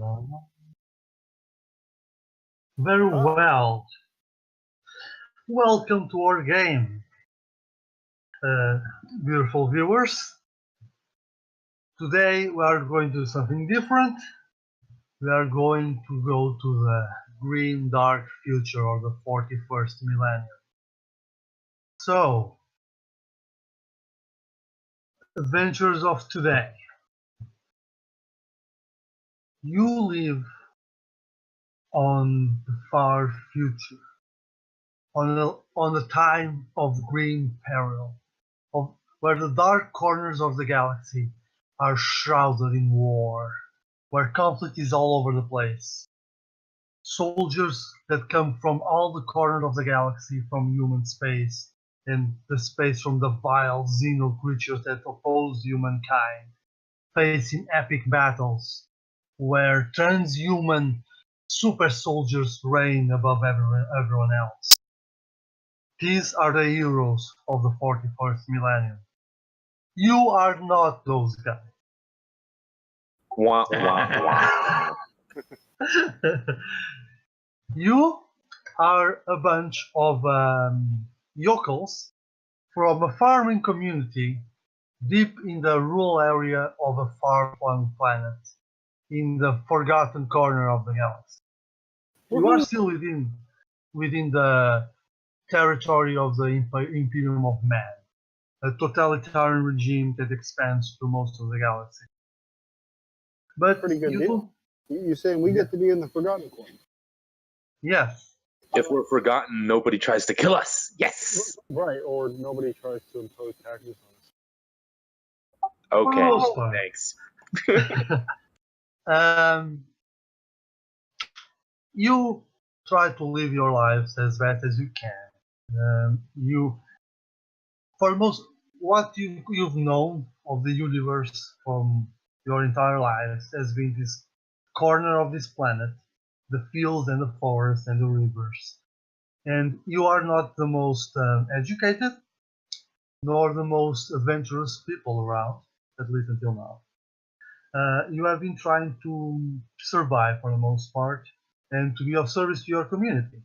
no. Very well. Welcome to our game, beautiful viewers. Today we are going to do something different. We are going to go to the green dark future of the 41st millennium. So, adventures of today. You live on the far future, on the time of green peril, where the dark corners of the galaxy are shrouded in war, where conflict is all over the place. Soldiers that come from all the corners of the galaxy, from human space, and the space from the vile xeno creatures that oppose humankind, facing epic battles, where transhuman super soldiers reign above everyone else. These are the heroes of the 41st millennium. You are not those guys. Wah, wah, wah. You are a bunch of yokels from a farming community deep in the rural area of a far-flung planet in the forgotten corner of the galaxy. You are still within the territory of the Imperium of Man, a totalitarian regime that expands through most of the galaxy. But Pretty good deal. You're saying we get to be in the Forgotten Corner? Yes. If we're forgotten, nobody tries to kill us. Yes. Right, or nobody tries to impose taxes on us. Okay. most part. Thanks. You try to live your lives as best as you can. What you've known of the universe from your entire lives has been this corner of this planet, the fields and the forests and the rivers. And you are not the most educated, nor the most adventurous people around, at least until now. You have been trying to survive for the most part, and to be of service to your community,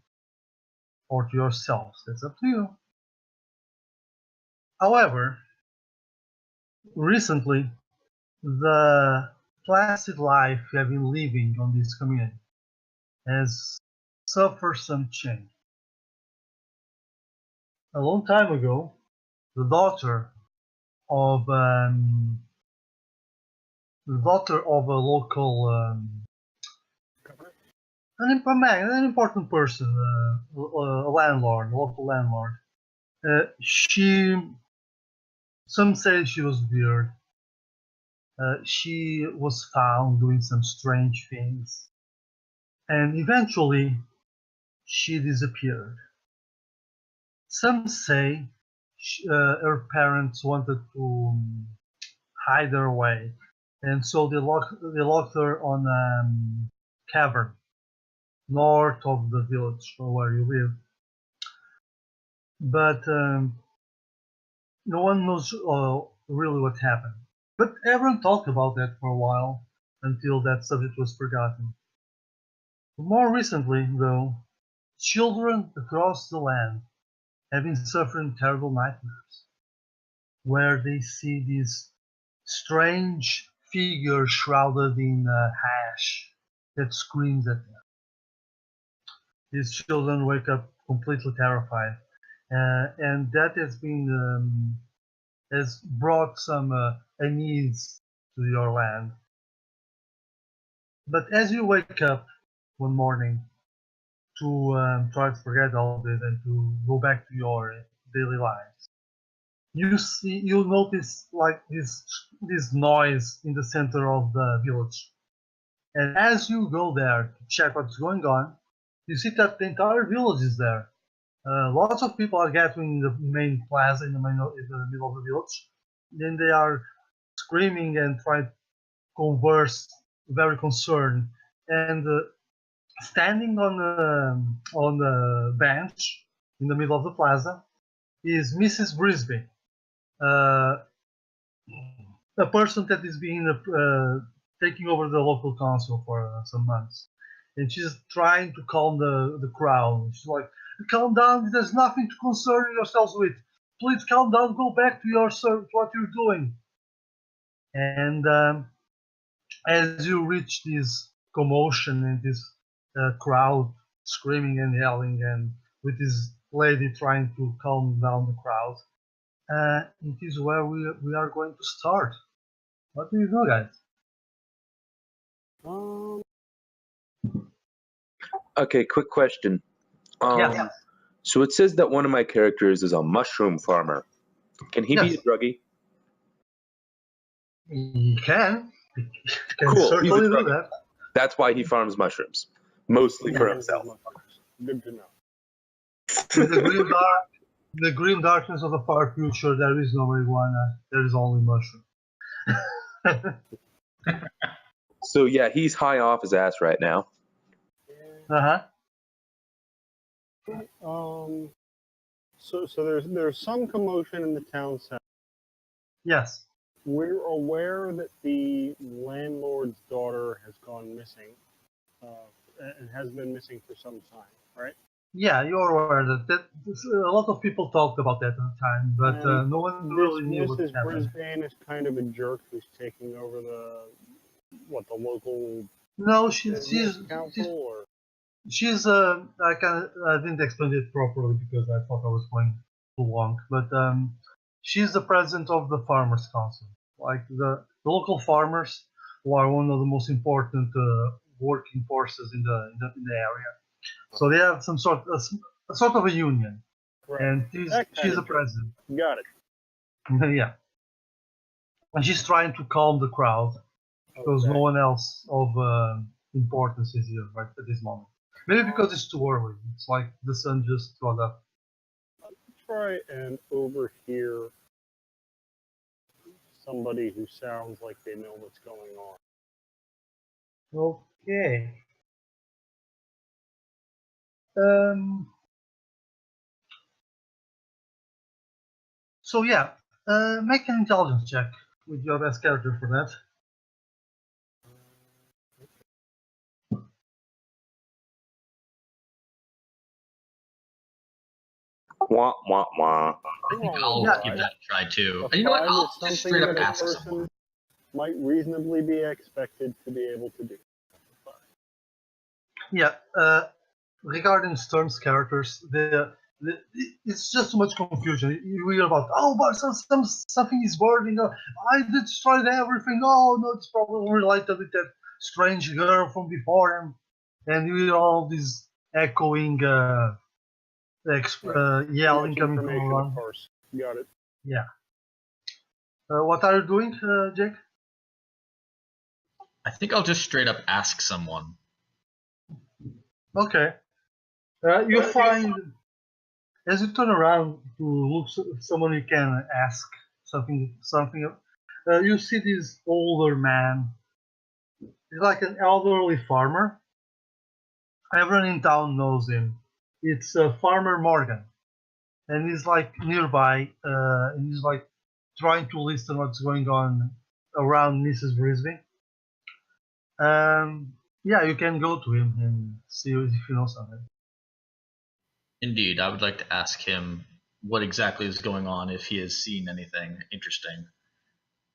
or to yourselves. That's up to you. However, recently, the placid life you have been living on this community has suffered some change. A long time ago, the daughter of a local an important person, a local landlord. Some say she was weird. She was found doing some strange things, and eventually she disappeared. Some say her parents wanted to hide her away, and so they locked her on a cavern north of the village where you live. But no one knows really what happened. But everyone talked about that for a while until that subject was forgotten. More recently, though, children across the land have been suffering terrible nightmares, where they see these strange figures shrouded in ash that screams at them. These children wake up completely terrified, and that has brought some unease to your land. But as you wake up one morning to try to forget all this and to go back to your daily lives, you notice like this noise in the center of the village, and as you go there to check what's going on, you see that the entire village is there. Lots of people are gathering in the main plaza in the middle of the village. Then they are screaming and trying to converse, very concerned. And standing on the bench in the middle of the plaza is Mrs. Brisby, a person that is being taking over the local council for some months, and she's trying to calm the crowd. She's like, "Calm down. There's nothing to concern yourselves with. Please calm down. Go back to what you're doing." And as you reach this commotion and this crowd screaming and yelling, and with this lady trying to calm down the crowd, it is where we are going to start. What do you do, guys? Okay, quick question. Yeah. So it says that one of my characters is a mushroom farmer. Can he be Yes. a druggie? He can. He can Cool, certainly he's a do druggie. that. That's why he farms mushrooms, mostly for himself. Good to know. In the grim darkness of the far future, there is no marijuana. There is only mushroom. So yeah, he's high off his ass right now. Uh-huh. So there's some commotion in the town center. Yes. We're aware that the landlord's daughter has gone missing, and has been missing for some time, right? Yeah, you're aware that a lot of people talked about that at the time, but no one really knew what Mrs. happened. Brisbane is kind of a jerk who's taking over the local No, council, or I didn't explain it properly because I thought I was going too long, but she's the president of the farmers council, like the local farmers, who are one of the most important working forces in the area. So they have some sort of a union, right. and she's the jerk. president. Got it. Yeah, and she's trying to calm the crowd because Okay. no one else of importance is here right at this moment. Maybe because it's too early. It's like the sun just got up. Try and overhear somebody who sounds like they know what's going on. Okay. So yeah, make an intelligence check with your best character for that. Wah wah wah. I think I'll Yeah. give that a try too. A You know what? 5 I'll is just something straight up that a ask person someone. might reasonably be expected to be able to do. Yeah. Regarding Stern's characters, it's just too much confusion. You hear about but something is burning. I destroyed everything. Oh no, it's probably related with that strange girl from before, and you hear all these echoing, yelling Much coming from information around. to parse. Got it. Yeah. What are you doing, Jake? I think I'll just straight up ask someone. Okay. You find as you turn around to look someone you can ask something. You see this older man. He's like an elderly farmer. Everyone in town knows him. It's Farmer Morgan, and he's like nearby. And he's like trying to listen what's going on around Mrs. Brisbane. Yeah, you can go to him and see if you know something. Indeed, I would like to ask him what exactly is going on, if he has seen anything interesting,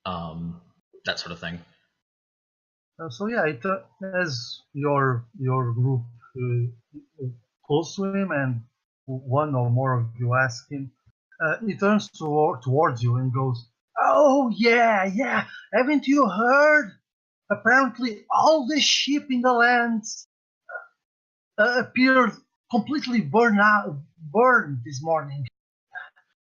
that sort of thing. So yeah, as your group close to him, and one or more of you ask him, he turns towards you and goes, "Oh yeah, haven't you heard? Apparently, all the sheep in the lands appeared completely burned this morning.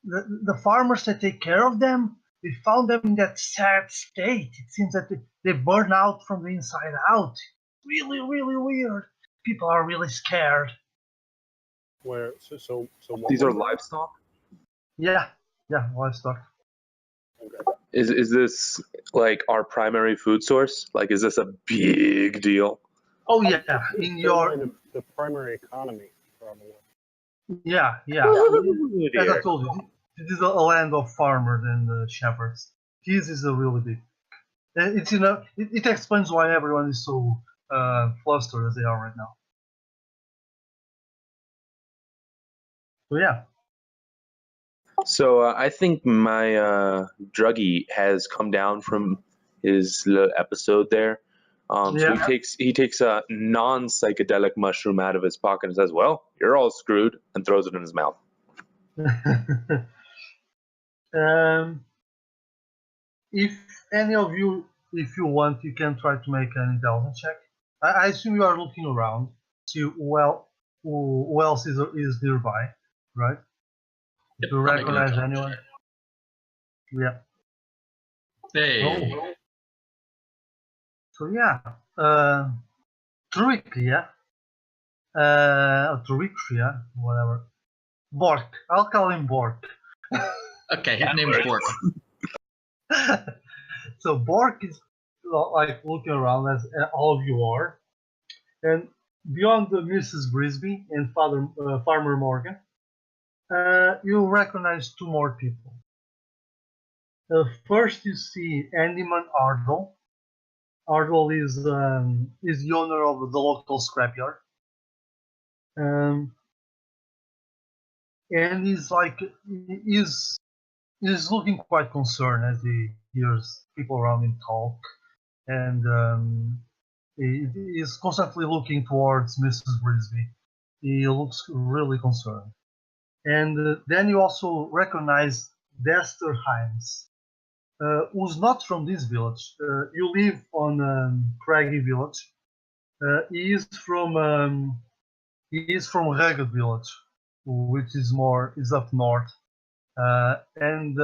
The farmers that take care of them, we found them in that sad state. It seems that they burn out from the inside out. Really, really weird. People are really scared." Where so what These are was it? livestock. Yeah, livestock. Okay. Is this like our primary food source? Like, is this a big deal? Oh yeah, It's in your certainly the primary economy, probably. yeah. As I told you, this is a land of farmers and shepherds. This is a really big. It explains why everyone is so flustered as they are right now. So yeah. So I think my druggie has come down from his little episode there. So Yeah. he takes a non psychedelic mushroom out of his pocket and says, "Well, you're all screwed," and throws it in his mouth. If any of you, if you want, you can try to make an intelligence check. I assume you are looking around, see who else is nearby, right? Yep, To I'll make an recognize intelligence anyone. check. Yeah. Hey, Oh. So yeah, Trickia, Trickia, whatever. Bork. I'll call him Bork. okay, his name's Bork. So Bork is like looking around as all of you are, and beyond the Mrs. Brisby and Farmer Morgan, you recognize two more people. First, you see Andyman Ardle. Ardle is the owner of the local scrapyard, and he's looking quite concerned as he hears people around him talk, and he is constantly looking towards Mrs. Brisby. He looks really concerned. And then you also recognize Dexter Himes, who's not from this village. You live on Craggy Village. He is from Rugged Village, which is up north. And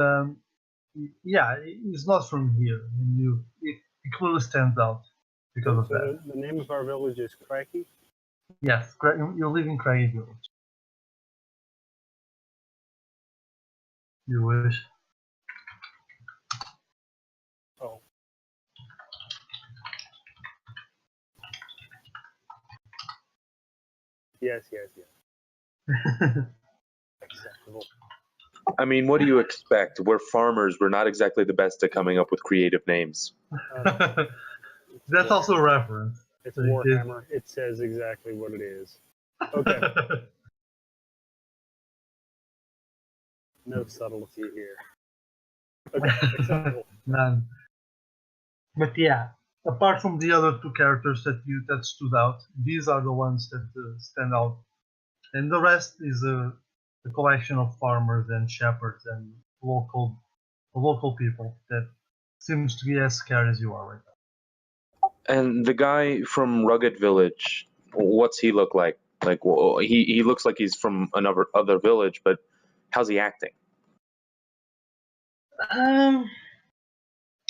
yeah, he's not from here. And it clearly stands out because of that. The name of our village is Cracky. Yes, you live in Craggy Village. You wish. Oh. Yes. Acceptable. I mean, what do you expect? We're farmers. We're not exactly the best at coming up with creative names. That's also a reference. It's Warhammer. It says exactly what it is. Okay. No subtlety here. Okay, acceptable. None. But yeah, apart from the other two characters that stood out, these are the ones that stand out, and the rest is a collection of farmers and shepherds and local people that seems to be as scared as you are right now. And the guy from Rugged Village, what's he look like? Like, well, he looks like he's from another other village, but how's he acting?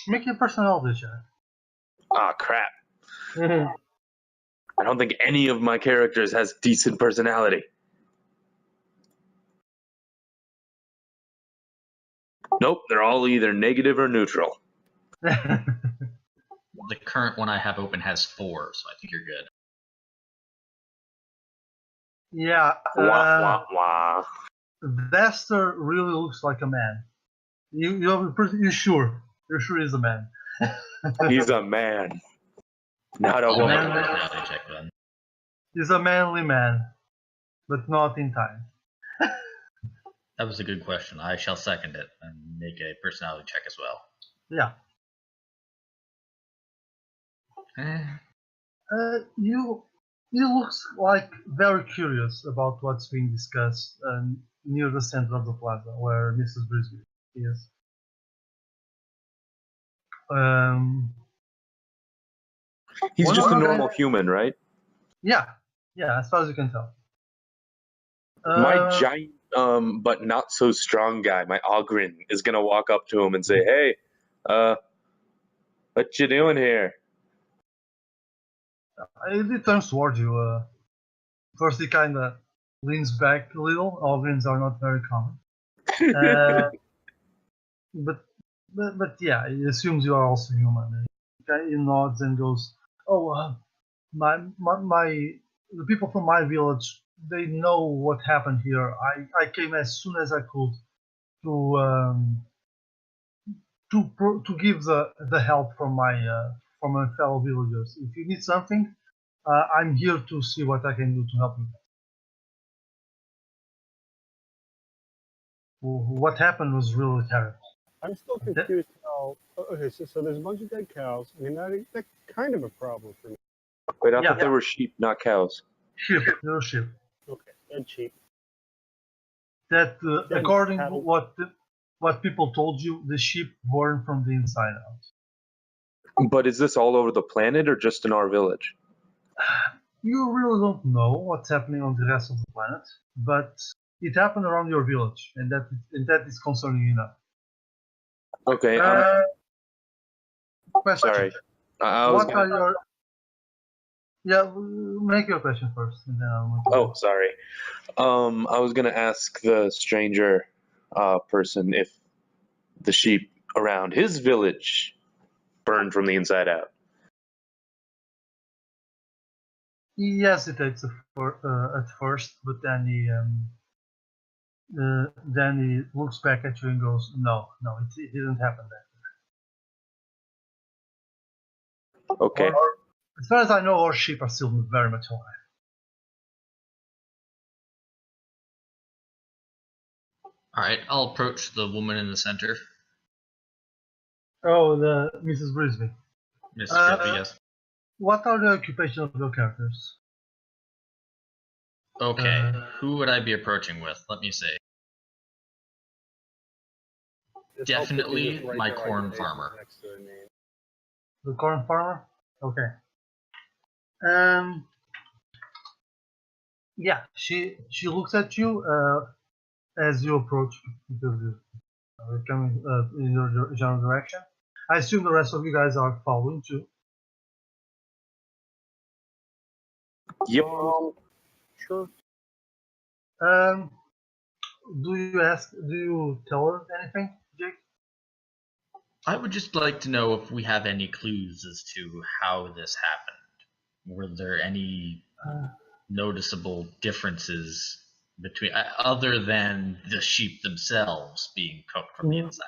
Make a personality check. Ah, crap. I don't think any of my characters has decent personality. Nope, they're all either negative or neutral. The current one I have open has 4, so I think you're good. Yeah. Wah, wah, wah. Dexter really looks like a man. You're sure? You're sure he's a man? He's a man, not a I'll make a woman. personality check then. He's a manly man, but not in time. That was a good question. I shall second it and make a personality check as well. Yeah. You looks like very curious about what's being discussed near the center of the plaza where Mrs. Brisby is. He's One just a other normal guy- human, right? Yeah, as far as you can tell. My giant, but not so strong guy, my Ogren, is gonna walk up to him and say, "Hey, what you doing here?" He turns towards you. First, he kind of leans back a little. Ogrins are not very common. But yeah, he assumes you are also human. He nods and goes, "Oh, the people from my village, they know what happened here. I came as soon as I could to give the help from my fellow villagers. If you need something, I'm here to see what I can do to help you. What happened was really terrible. I'm still confused how. Okay, so there's a bunch of dead cows. I mean, that's kind of a problem for me. Wait, I Yeah. thought they were sheep, not cows. Sheep, they're sheep. Okay, dead sheep. That Dead according to cattle. what people told you, the sheep burned from the inside out. But is this all over the planet or just in our village? You really don't know what's happening on the rest of the planet, but it happened around your village, and that is concerning enough. Okay, Question. sorry. I was What gonna, are your? Yeah, make your question first, and then I'll make. oh, sorry. I was gonna ask the stranger person if the sheep around his village burned from the inside out. He hesitates at first, but then he looks back at you and goes, "No, it didn't happen then." Okay. As far as I know, our sheep are still very much alive. All right, I'll approach the woman in the center, Oh, the Mrs. Brisby. Miss Frisbee. Yes. What are the occupations of your characters? Okay, who would I be approaching with? Let me see. It's Definitely helpful to just write my their corn occupation farmer. next to their name. The corn farmer? Okay. Yeah, she looks at you as you approach because you're coming in your general direction. I assume the rest of you guys are following too. Yep. Sure. Do you tell her anything, Jake? I would just like to know if we have any clues as to how this happened. Were there any noticeable differences between, other than the sheep themselves being cooked from the inside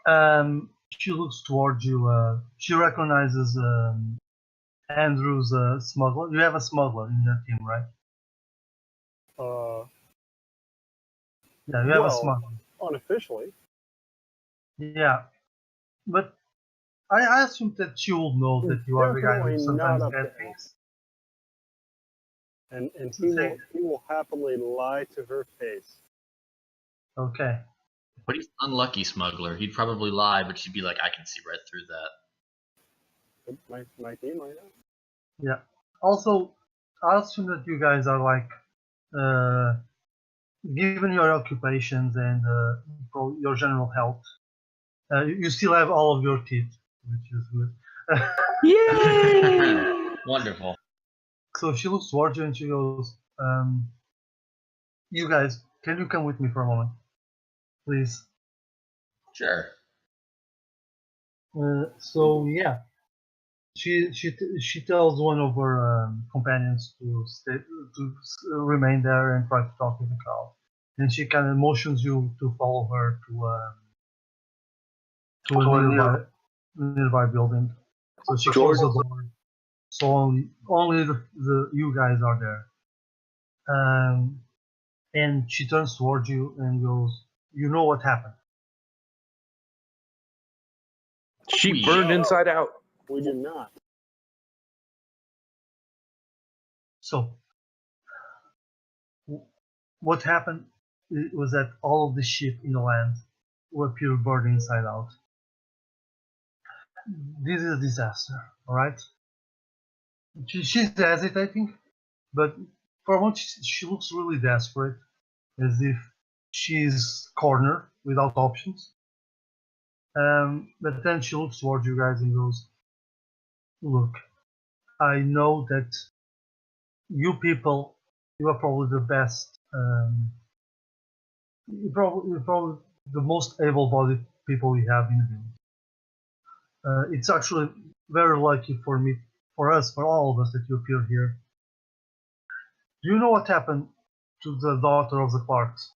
out? She looks towards you. She recognizes Andrew's smuggler. You have a smuggler in that team, right? Yeah, you have a smuggler. Unofficially. Yeah, but I assume that she will know that you are the guy who Definitely sometimes not up get to things. And he will happily lie to her face. Okay. But he's an unlucky smuggler. He'd probably lie, but she'd be like, I can see right through that. It might be, might not. Yeah. Also, I assume that you guys are like, given your occupations and your general health, you still have all of your teeth, which is good. Yay! Wonderful. So she looks towards you and she goes, "You guys, can you come with me for a moment, please?" Sure. So yeah, she tells one of her companions to remain there and try to talk with the crowd, and she kind of motions you to follow her to a nearby building. So she closes the door, so only the you guys are there. And she turns towards you and goes, "You know what happened?" Sheep burned inside out. We do not. So, what happened was that all of the sheep in the land were pure burned inside out. This is a disaster, alright? She's hesitating, but for once she looks really desperate, as if she's cornered without options. But then she looks towards you guys and goes, "Look, I know that you people, you are probably the best, you're probably the most able-bodied people we have in the village. It's actually very lucky for me, for us, for all of us that you appear here. Do you know what happened to the daughter of the Clarks?"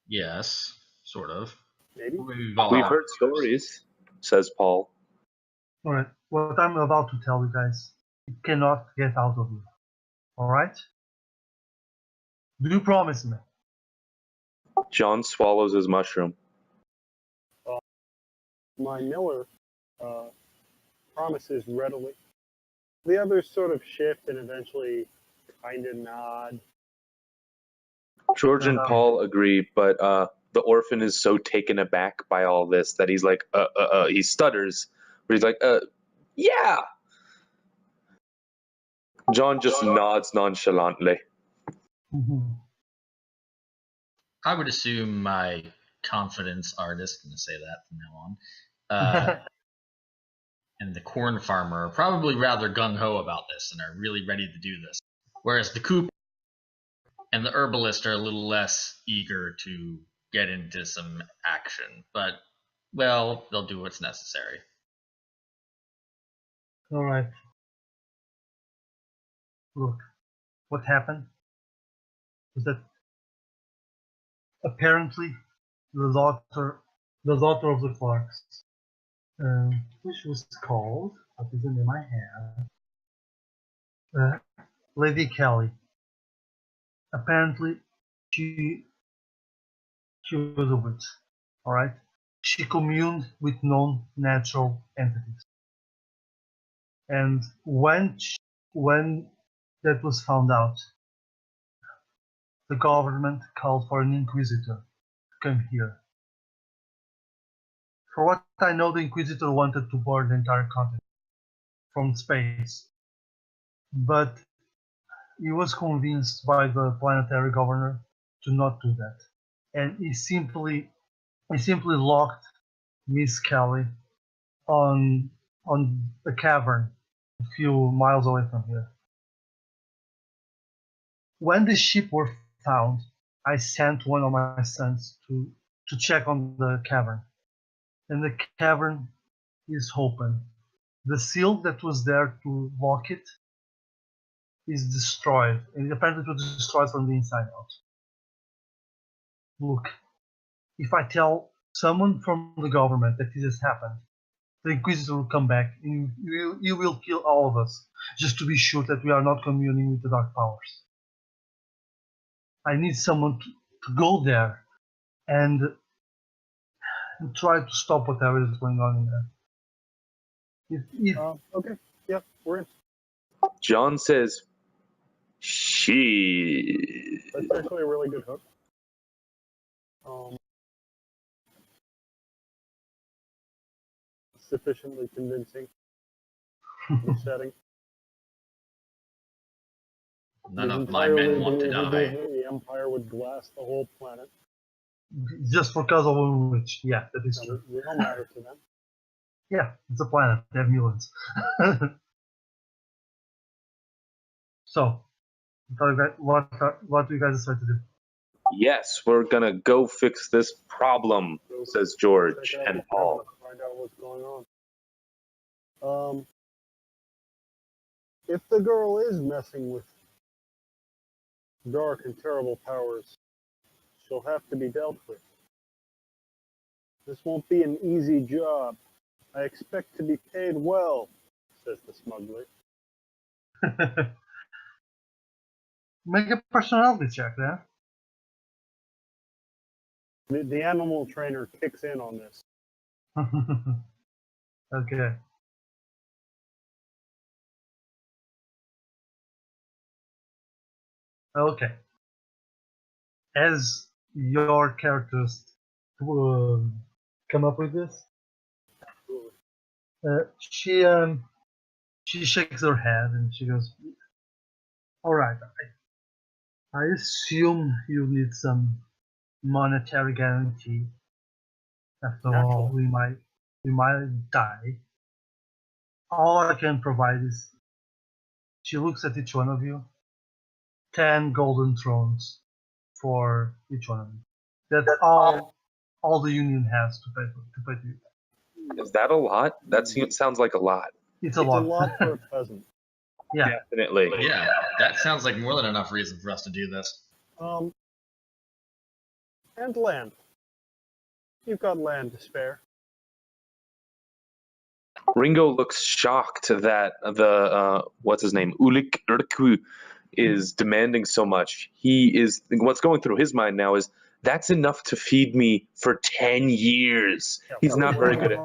Yes, sort of. Maybe. We've all We've heard heard stories. says Paul. Alright, what I'm about to tell you guys, it cannot get out of you. Alright? Do you promise me? John swallows his mushroom. My Miller promises readily. The others sort of shift and eventually kind of nod. George and Uh-huh. Paul agree, but the orphan is so taken aback by all this that he's like, he stutters, but he's like, yeah. John just nods nonchalantly. Mhm. I would assume my confidence artist, I'm going to say that from now on, and the corn farmer are probably rather gung-ho about this and are really ready to do this. Whereas the coop and the herbalist are a little less eager to get into some action. But, well, they'll do what's necessary. Alright. Look, what happened is that apparently the daughter of the Clarks, which was called, what is the name I have? Lady Kelly. Apparently, she was a witch. Alright? She communed with non-natural entities. And when that was found out, the government called for an inquisitor to come here. For what I know, the inquisitor wanted to board the entire continent from space, but he was convinced by the planetary governor to not do that, and he simply locked Miss Kelly on a cavern a few miles away from here. When the ship were found, I sent one of my sons to check on the cavern, and the cavern is open. The seal that was there to lock it is destroyed, and apparently it was destroyed from the inside out. Look, if I tell someone from the government that this has happened, the Inquisitor will come back and you will kill all of us, just to be sure that we are not communing with the Dark Powers. I need someone to go there and try to stop whatever is going on in there. Okay, yeah, we're in. John says, she. That's actually a really good hook. Sufficiently convincing. The setting. None of my men want to die. The Empire would glass the whole planet. Just because of one witch. Yeah, that is true. We don't matter to them. Yeah, it's a planet. They have millions. So, what do you guys decide to do? Yes, we're gonna go fix this problem, says George and Paul. Find out what's going on. If the girl is messing with dark and terrible powers, she'll have to be dealt with. This won't be an easy job. I expect to be paid well, says the smuggler. Make a personality check, then. The animal trainer kicks in on this. Okay. Okay. As your characters come up with this, she shakes her head and she goes, "All right, I assume you need some monetary guarantee. After all, we might die. All I can provide is," she looks at each one of you, 10 golden thrones for each one of you. That's all the union has to pay to you. Is that a lot? That sounds like a lot. It's a lot. It's a lot for a peasant. Yeah. Definitely. Yeah, that sounds like more than enough reason for us to do this. And land. You've got land to spare. Ringo looks shocked that the what's his name, Ulik Urku, is demanding so much. What's going through his mind now is that's enough to feed me for 10 years. Yeah, He's not very good at.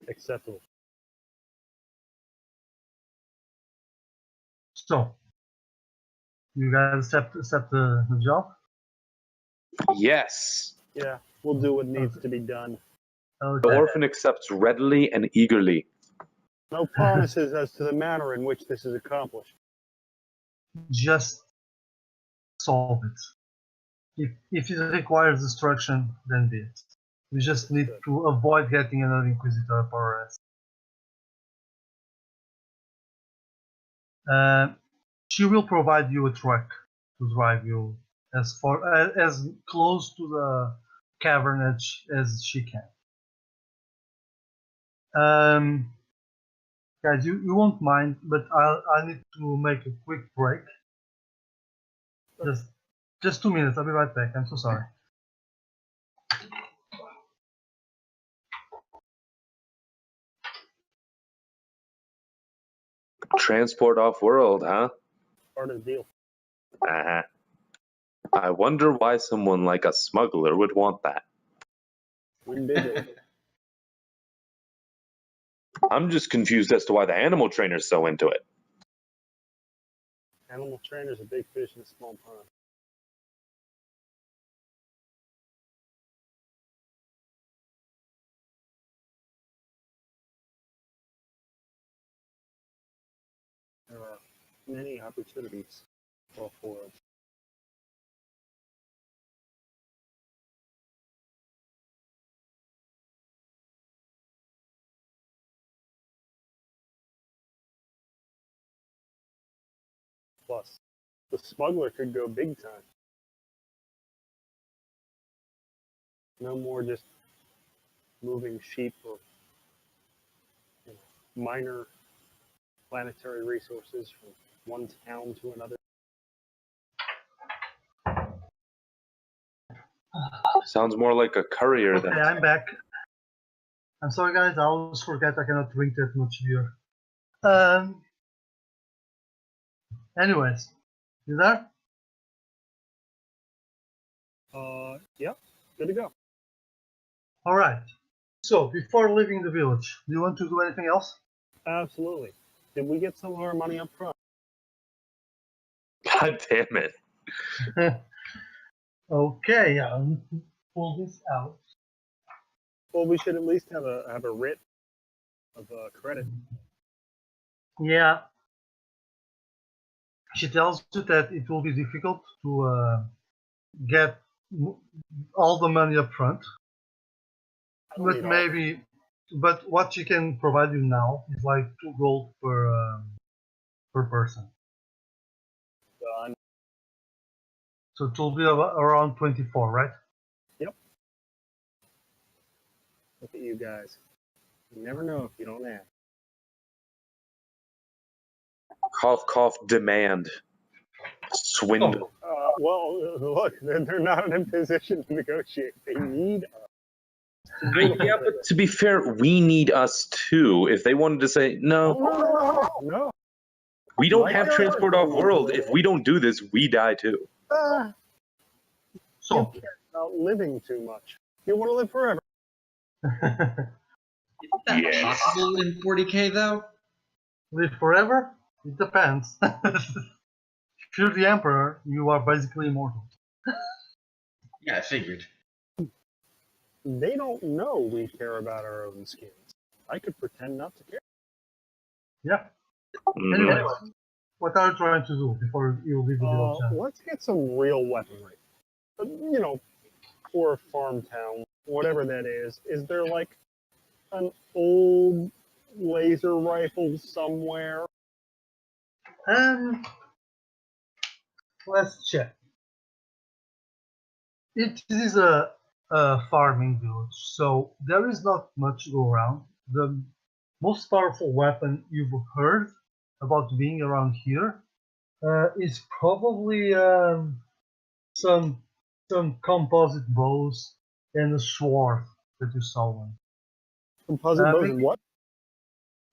Acceptable. So, you guys accept the job? Yes. Yeah, we'll do what needs to be done. The Okay. orphan accepts readily and eagerly. No promises as to the manner in which this is accomplished. Just solve it. If it requires destruction, then be it. We just need to avoid getting another Inquisitor up our ass. She will provide you a truck to drive you as close to the cavern as she can. Guys, you won't mind, but I need to make a quick break. Just 2 minutes. I'll be right back. I'm so sorry. Transport off world, huh? Part of the deal. Uh-huh. I wonder why someone like a smuggler would want that. When did it? I'm just confused as to why the animal trainer's so into it. Animal trainer's a big fish in a small pond. There are many opportunities for us. Plus, the smuggler could go big time. No more just moving sheep or minor planetary resources from one town to another. Sounds more like a courier Okay, than. I'm back. I'm sorry, guys. I always forget I cannot drink that much beer. Anyways, you there? Yeah, good to go. All right. So before leaving the village, do you want to do anything else? Absolutely. Did we get some of our money up front? God damn it. Okay, I'll pull this out. Well, we should at least have a writ of credit. Yeah. She tells you that it will be difficult to get all the money up front, I don't but need all of it. maybe. But what she can provide you now is like 2 gold per person. Done. So it will be around 24, right? Yep. Look at you guys. You never know if you don't ask. Cough, cough, demand. Swindle. Well, look, they're not in a position to negotiate. They need us. Yeah, but to be fair, we need us too. If they wanted to say, no, No. we don't My have God. transport off world. If we don't do this, we die too. You So, care about living too much. You want to live forever. Isn't that Yes. possible in 40k though? live forever? It depends. If you're the emperor, you are basically immortal. Yeah, I figured. They don't know we care about our own skins. I could pretend not to care. Yeah. Mhm. Anyway, what are you trying to do before you leave the village? Let's get some real weaponry. For a farm town, whatever that is. Is there like an old laser rifle somewhere? Let's check. It is a farming village, so there is not much to go around. The most powerful weapon you've heard about being around here is probably some composite bows and a sword that you saw one. Composite bows make and what?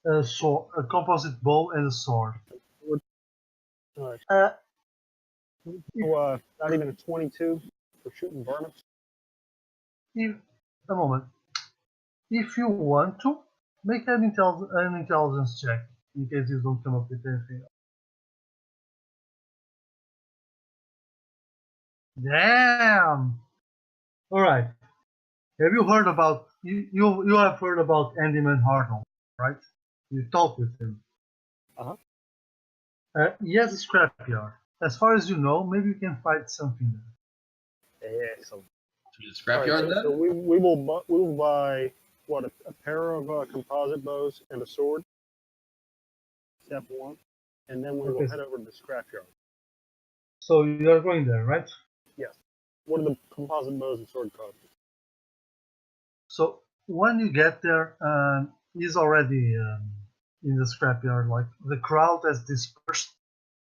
A composite bow and a sword. Alright. Uh, Not even a 22 for shooting varmints? a moment. If you want to, make an intelligence check in case you don't come up with anything else. Damn! Alright. Have you heard about you have heard about Andyman Hartle, right? You talked with him. Uh-huh. He has a scrapyard. As far as you know, maybe you can find something there. Excellent. To the scrapyard Alright, so then? we will buy what a pair of composite bows and a sword. Step one, and then we will Okay. head over to the scrapyard. So you are going there, right? Yes. What are the composite bows and sword cost? So when you get there, he's already in the scrapyard. Like the crowd has dispersed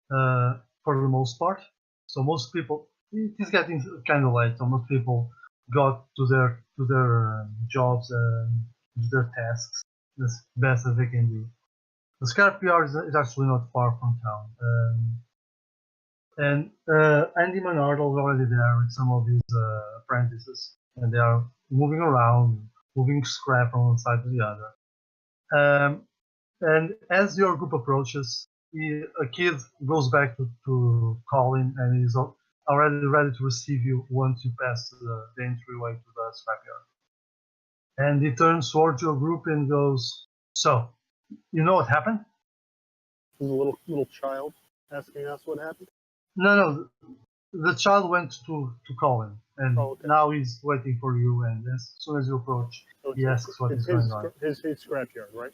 for the most part. So most people, it is getting kind of late. So most people got to their jobs and to their tasks as best as they can do. The scrapyard is actually not far from town. And Andy Manardle is already there with some of his apprentices, and they are moving around, moving scrap from one side to the other. And as your group approaches, a kid goes back to Colin, and he's already ready to receive you once you pass the entryway to the scrapyard. And he turns towards your group and goes, "So, you know what happened?" There's a little child asking us what happened. No, the child went to Colin, and Okay. now he's waiting for you. And as soon as you approach, So he asks what is going on. His scrapyard, right?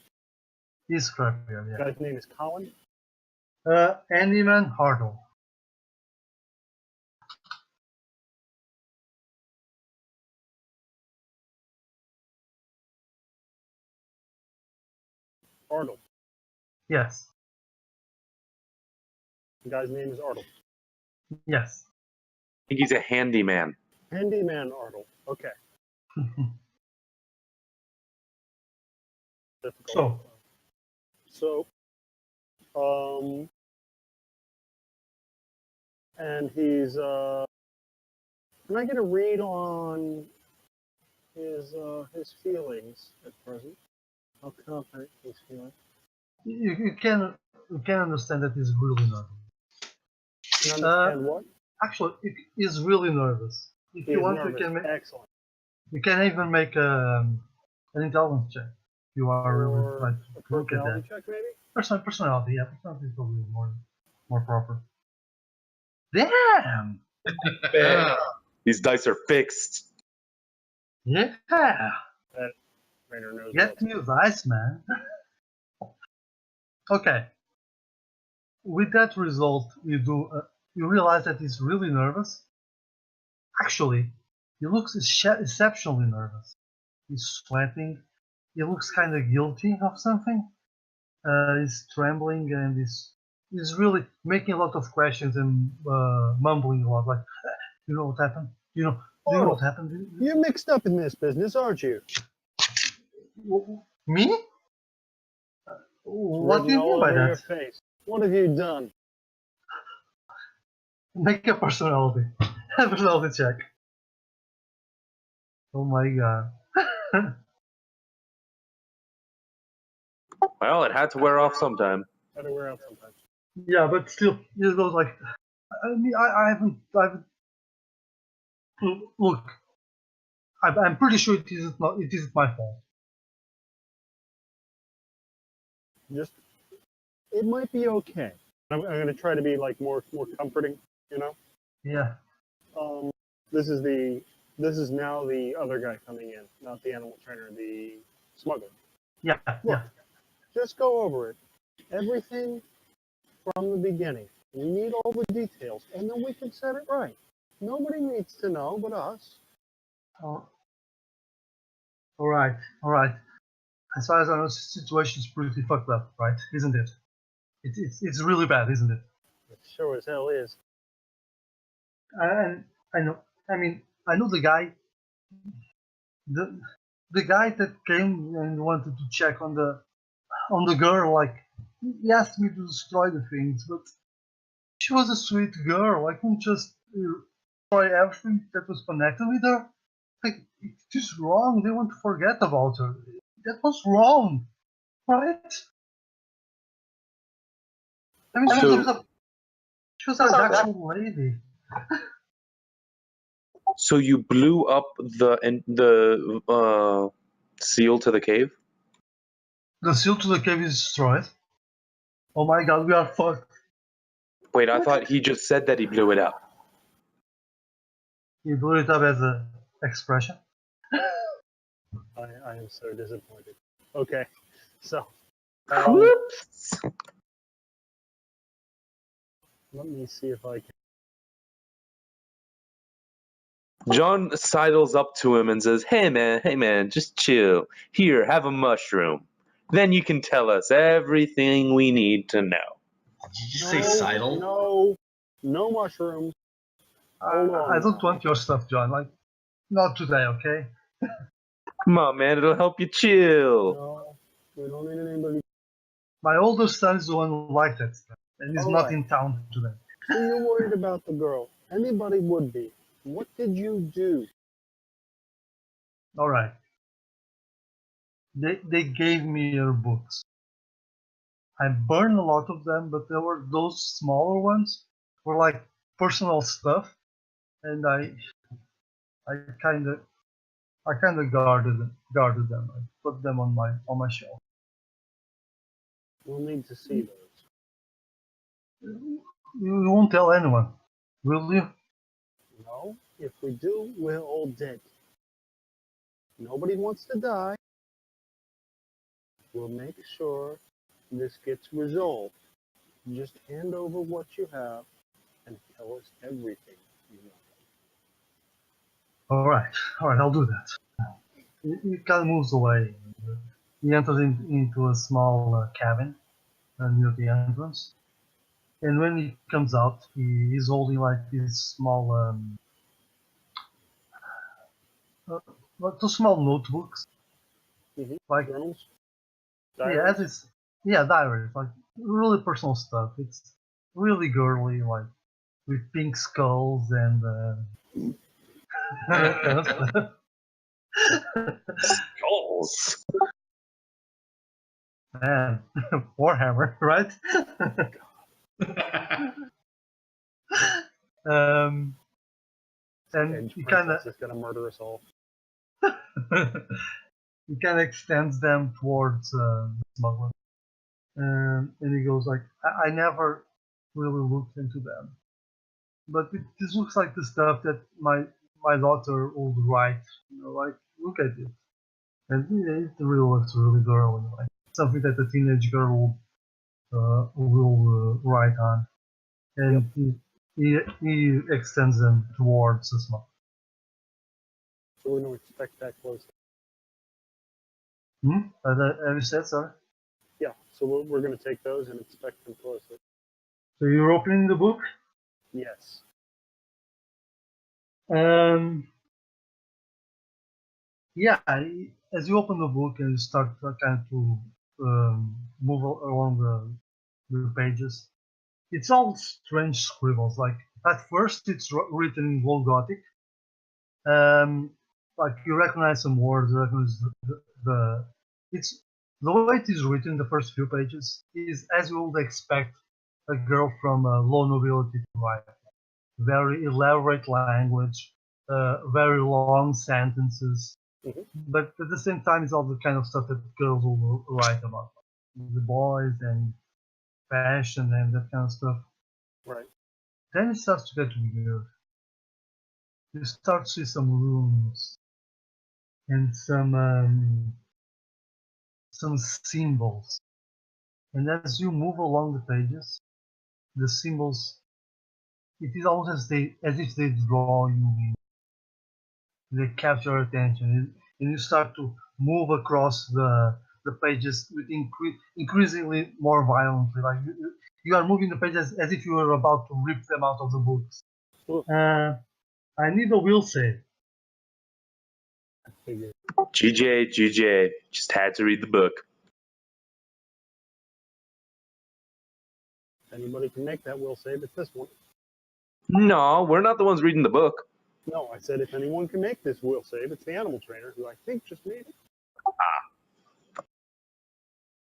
He's scrapyard, The yeah. guy's name is Colin. Andyman Hartle. Arnold. Yes. The guy's name is Arnold. Yes. I think he's a handyman. Handyman Arnold. Okay. Difficult. So, and he's, can I get a read on his feelings at present? How confident he's feeling? You can understand that he's really nervous. Can understand what? Actually, he's really nervous. If you want, nervous. Excellent. you can even make an intelligence check. You are really like A look at that. personality check, maybe? Personality, yeah, personality is probably more proper. Damn! These dice are fixed. Yeah! Rainer knows Get what's new dice, man. Okay. With that result, you realize that he's really nervous. Actually, he looks exceptionally nervous. He's sweating. He looks kind of guilty of something. He's trembling and he's really making a lot of questions and mumbling a lot. Like, you know what happened? Do you know what happened? You're mixed up in this business, aren't you? Me? What do you mean by Your that? face. What have you done? Make a personality check. Oh my god. Well, it had to wear off sometime. Gotta wear out sometimes. Yeah, but still, it goes like. I mean, I haven't. Look, I'm pretty sure it isn't my fault. It might be okay. I'm gonna try to be like more comforting, you know. Yeah. This is now the other guy coming in, not the animal trainer, the smuggler. Yeah. Look, just go over it, everything from the beginning. We need all the details, and then we can set it right. Nobody needs to know but us. Oh. All right. As far as I know, the situation is pretty fucked up, right? Isn't it? It's really bad, isn't it? It sure as hell is. And I know. I mean, I know the guy. The guy that came and wanted to check on the girl. Like, he asked me to destroy the things, but she was a sweet girl. I couldn't just destroy everything that was connected with her. Like, it's just wrong. They want to forget about her. That was wrong, right? I mean, she was an actual lady. So you blew up the seal to the cave? The seal to the cave is destroyed. Oh my god, we are fucked. Wait, I thought he just said that he blew it up. You blew it up as an expression. I am so disappointed. Okay, so Whoops. let me see if I can. John sidles up to him and says, hey man, just chill. Here, have a mushroom. Then you can tell us everything we need to know. Did you say sidle? No mushrooms. I don't want your stuff, John. Like, not today, okay? Come on, man, it'll help you chill. No, we don't need anybody. My older son is the one who liked that stuff, and he's not Alright. in town today. So you're worried about the girl. Anybody would be. What did you do? All right. They gave me your books. I burned a lot of them, but there were those smaller ones were like personal stuff, and I kind of guarded them. I put them on my shelf. We'll need to see those. You won't tell anyone, will you? No, if we do, we're all dead. Nobody wants to die. We'll make sure this gets resolved. Just hand over what you have and tell us everything you know. All right, I'll do that. He kind of moves away. he enters into a small cabin near the entrance. And when he comes out, he's holding like these small, like two small notebooks. Like Journals? yeah, Diaries? diaries, like really personal stuff. It's really girly, like with pink skulls and that kind of stuff. Skulls. Man, Warhammer, right? um, and Edge he kind of Princess is gonna murder us all. he kind of extends them towards the smuggler, and he goes like, I never really looked into them, but this looks like the stuff that my daughter would write. You know, like look at it, and it really looks really girly, like something that a teenage girl will write on, and he extends them towards the smuggler. So we don't expect that close. Have you said sorry? Yeah, so we're gonna take those and inspect them closely. So you're opening the book. Yes. Yeah, as you open the book and you start kind of to move along the pages, it's all strange scribbles. Like at first, it's written in Low Gothic. Like you recognize some words, you recognize the it's the way it is written. The first few pages is as you would expect a girl from low nobility to write. Very elaborate language, very long sentences. But at the same time, it's all the kind of stuff that girls will write about, the boys and fashion and that kind of stuff. Right. Then it starts to get weird. You start to see some rooms and some symbols. And as you move along the pages, the symbols, it is almost as if they draw you in. They capture your attention, and you start to move across the pages with increasingly more violently. Like you are moving the pages as if you were about to rip them out of the books. I need a will save. I figured. GJ, just had to read the book. Anybody can make that will save, it's this one. No, we're not the ones reading the book. No, I said if anyone can make this will save, it's the animal trainer who I think just made it.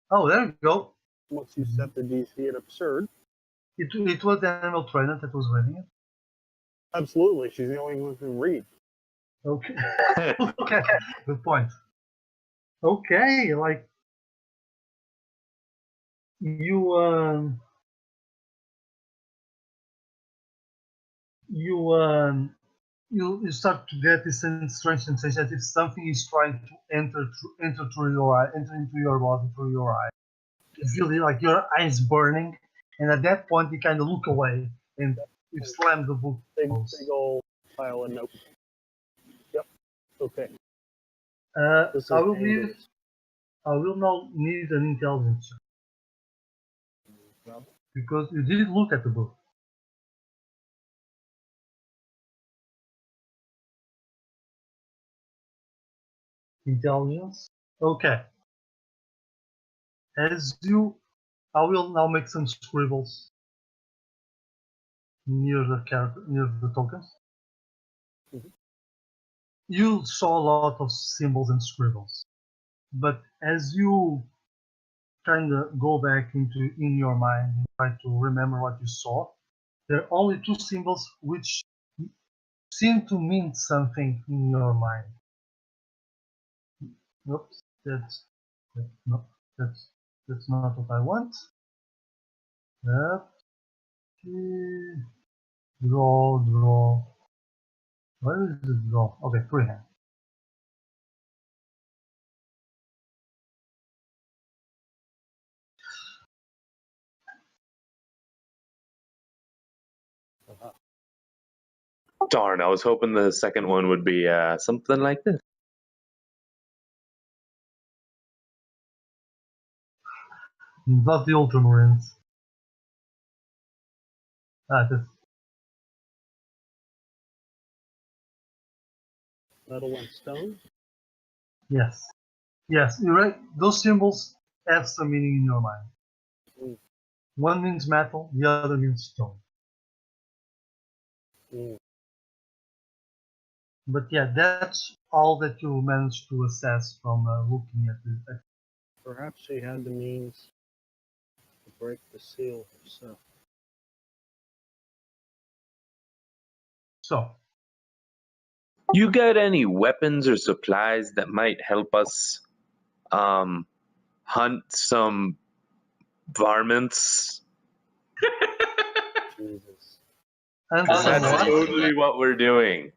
Oh, there you go. Once you set the DC at absurd. It was the animal trainer that was reading it. Absolutely, she's the only one who can read. Okay. Okay. Good point. Okay, like you you start to get this strange sensation as if something is trying to enter through your eye, enter into your body through your eye. You feel like your eyes burning, and at that point you kind of look away and you slam the book. Big old pile of notes. Yep. Okay. I will now need an intelligence check because you did look at the book. Intelligence. Okay. I will now make some scribbles near the tokens. You saw a lot of symbols and scribbles, but as you kind of go back in your mind and try to remember what you saw, there are only two symbols which seem to mean something in your mind. Oops, that's not what I want. Draw. Where is the draw? Okay, freehand. Darn, I was hoping the second one would be something like this. Not the Ultramarines. That's Metal and stone? yes. Yes, you're right. Those symbols have some meaning in your mind. Mm. One means metal, the other means stone. Mm. But yeah, that's all that you managed to assess from looking at the. Perhaps she had the means to break the seal herself. So, You got any weapons or supplies that might help us hunt some varmints? Jesus. and Because some that's what? totally what we're doing.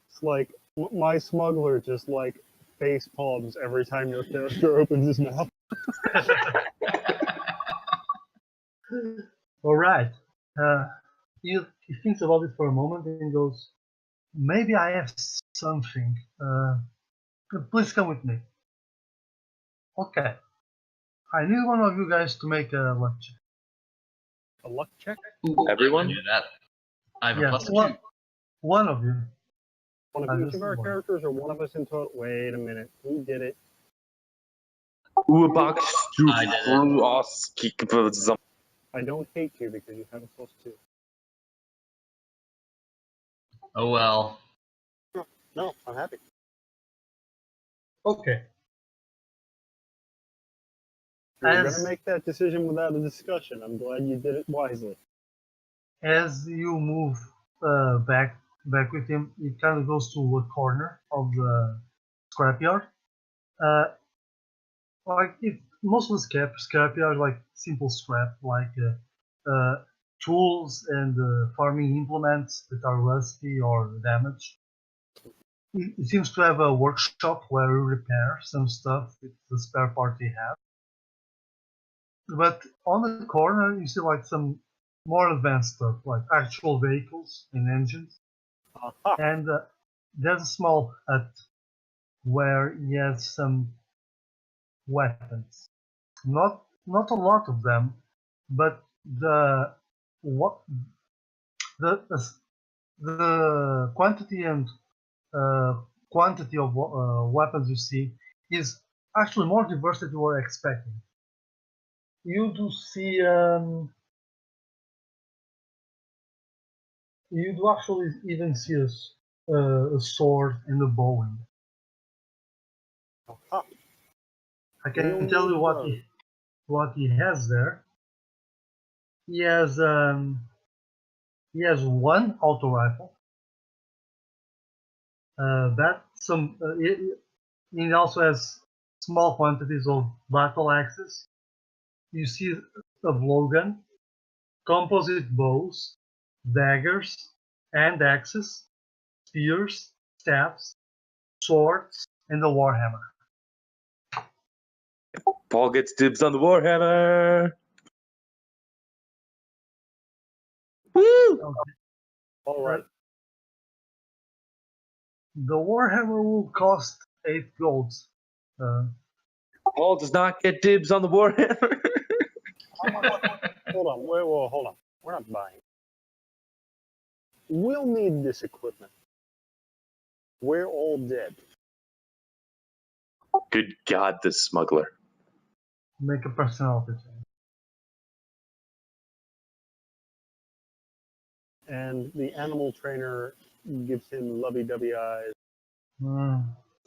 It's like my smuggler just like face palms every time your character opens his mouth. All right. He thinks about it for a moment and goes, "Maybe I have something. Please come with me." Okay. I need one of you guys to make a luck check. A luck check? Ooh, Everyone? I do that. I have a Yes, plus one, 2. one of you. One I of each just of our one. characters or one of us in total? Wait a minute. Who did it? Ubach I did it. I don't hate you because you have a +2. Oh well. No, I'm happy. Okay. You were going As to make that decision without a discussion. I'm glad you did it wisely. as you move back with him, it kind of goes to a corner of the scrapyard. Like it, most of the scrapyard like simple scrap, like tools and farming implements that are rusty or damaged. It seems to have a workshop where you repair some stuff with the spare part you have. But on the corner, you see like some more advanced stuff, like actual vehicles and engines. Aha! And there's a small hut where he has some weapons. Not a lot of them, but what the the quantity and quantity of weapons you see is actually more diverse than you were expecting. You do see you do actually even see a sword and a bow. Aha! I can We'll tell you need those. what he has there. He has one auto rifle. He also has small quantities of battle axes. You see a blowgun, composite bows, daggers, and axes, spears, staffs, swords, and a warhammer. Paul gets dibs on the Warhammer. Woo! Okay. All right. The warhammer will cost 8 golds. Paul does not get dibs on the Warhammer. Hold on. Wait, hold on. We're not buying. We'll need this equipment. We're all dead. Good God, this smuggler. Make a personality check. And the animal trainer gives him lovey-dovey eyes.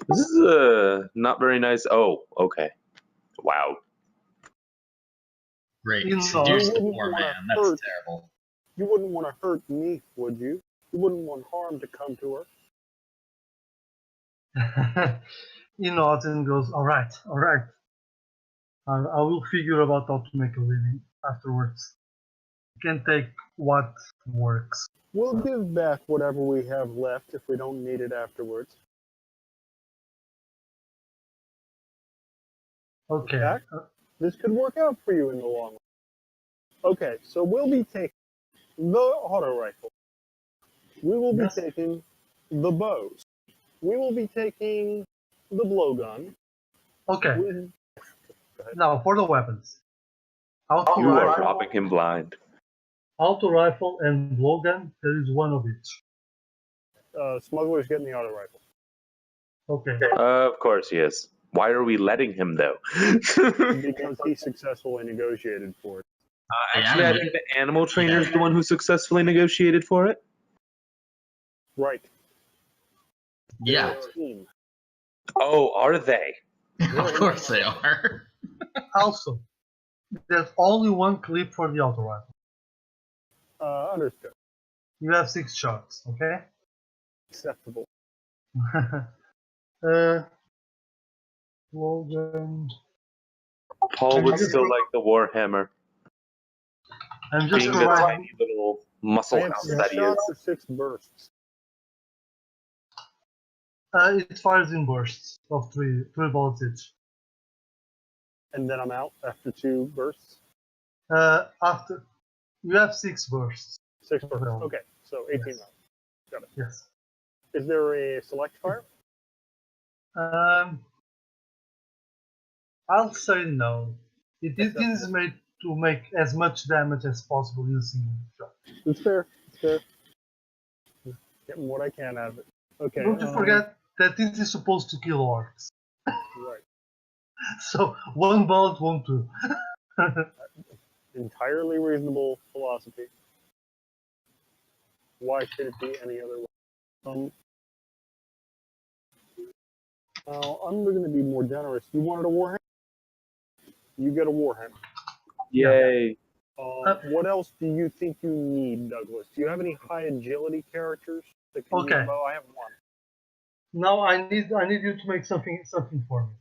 This is not very nice. Oh, okay. Wow. Great. You know, Seduce the you wouldn't poor wanna man. That's hurt- terrible. You wouldn't want to hurt Neith, would you? You wouldn't want harm to come to her. He nods and goes, all right. I will figure about how to make a living afterwards. You can take what works. We'll give back whatever we have left if we don't need it afterwards. Okay. fact- This could work out for you in the long run. Okay, so we'll be taking the auto rifle. We will be Yes. taking the bows. We will be taking the blowgun. Okay. We- Now for the weapons. Auto You are rifle, robbing him blind. auto rifle, and blowgun. There is one of each. Smuggler's getting the auto rifle. Okay. Of course he is. Why are we letting him, though? Because he successfully negotiated for it. Actually, I think the animal trainer is the one who successfully negotiated for it. Right. Yeah, They're a team. Oh, are they? of course they are. Also, there's only one clip for the auto rifle. Understood. You have 6 shots. Okay. Acceptable. Blowgun. Paul would still like the Warhammer, I'm just being the providing. tiny little I muscle have house 6 that he shots is. or 6 bursts. It fires in bursts of three bullets each. And then I'm out after 2 bursts. After you have 6 bursts. 6 bursts. No. Okay, so 18 Yes. rounds. Got it. Yes. Is there a select fire? I'll say no. It is made to make as much damage as possible in a single shot. It's fair. It's fair. Getting what I can out of it. Okay. Don't you forget that this is supposed to kill orcs. Right. So 1 bullet won't do. Entirely reasonable philosophy. Why should it be any other way? I'm going to be more generous. You wanted a warhammer? You get a warhammer. Yay. What else do you think you need, Douglas? Do you have any high agility characters that can use Okay. a bow? I have one. Now I need you to make something for me.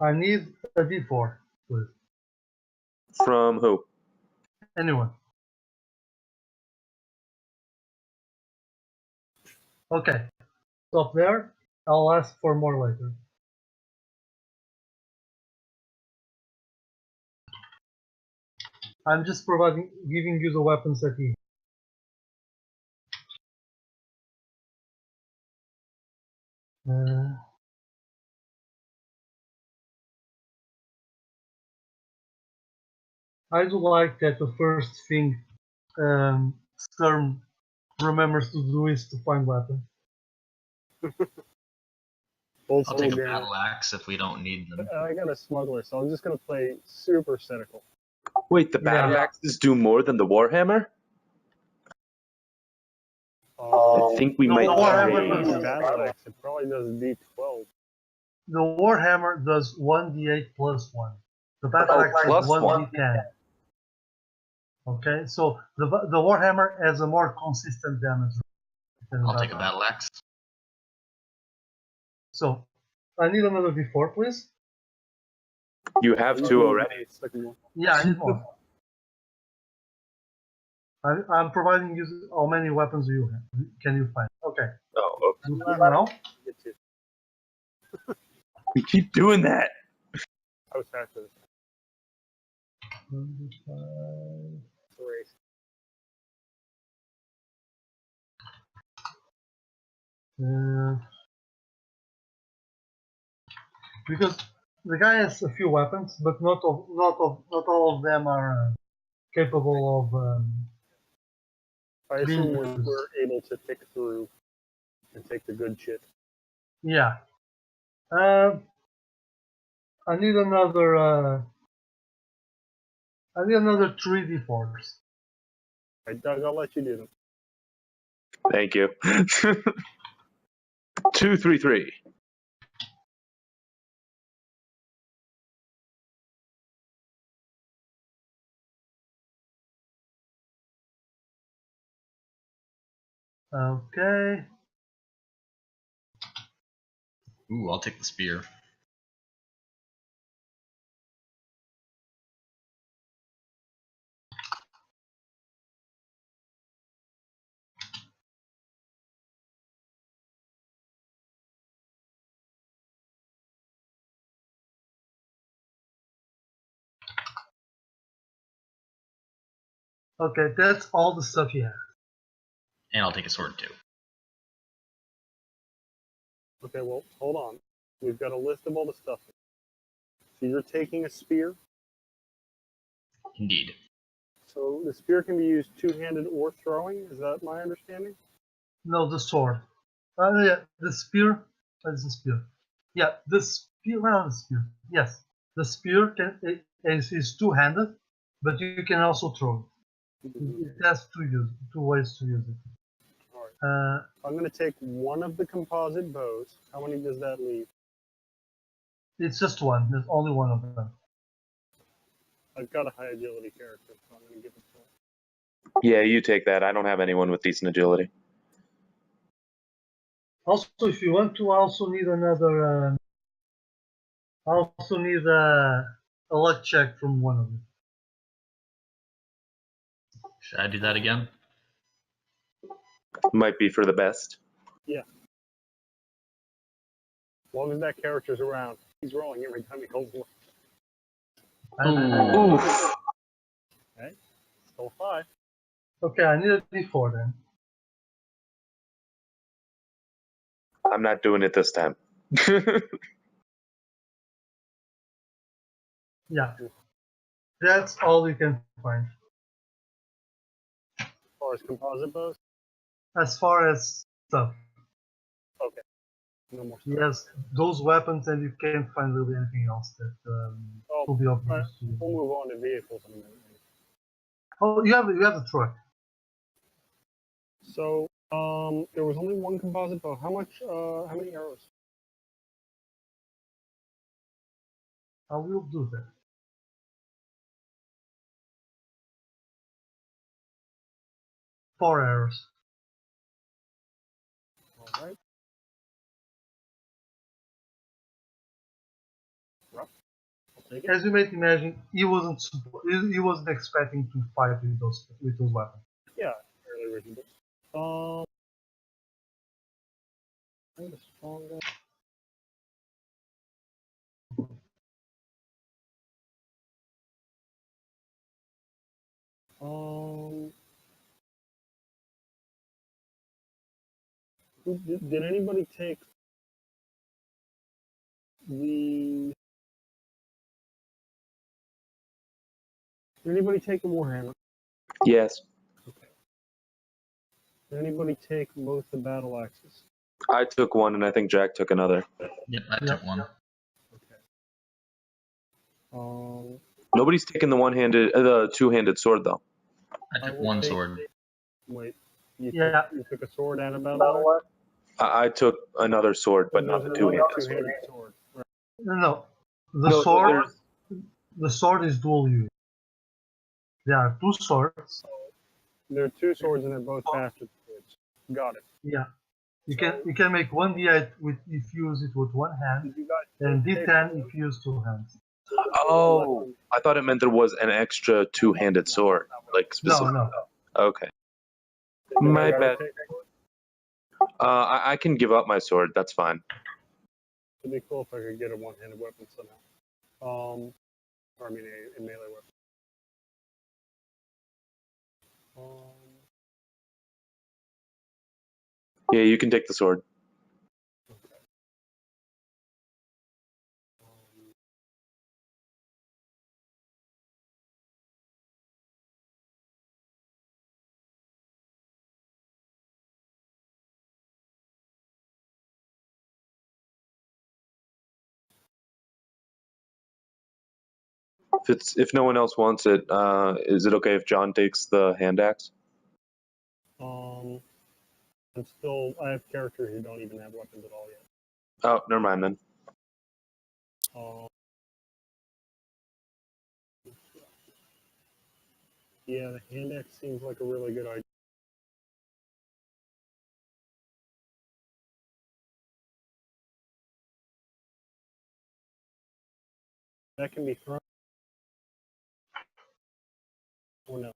I need a D4, please. From who? Anyone. Okay. Stop there. I'll ask for more later. I'm just giving you the weapons that he. I do like that the first thing Sturm remembers to do is to find weapons. Old I'll school take a game. battle axe if we don't need them. I got a smuggler, so I'm just going to play super cynical. Wait, the battle axes do more than the Warhammer? I think we No, might Warhammer change. Battle axe, it probably does D12. The Warhammer does 1d8 plus 1. The battle axe plus is 1d10. Okay, so the Warhammer has a more consistent damage. I'll take a battle axe. So, I need another D4, please. You have 2 already. Yeah, I need more. I'm providing you how many weapons you have. Can you find? Okay. Oh, okay. Now, We keep doing that. I was fast as 25. race. Because the guy has a few weapons, but not all of them are capable of. I assume we're Being- able to pick through and take the good shit. Yeah. I need another. I need another 3d4s. Right, Doug, I'll let you do them. Thank you. 2, 3, 3. Okay. Ooh, I'll take the spear. Okay, that's all the stuff you have. And I'll take a sword too. Okay, well, hold on. We've got a list of all the stuff. So you're taking a spear? Indeed. So the spear can be used two-handed or throwing. Is that my understanding? No, the sword. Yeah, the spear. What is the spear? Yeah, the spear. Well, the spear. Yes, the spear is two-handed, but you can also throw it. It has two ways to use it. All right. Uh, I'm going to take one of the composite bows. How many does that leave? it's just one. There's only one of them. I've got a high agility character, so I'm going to give it to him. Yeah, you take that. I don't have anyone with decent agility. Also, if you want to, I also need another. I also need a luck check from one of you. Should I do that again? Might be for the best. Yeah. As long as that character's around, he's rolling every time he calls one. Ooh. Oof. Okay. Still 5. Okay, I need a D4 then. I'm not doing it this time. Yeah, that's all you can find. As far as composite bows? As far as stuff, Okay. No more stuff. yes, those weapons, and you can't find really anything else that Oh, will be of all right. use to you. We'll move on to vehicles in a minute. Oh, you have the truck. So, there was only one composite bow. How many arrows? I will do that. Four arrows. All right. Rough. I'll take it. As you might imagine, he wasn't expecting to fight with those weapons. Yeah, fairly reasonable. I'm the strong guy. Did anybody take the? Did anybody take the warhammer? Yes. Did anybody take both the battle axes? I took one, and I think Jack took another. Yep, I took one. Okay. Um, Nobody's taken the two-handed sword though. I I took will one take- sword. Wait, you took a sword and a battle axe? I took another sword, but not the There's two-handed another sword. two-handed sword. Right. No, No, the sword is dual use. There are two swords. There are two swords and they're both bastard swords. Got it. Yeah, you can make one D8 if you use it with one hand, Did you guys and take D10 if you use two hands. Oh, I thought it meant there was an extra two-handed sword, like specific. No. Okay, Did you my guys bad. take a sword? I can give up my sword. That's fine. It'd be cool if I could get a one-handed weapon somehow. Or I mean a melee weapon. Yeah, you can take the sword. Okay. If no one else wants it, is it okay if John takes the hand axe? I have characters who don't even have weapons at all yet. Oh, never mind then. Yeah, the hand axe seems like a really good idea. That can be thrown. Or no.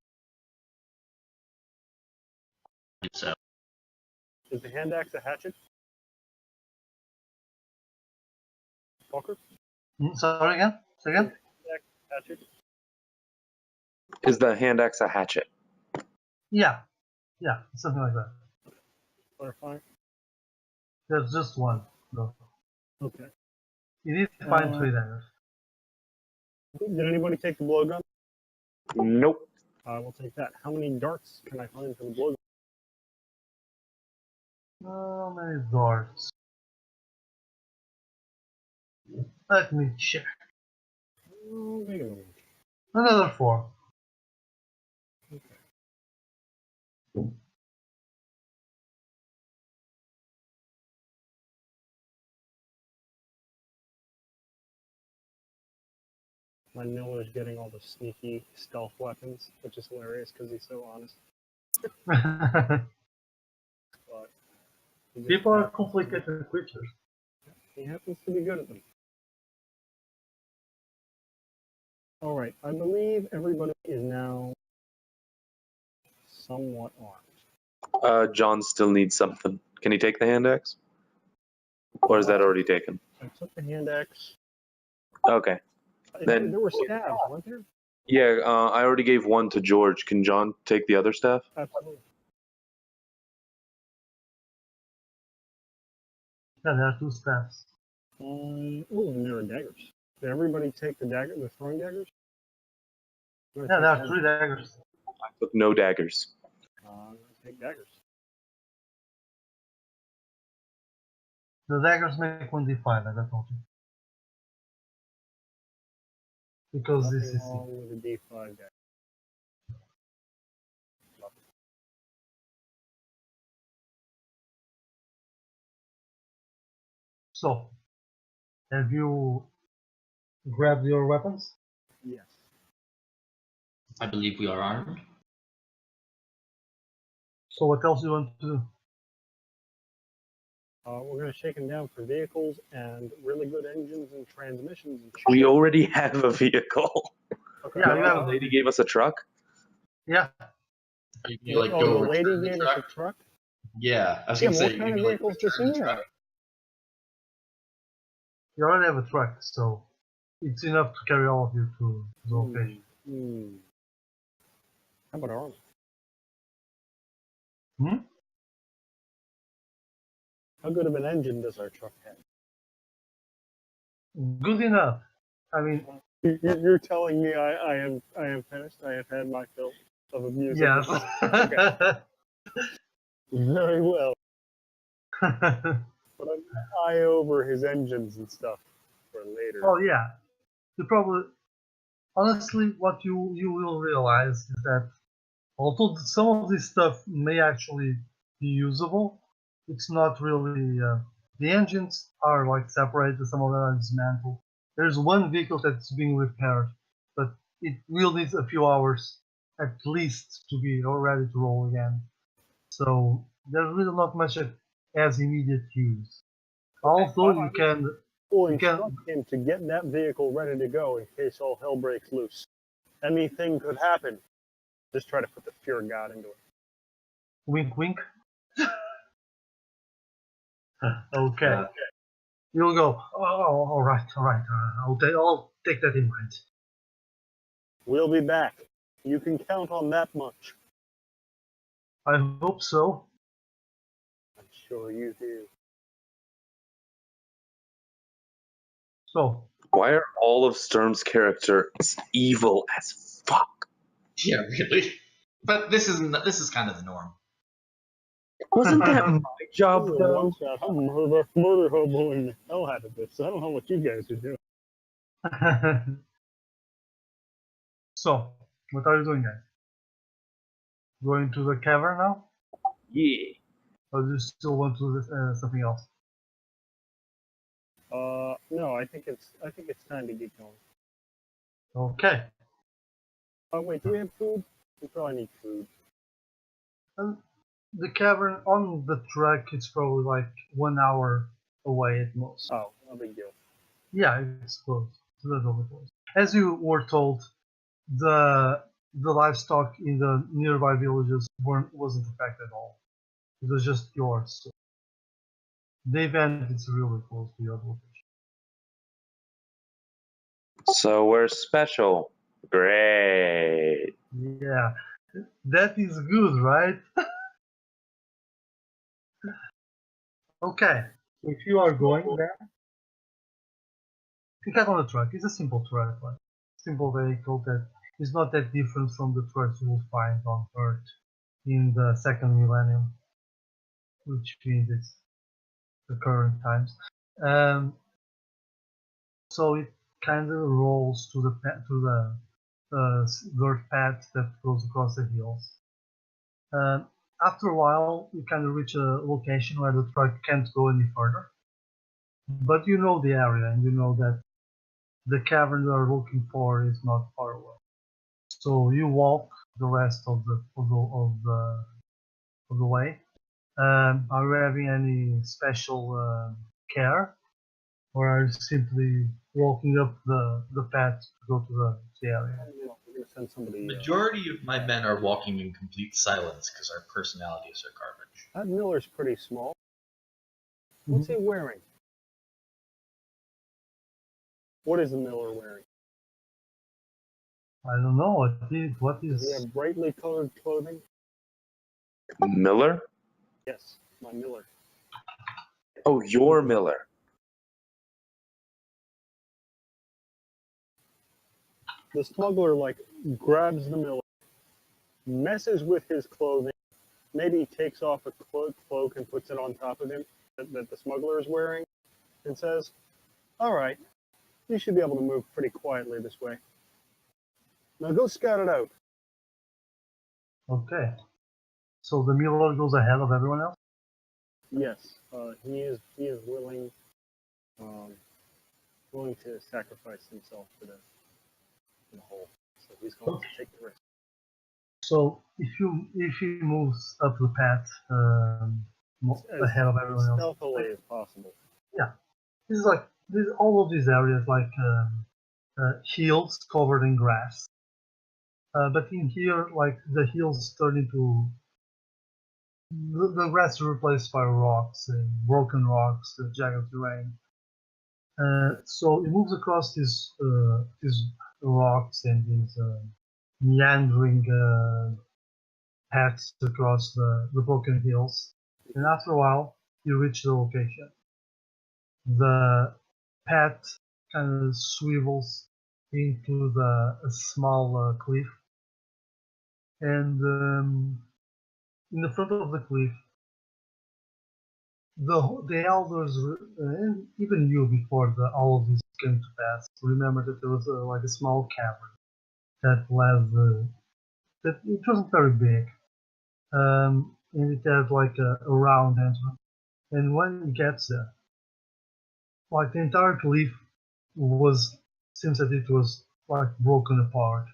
So Is the hand axe a hatchet? Fucker? Sorry again? Say again? Hatchet? Is the hand axe a hatchet? Yeah, something like that. Clarify. There's just one, though. Okay. You need to find 3 damage. Did anybody take the blowgun? Nope. I will take that. How many darts can I find for the blow? How many darts? Let me check. Oh, wait a minute. Another 4. My Miller's getting all the sneaky stealth weapons, which is hilarious because he's so honest. But he just People are happens- complicated creatures. He happens to be good at them. All right, I believe everybody is now somewhat armed. John still needs something. Can he take the hand axe? Or is that already taken? I took the hand axe. Okay. Then- There were stabs, weren't there? Yeah, I already gave one to George. Can John take the other staff? Absolutely. Yeah, there are 2 staffs. Oh, and there are daggers. Did everybody take the throwing daggers? I'm Yeah, gonna there take are one. 3 daggers. I took no daggers. I'm gonna take daggers. The daggers make 1d5, as I told you. Because this Nothing is wrong with a D5 dagger. so. Have you grabbed your weapons? Yes. I believe we are armed. So what else do you want to do? We're gonna shake them down for vehicles and really good engines and transmissions. And We shit. already have a vehicle. Okay. Yeah, you have The a lady gave us a truck. Yeah, You like oh, go the over to lady the gave us a truck? truck. Yeah, I was Yeah, gonna but say what kind you of like vehicles does return he the have? truck. you already have a truck, so it's enough to carry all of you to the location. How about armor? Hmm? How good of an engine does our truck have? Good enough. I mean, You're telling me I am finished. I have had my fill of abuse. yes. Very well. But I'm gonna eye over his engines and stuff for later. Oh yeah. You probably, honestly, what you will realize is that although some of this stuff may actually be usable, it's not really. The engines are like separated. Some of them are dismantled. There's one vehicle that's being repaired, but it will need a few hours at least to be all ready to roll again. So there's really not much as immediate use. Although you can. We'll You can- instruct him to get that vehicle ready to go in case all hell breaks loose. Anything could happen. Just try to put the fear of God into it. Wink, wink. Okay. You'll go. Oh, all right. I'll take that in mind. We'll be back. You can count on that much. I hope so. I'm sure you do. So, Why are all of Sturm's characters evil as fuck? Yeah, really. But this is kind of the norm. Wasn't that my job This is a though? one-shot. I'm murder hoboing the hell out of this. I don't know what you guys are doing. so what are you doing, guys? Going to the cavern now, Yeah. or do you still want to do something else? No, I think it's time to get going. Okay. Oh wait, do we have food? We probably need food. The cavern on the truck, it's probably like 1 hour away at most. Oh, no big deal. Yeah, it's close. It's relatively close. As you were told, the livestock in the nearby villages wasn't affected at all. It was just yours. So the event is really close to your location. So we're special. Great. Yeah, that is good, right? Okay, if you are going there, you get on the truck. It's a simple truck, like simple vehicle that is not that different from the trucks you will find on Earth in the second millennium, which means it's the current times. So it kind of rolls to the dirt path that goes across the hills. After a while, you kind of reach a location where the truck can't go any further. But you know the area, and you know that the cavern you are looking for is not far away. So you walk the rest of the way. Are you having any special care, or are you simply walking up the path to go to the area? We're gonna send somebody. Majority of my men are walking in complete silence because our personalities are garbage. That Miller's pretty small. What's he wearing? What is the Miller wearing? I don't know. What Does he is? have brightly colored clothing? Miller? Yes, my Miller. Oh, your Miller. The smuggler grabs the Miller, messes with his clothing. Maybe he takes off a cloak and puts it on top of him that the smuggler is wearing, and says, "All right, you should be able to move pretty quietly this way. Now go scout it out." Okay. So the Miller goes ahead of everyone else? Yes, he is willing to sacrifice himself for the whole. So he's going to take the risk. So if he moves up the path ahead of everyone else, stealthily as possible. yeah, this is like all of these areas like hills covered in grass, but in here like the hills turn into the grass is replaced by rocks and broken rocks, jagged terrain. So it moves across these rocks and these meandering paths across the broken hills, and after a while you reach the location. The path kind of swivels into a small cliff, and in the front of the cliff, the elders and even you before all of this came to pass remember that there was like a small cavern that led that it wasn't very big, and it had like a round entrance. And when it gets there, like the entire cliff seems that it was like broken apart.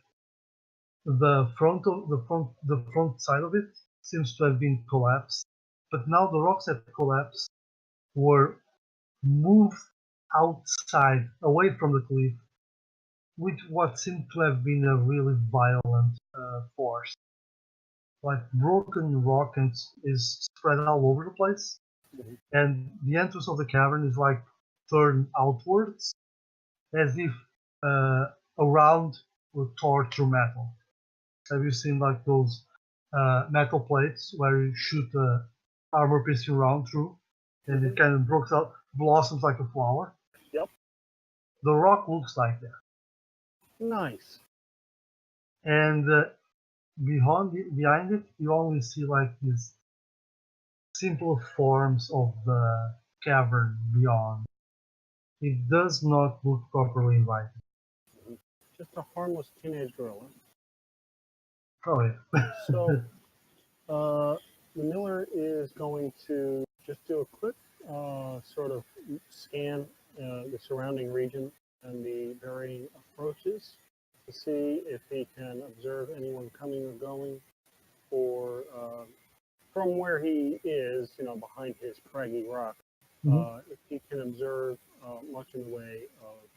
The front side of it seems to have been collapsed, but now the rocks that collapsed were moved outside, away from the cliff, with what seemed to have been a really violent force. Like broken rock is spread all over the place, and the entrance of the cavern is like turned outwards, as if a round were tore through metal. Have you seen like those metal plates where you shoot a armor piercing round through, and it kind of blossoms like a flower? Yep. The rock looks like that. Nice. And behind it, you only see like these simple forms of the cavern beyond. It does not look properly inviting. Just a harmless teenage girl. Oh yeah. So, the Miller is going to just do a quick sort of scan the surrounding region and the varying approaches to see if he can observe anyone coming or going, or from where he is, behind his craggy rock, if he can observe much in the way of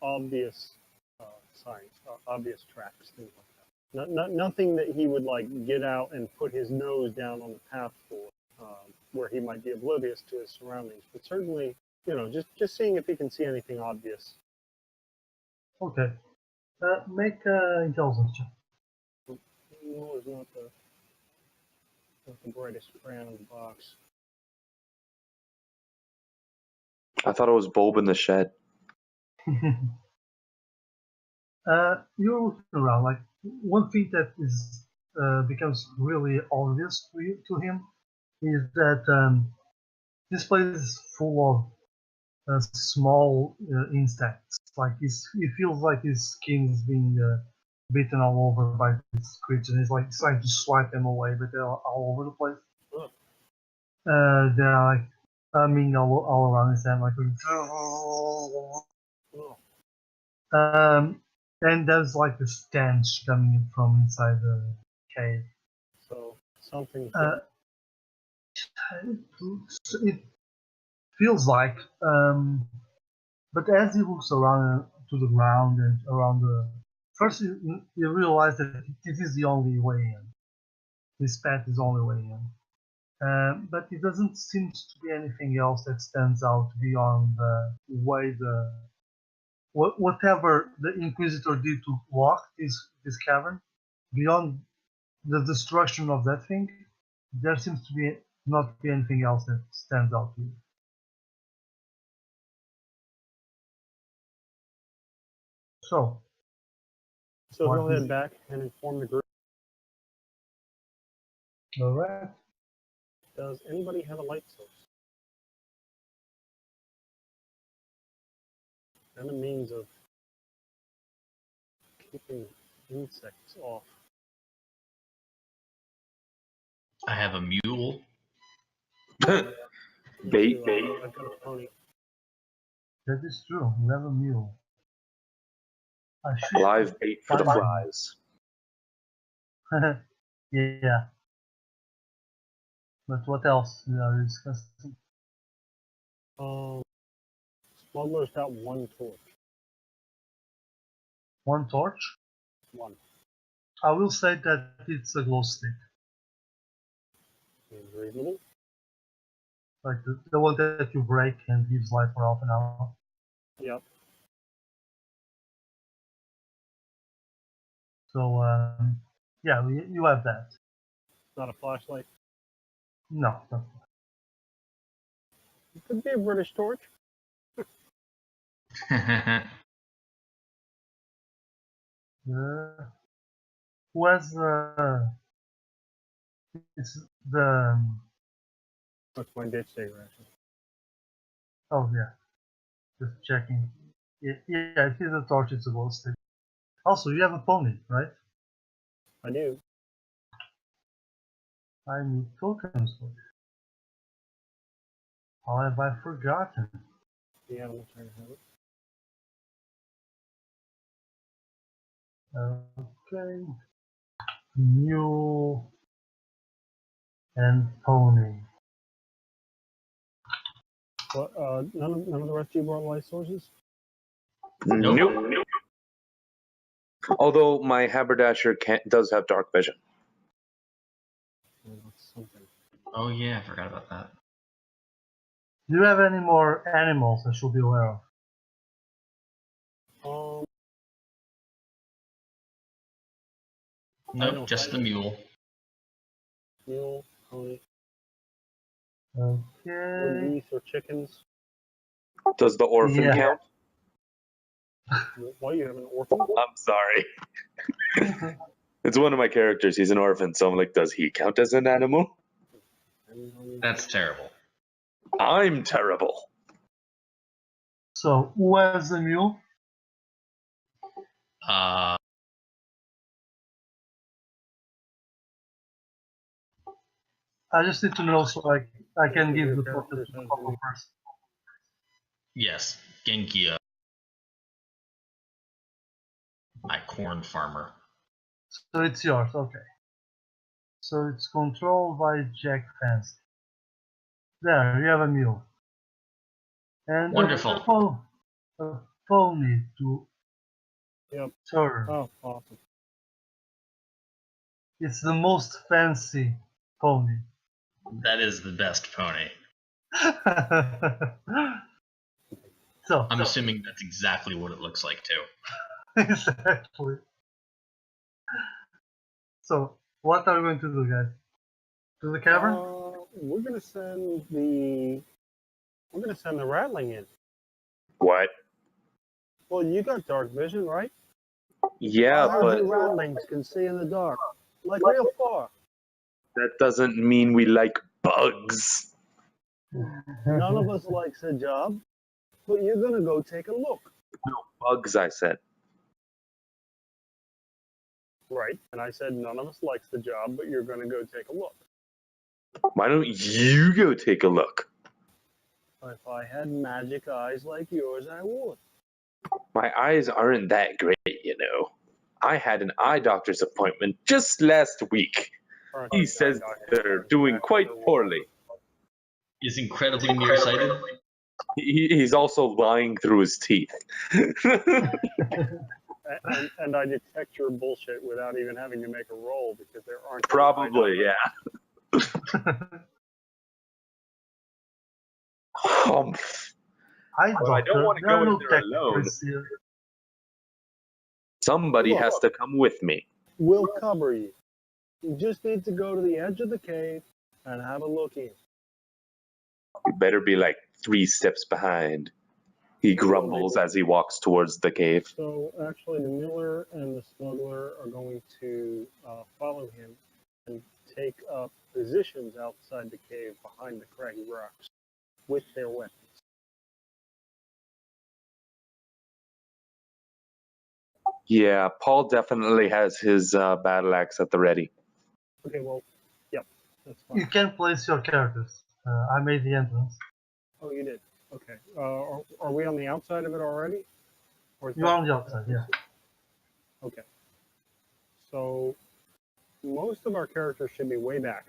obvious signs, obvious tracks, things like that. Nothing that he would get out and put his nose down on the path for, where he might be oblivious to his surroundings. But certainly, just seeing if he can see anything obvious. Okay. Make intelligence check. No, is not the brightest crayon in the box. I thought it was Bulb in the shed. You're looking around. Like one thing that is becomes really obvious to him is that this place is full of small insects. Like he feels like his skin is being beaten all over by this creature. He's like trying to swipe them away, but they're all over the place. Ugh. They're like humming all around his head, like. Oh, And there's like a stench coming from inside the cave. so something. Uh, it feels like, but as he looks around to the ground and around the, first you realize that this is the only way in. This path is the only way in. But it doesn't seem to be anything else that stands out beyond the way whatever the Inquisitor did to lock this cavern. Beyond the destruction of that thing, there seems to be not be anything else that stands out to you. So, So what he'll is head it? back and inform the group. All right. Does anybody have a light source? And a means of keeping insects off. I have a mule. Bait. I've got a pony. That is true. You have a mule. I should Live bait for the find flies. yeah. But what else are you discussing? Smuggler's got one torch. One torch. One. I will say that it's a glow stick, Seems reasonable. like the one that you break and gives light for half an hour. Yep. So yeah, you have that. Not a flashlight. No. It could be a British torch. Who has it's the That's my ditch saver, actually. oh yeah, just checking. Yeah, it is a torch. It's a glow stick. Also, you have a pony, right? I do. I need tokens for you. How have I forgotten? The animal trying to have it. Okay. Mule and pony. But none of the rest of you brought light sources? Nope. Although my haberdasher does have dark vision. Oh, that's something. Oh yeah, I forgot about that. Do you have any more animals I should be aware of? Nope, just the mule. Mule, pony, Okay. geese or chickens. Does the orphan Yeah. count? Why you have an orphan? I'm sorry. It's one of my characters. He's an orphan, so I'm like, does he count as an animal? That's terrible. I'm terrible. So, who has the mule? I just need to know so I can give the focus to the proper person. Yes, Genki, my corn farmer. So it's yours, okay. So it's controlled by Jack Fancy. There, you have a mule. And Wonderful. a pony to turn. Oh, awesome. It's the most fancy pony. That is the best pony. So I'm assuming that's exactly what it looks like too. exactly. So what are we going to do, guys? To the cavern? We're gonna send the rattling in. What? Well, you got dark vision, right? Yeah, I heard but you rattlings can see in the dark, like real far. that doesn't mean we like bugs. None of us likes a job, but you're gonna go take a look. No, bugs, I said. Right. And I said none of us likes the job, but you're gonna go take a look. Why don't you go take a look? If I had magic eyes like yours, I would. My eyes aren't that great, you know. I had an eye doctor's appointment just last week. He says they're doing quite poorly. Is incredibly nearsighted. He's also lying through his teeth. And I detect your bullshit without even having to make a roll because there aren't. Probably, yeah. Humph. I don't want to go in there alone. Here. Somebody Look. has to come with me. We'll cover you. You just need to go to the edge of the cave and have a look in. You better be like 3 steps behind. He grumbles as he walks towards the cave. So actually, the miller and the smuggler are going to follow him and take up positions outside the cave behind the craggy rocks with their weapons. Yeah, Paul definitely has his battle axe at the ready. Okay, well, yep, that's You fine. can place your characters. I made the entrance. Oh, you did. Okay. Are we on the outside of it already? Or is You're that- on the outside, yeah. Okay. So most of our characters should be way back.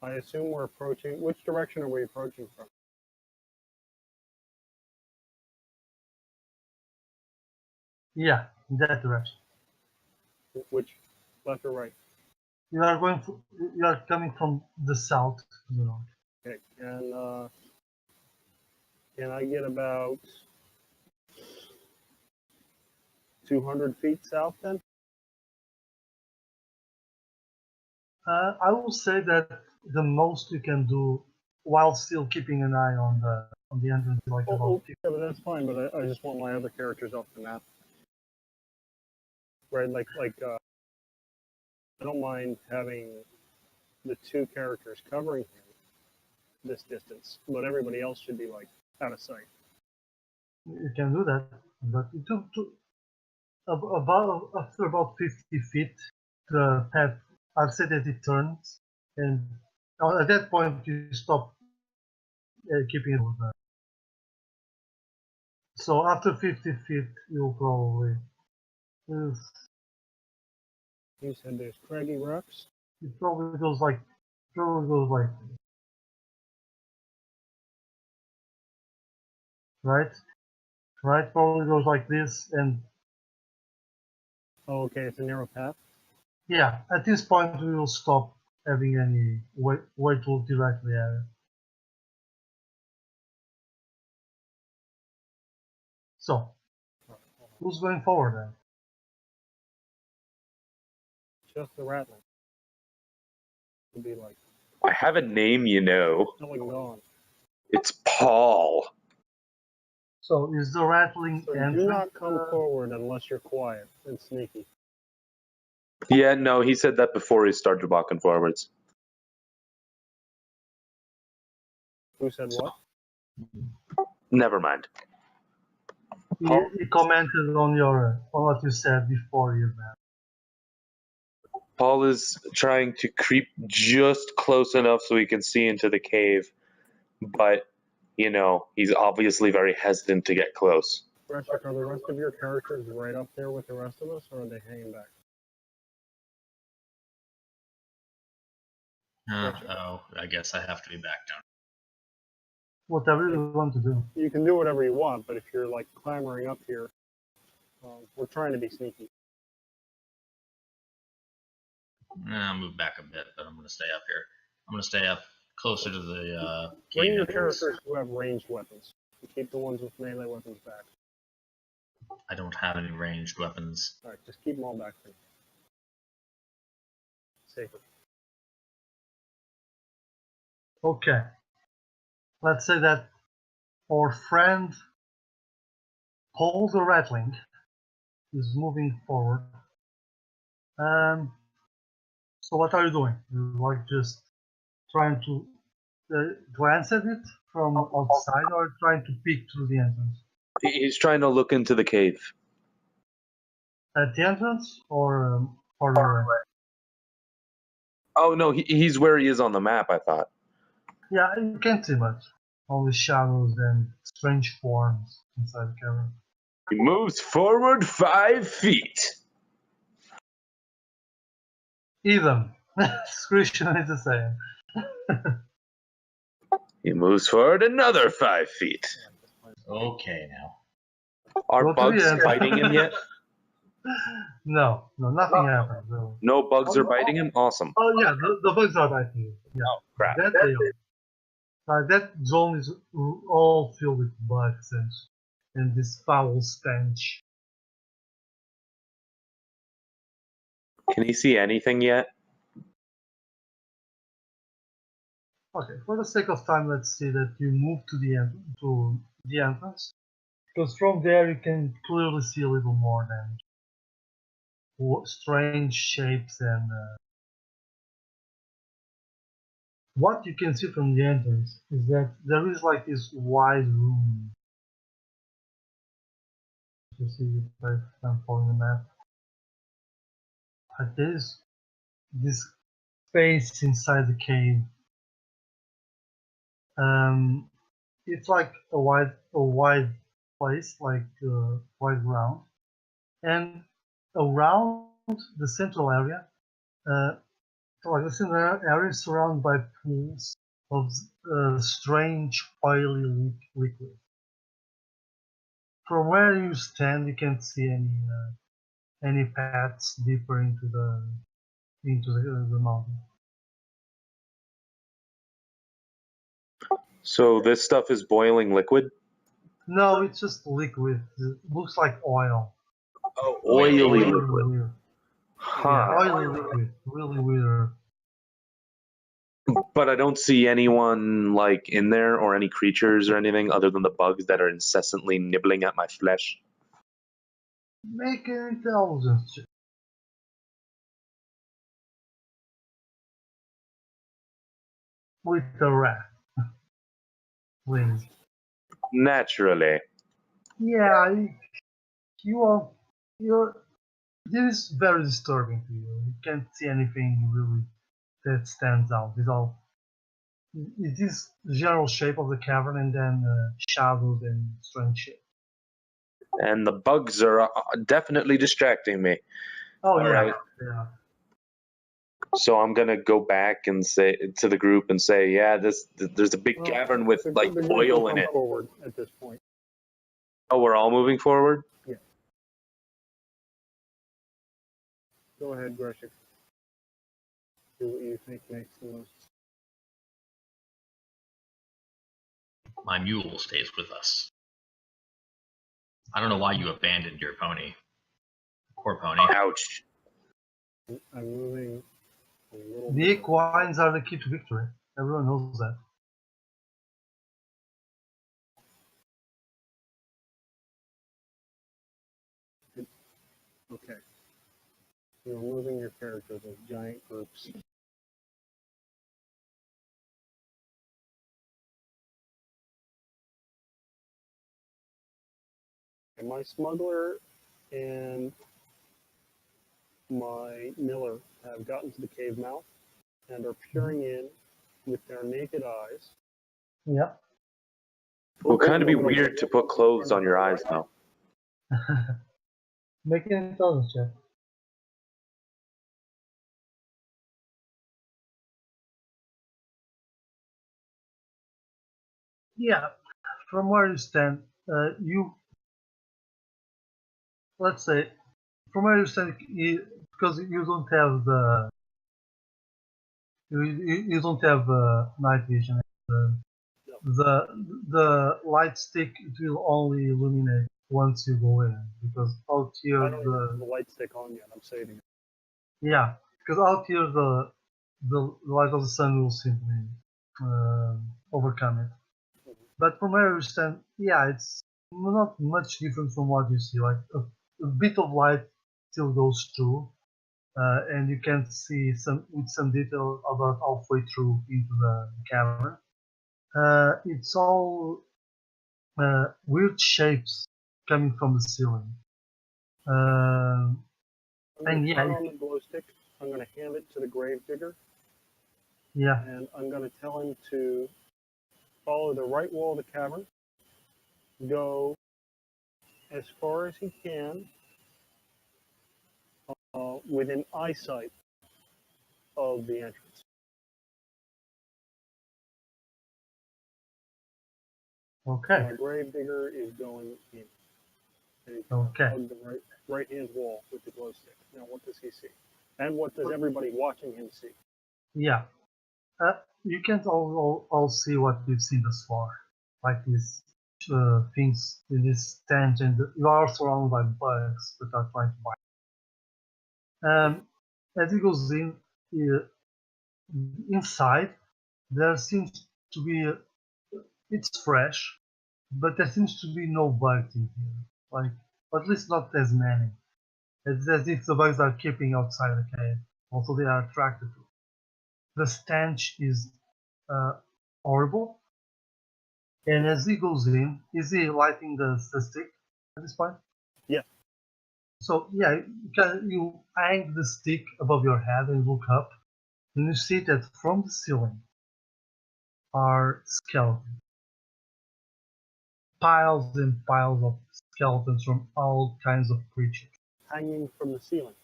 I assume we're approaching. Which direction are we approaching from? Yeah, in that direction. Which, left or right? You are going. You are coming from the south. You know. Okay. And can I get about 200 feet south then? I will say that the most you can do, while still keeping an eye on the entrance, like about 50. Yeah, but that's fine. But I just want my other characters off the map. Right? I don't mind having the 2 characters covering him this distance, but everybody else should be like out of sight. You can do that, but it took about after about 50 feet, the path. I'll say that it turns, and at that point you stop keeping it with that. So after 50 feet, you'll probably. You said there's craggy rocks. It probably goes like. Right? Right? Probably goes like this, and Oh, okay. It's a narrow path. yeah, at this point we will stop having any way to look directly at it. So, who's going forward then? Just the rattling. Would be like I have a name, you know. still and gone. It's Paul. So, is the rattling So entrance? do not come forward unless you're quiet and sneaky. Yeah, no, he said that before he started walking forwards. Who said what? Never mind. He commented on what you said before you met. Paul is trying to creep just close enough so he can see into the cave, but, you know, he's obviously very hesitant to get close. Reshik, are the rest of your characters right up there with the rest of us, or are they hanging back? I guess I have to be back down. Whatever you want to do. You can do whatever you want, but if you're like clambering up here, we're trying to be sneaky. I'll move back a bit, but I'm going to stay up here. I'm going to stay up closer to the Bring cave your entrance. characters who have ranged weapons. And keep the ones with melee weapons back. I don't have any ranged weapons. All right, just keep them all back for you. Safer. Okay. Let's say that our friend poles are rattling. He's moving forward. So what are you doing? You like just trying to glance at it from outside, or trying to peek through the entrance? He's trying to look into the cave. At the entrance, or farther away? Oh no, he's where he is on the map, I thought. Yeah, you can't see much. Only shadows and strange forms inside the cavern. He moves forward 5 feet. Even. Discretion is the same. He moves forward another 5 feet. Okay, now. Are Go to bugs the end. biting him yet? No, nothing happened really. No bugs are biting him? Awesome. Oh yeah, the bugs are biting you. Yeah, Oh, crap. that they are. That zone is all filled with bugs and this foul stench. Can he see anything yet? Okay, for the sake of time, let's say that you move to the entrance, because from there you can clearly see a little more than strange shapes and what you can see from the entrance is that there is like this wide room. You see if I'm following the map. Like there's this space inside the cave. It's like a wide place, like wide ground, and around the central area, like the central area is surrounded by pools of strange oily liquid. From where you stand, you can't see any paths deeper into the mountain. So this stuff is boiling liquid? No, it's just liquid. It looks like oil. Oh, oily Really liquid. weird. Huh. Yeah, oily liquid. Really weird. But I don't see anyone like in there or any creatures or anything other than the bugs that are incessantly nibbling at my flesh. Make an intelligence check. With the rat. Please. Naturally. Yeah, you're. This is very disturbing to you. You can't see anything really that stands out. It is the general shape of the cavern and then shadows and strange shapes. And the bugs are definitely distracting me. Oh All yeah, right. yeah. So I'm gonna go back and say to the group and say, yeah, there's a big Well, cavern with the like group oil will in come it. forward at this point. Oh, we're all moving forward? Go ahead, Gresham. Do what you think makes the most. My mule stays with us. I don't know why you abandoned your pony. Poor pony. Ouch. I'm moving a little The bit. equines are the key to victory. Everyone knows that. Okay. You're moving your characters as giant groups. And my smuggler and my miller have gotten to the cave mouth and are peering in with their naked eyes. Yeah. It will kind of be weird to put clothes on your eyes though. Make an intelligence check. Yeah. From where you stand, let's say, from where you stand, because you don't have you don't have night vision. The light stick will only illuminate once you go in, because out here I don't even have the light stick on yet. I'm saving it. yeah, because out here the light of the sun will simply overcome it. But from where you stand, yeah, it's not much different from what you see. Like a bit of light still goes through, and you can see some detail about halfway through into the cavern. It's all weird shapes coming from the ceiling. I'm going And to yeah, turn on the glow stick. I'm going to hand it to the grave digger, yeah, and I'm going to tell him to follow the right wall of the cavern, go as far as he can within eyesight of the entrance. okay, My grave digger is going in. And he's okay. hug the right hand wall with the glow stick. Now, what does he see? And what does everybody watching him see? Yeah. You can't all see what we've seen thus far. Like these things in this tangent. You are surrounded by bugs that are trying to bite. As he goes in, uh, inside, there seems to be. It's fresh, but there seems to be no bugs in here. Like, at least not as many. It's as if the bugs are keeping outside the cave. Also, they are attracted to it. The stench is uh, horrible. And as he goes in, is he lighting the stick at this point? Yeah. So yeah, you hang the stick above your head and look up, and you see that from the ceiling are skeletons, piles and piles of skeletons from all kinds of creatures. Hanging from the ceiling.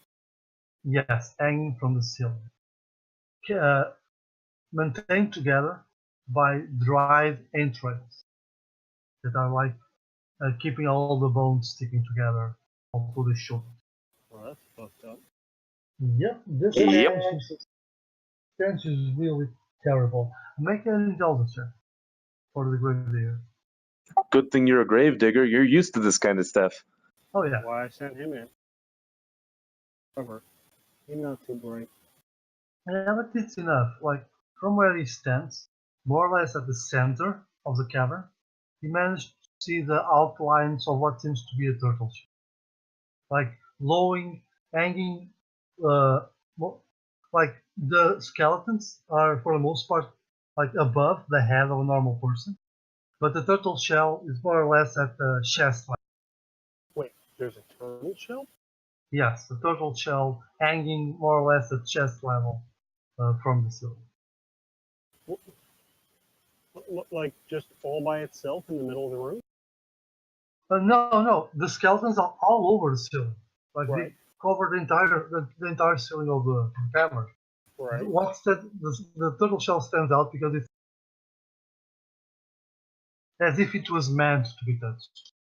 Yes, hanging from the ceiling, uh, maintained together by dried entrails that are like keeping all the bones sticking together onto the shoulder. Well, that's fucked up. Yep, this Yep. stench is really terrible. Make an intelligence check for the Grenadier. Good thing you're a grave digger. You're used to this kind of stuff. Oh yeah, Why I sent him in. However, he's not too bright. yeah, but it's enough. Like from where he stands, more or less at the center of the cavern, he managed to see the outlines of what seems to be a turtle shell, like glowing, hanging. Uh, like the skeletons are for the most part like above the head of a normal person, but the turtle shell is more or less at the chest line. Wait, there's a turtle shell? Yes, the turtle shell hanging more or less at chest level from the ceiling. Like just all by itself in the middle of the room? No, the skeletons are all over the ceiling. Like Right. they cover the entire ceiling of the camera. Right. What's that? The turtle shell stands out because it's as if it was meant to be touched.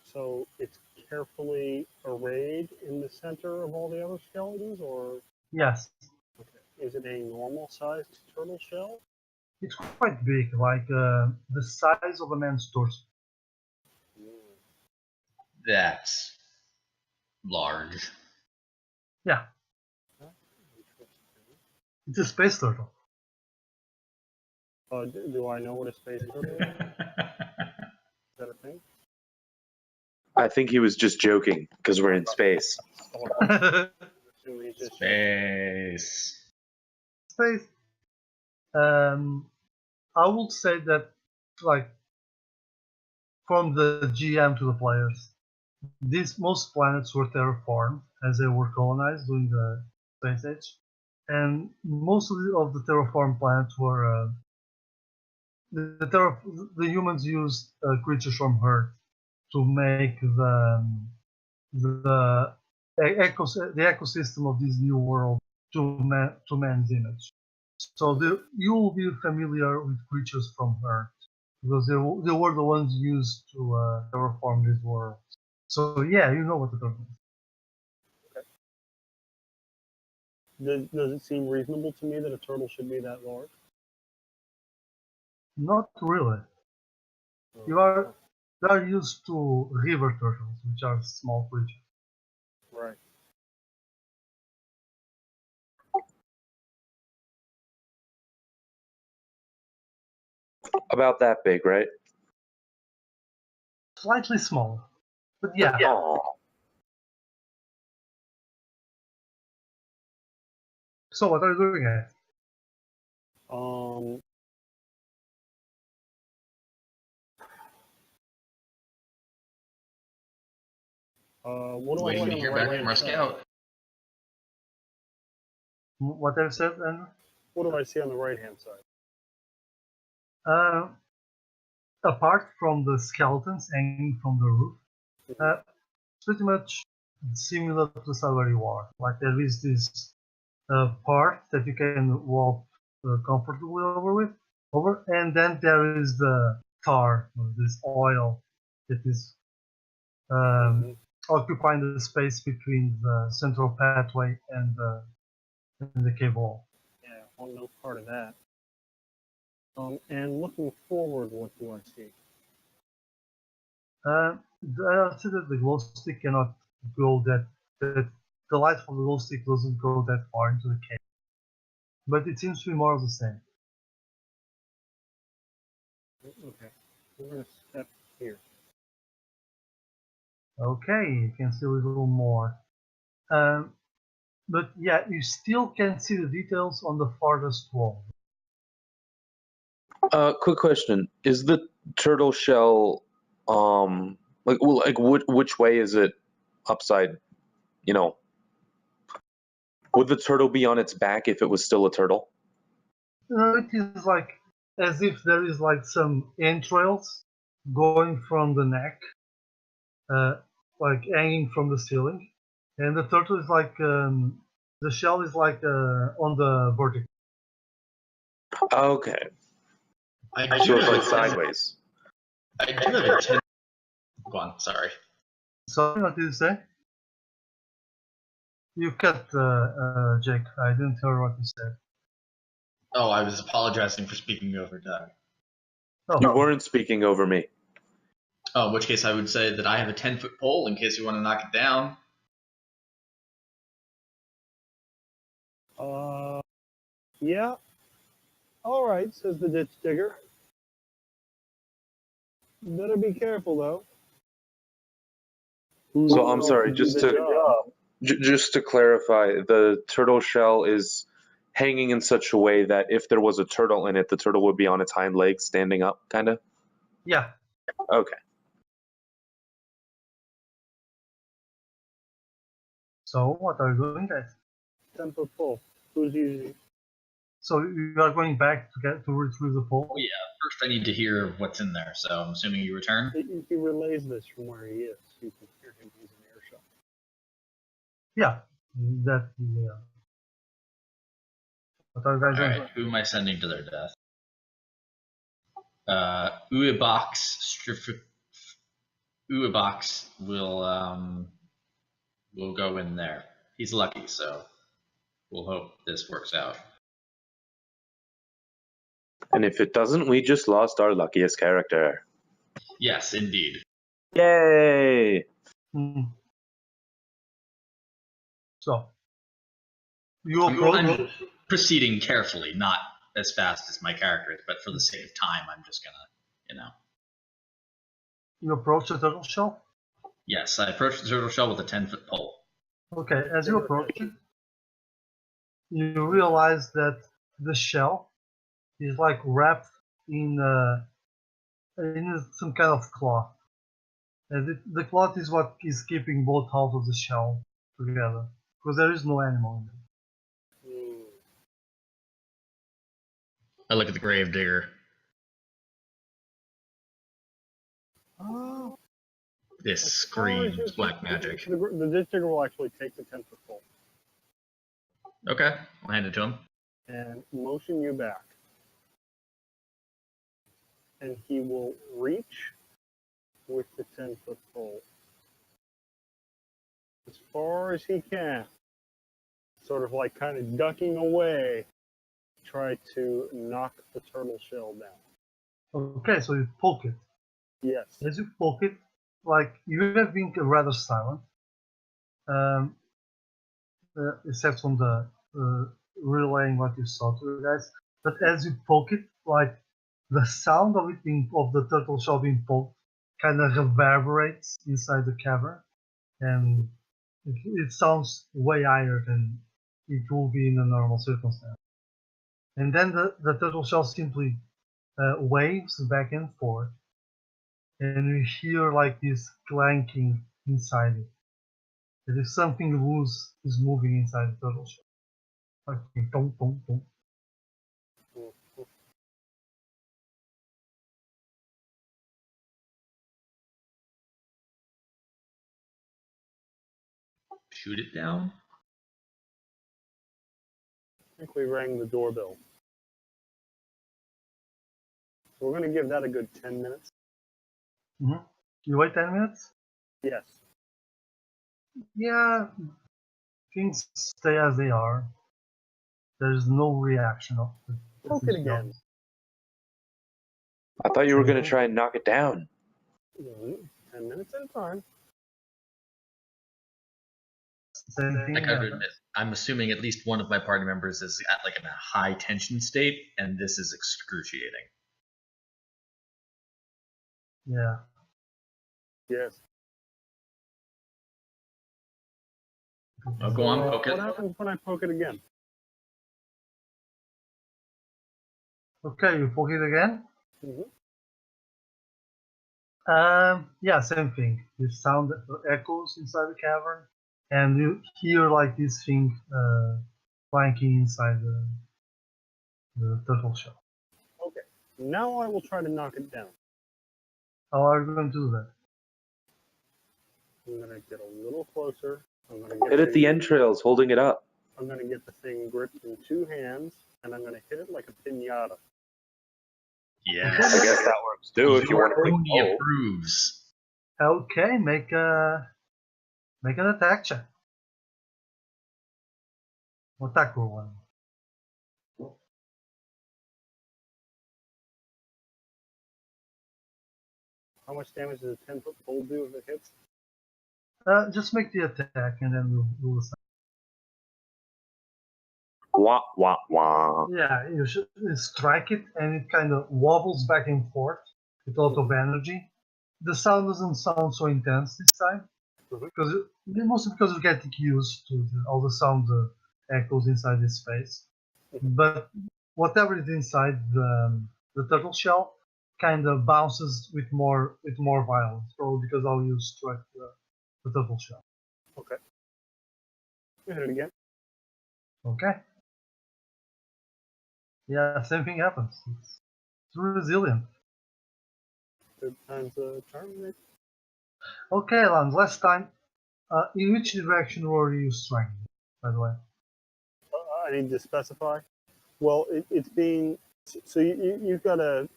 So it's carefully arrayed in the center of all the other skeletons, or Yes, is it a normal sized turtle shell? it's quite big, like the size of a man's torso. That's large. Yeah, it's a space turtle. Do I know what a space turtle is? Is that a thing? I think he was just joking because we're in space. Assume he's just Space. Space. Um, I would say that, like, from the GM to the players, these most planets were terraformed as they were colonized during the space age, and most of the terraformed planets were the humans used creatures from Earth to make the the ecosystem of this new world to man's image. So you will be familiar with creatures from Earth because they were the ones used to terraform this world. So yeah, you know what the turtle is. Does it seem reasonable to me that a turtle should be that large? Not really. You are used to river turtles, which are small creatures. Right. About that big, right? slightly smaller. But yeah. Oh. So what are you doing at? What do I Waiting see to on hear the back right from our hand side? scout. What have you said, Andrew? What do I see on the right hand side? Apart from the skeletons hanging from the roof, pretty much similar to the side where you are. Like there is this part that you can walk comfortably over, and then there is the tar, this oil that is occupying the space between the central pathway and the cave wall. Yeah, I want no part of that. And looking forward, what do I see? I see that the glow stick cannot go that the light from the glow stick doesn't go that far into the cave, but it seems to be more of the same. Okay, we're gonna step here. Okay, you can see a little more. But yeah, you still can see the details on the farthest wall. Quick question: is the turtle shell which way is it upside? You know, would the turtle be on its back if it was still a turtle? It is like as if there is like some entrails going from the neck, like hanging from the ceiling, and the turtle is like the shell is like on the vertical. Okay, I so do it's have like a sideways. I do have a 10. Go on, sorry. Sorry, what did you say? You cut, Jake. I didn't hear what you said. Oh, I was apologizing for speaking over Doug. Oh, You weren't speaking over me. Oh, in which case I would say that I have a 10-foot pole in case you want to knock it down. Yeah. All right, says the ditch digger. Better be careful, though. So I'm sorry, Do just the to job. just to clarify, the turtle shell is hanging in such a way that if there was a turtle in it, the turtle would be on its hind legs, standing up, kind of. yeah. Okay. So what are you doing, guys? 10-foot pole. Who's using? So you are going back to retrieve the pole? Oh, yeah. First, I need to hear what's in there, so I'm assuming you return. He relays this from where he is. You can hear him using earshot. Yeah. That. Yeah. What are you guys All doing? right, who am I sending to their death? Uibox will go in there. He's lucky, so we'll hope this works out. And if it doesn't, we just lost our luckiest character. Yes, indeed. Yay! So you approach. I'm proceeding carefully, not as fast as my character is, but for the sake of time, I'm just gonna, You approach the turtle shell. Yes, I approach the turtle shell with a 10-foot pole. Okay, as you approach it, you realize that the shell is like wrapped in some kind of cloth. And the cloth is what is keeping both halves of the shell together, because there is no animal in it. I look at the grave digger. Oh. This screams black magic. The ditch digger will actually take the 10-foot pole Okay, I'll hand it to him. and motion you back. And he will reach with the 10-foot pole as far as he can, sort of like kind of ducking away, try to knock the turtle shell down. Okay, so you poke it. Yes. As you poke it, like you have been rather silent, except from the relaying what you saw to you guys. But as you poke it, like the sound of it of the turtle shell being poked kind of reverberates inside the cavern, and it sounds way higher than it will be in a normal circumstance. And then the turtle shell simply waves back and forth, and we hear like this clanking inside it. As if something loose is moving inside the turtle shell. Like dong, dong, dong. Shoot it down. I think we rang the doorbell. So we're going to give that a good 10 minutes. Mm-hmm. You wait 10 minutes? Yes. Yeah, things stay as they are. There's no reaction of it. Poke it again. I thought you were going to try and knock it down. 10 minutes at a time. Same thing I gotta happens. admit, I'm assuming at least one of my party members is at like in a high tension state, and this is excruciating. Yeah. Yes. Oh, go on, poke What it. happens when I poke it again? Okay, you poke it again? Mm-hmm. Yeah, same thing. This sound echoes inside the cavern, and you hear like this thing clanking inside the turtle shell. Okay. Now I will try to knock it down. How are you going to do that? I'm going to get a little closer. I'm going to Hit at the entrails, holding it up. I'm going to get the thing gripped in 2 hands, and I'm going to hit it like a piñata. Yes. I guess that works too if you want to Tony think. Oh, approves. Okay, make an attack check. Attack roll one. How much damage does a 10-foot pole do if it hits? Just make the attack, and then we'll decide. wah, wah, wah. Yeah, you should strike it, and it kind of wobbles back and forth with a lot of energy. The sound doesn't sound so intense this time, mostly because you're getting used to all the sound echoes inside this space. But whatever is inside the turtle shell kind of bounces with more violence, probably because I'll use strike the turtle shell. Okay. Hit it again. Okay. Yeah, same thing happens. It's resilient. Third time's a charm. Maybe? Okay, Lance, last time. In which direction were you striking, by the way? I need to specify. Well, it's being so you've got to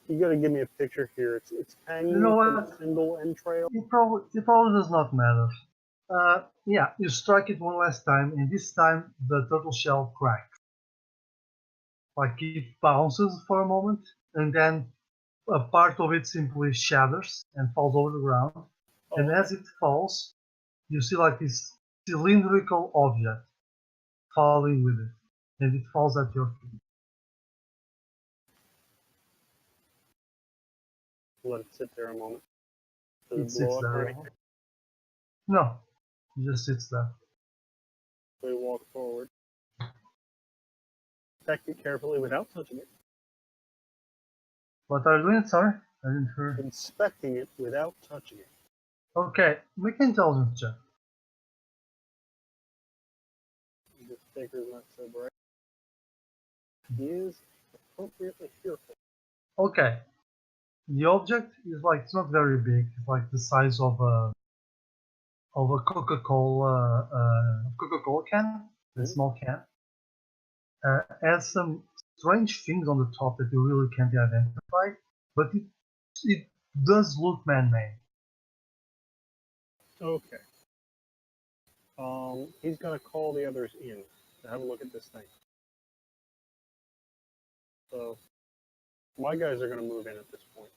give me a picture here. It's hanging You know from what? a single entrail. It probably does not matter. Yeah, you strike it one last time, and this time the turtle shell cracks. Like it bounces for a moment, and then a part of it simply shatters and falls over the ground. Oh, And as it falls, you see like this cylindrical object falling with it, and it falls at your feet. let it sit there a moment. It Does it sits blow up or there. anything? No, it just sits there. So we walk forward. Inspect it carefully without touching it. What are you doing? Sorry, I didn't hear. Inspecting it without touching it. Okay, make an intelligence check. The thinker's not so bright. He is appropriately fearful. Okay, the object is like it's not very big. It's like the size of a Coca-Cola can, a small can. Has some strange things on the top that you really can't identify, but it does look man-made. Okay. He's gonna call the others in to have a look at this thing. So my guys are gonna move in at this point.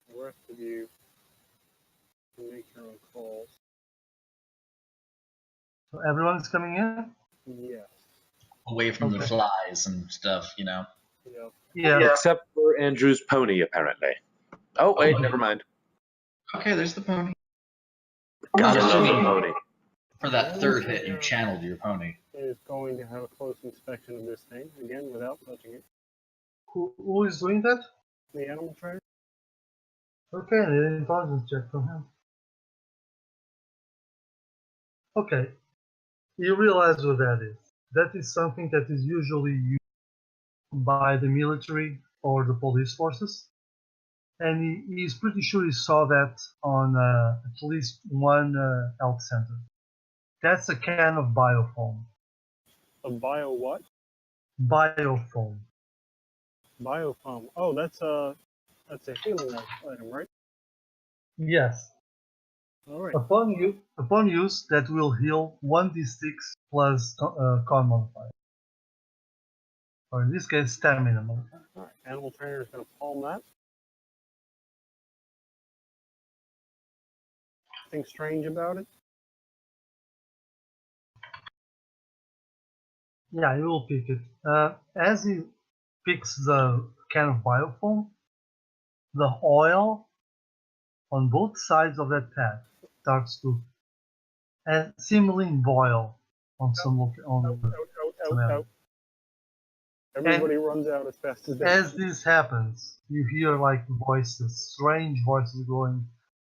The rest of you can make your own calls. So everyone's coming in. Yes. Away from the Okay. flies and stuff, you know. Yep. Yeah. Except for Andrew's pony, apparently. Oh, wait, never mind. Okay, there's the pony. Gotta love the Assuming pony. for that third hit, you channeled your pony. Is going to have a close inspection of this thing again without touching it. Who is doing that? The animal trainer. Okay, the intelligence check from him. Okay, you realize what that is. That is something that is usually used by the military or the police forces. And he's pretty sure he saw that on at least one health center. That's a can of biofoam. A bio what? Biofoam. Biofoam. Oh, that's a healing item, right? Yes. All right. Upon use, that will heal 1d6 plus con modifier. Or in this case, stamina modifier. All right. Animal trainer is going to palm that. Anything strange about it? Yeah, he will pick it. As he picks the can of biofoam, the oil on both sides of that pad starts to seemingly boil on some Out, some area. Everybody runs out as fast as they As can. this happens, you hear like voices, strange voices going,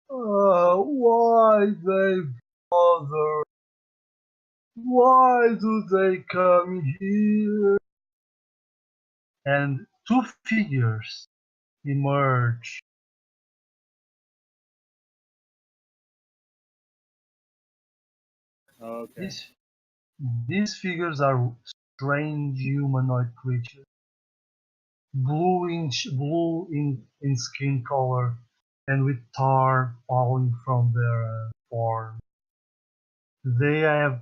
why they bother? Why do they come here? And two figures emerge. Okay. These figures are strange humanoid creatures, blue in skin color, and with tar falling from their form. They have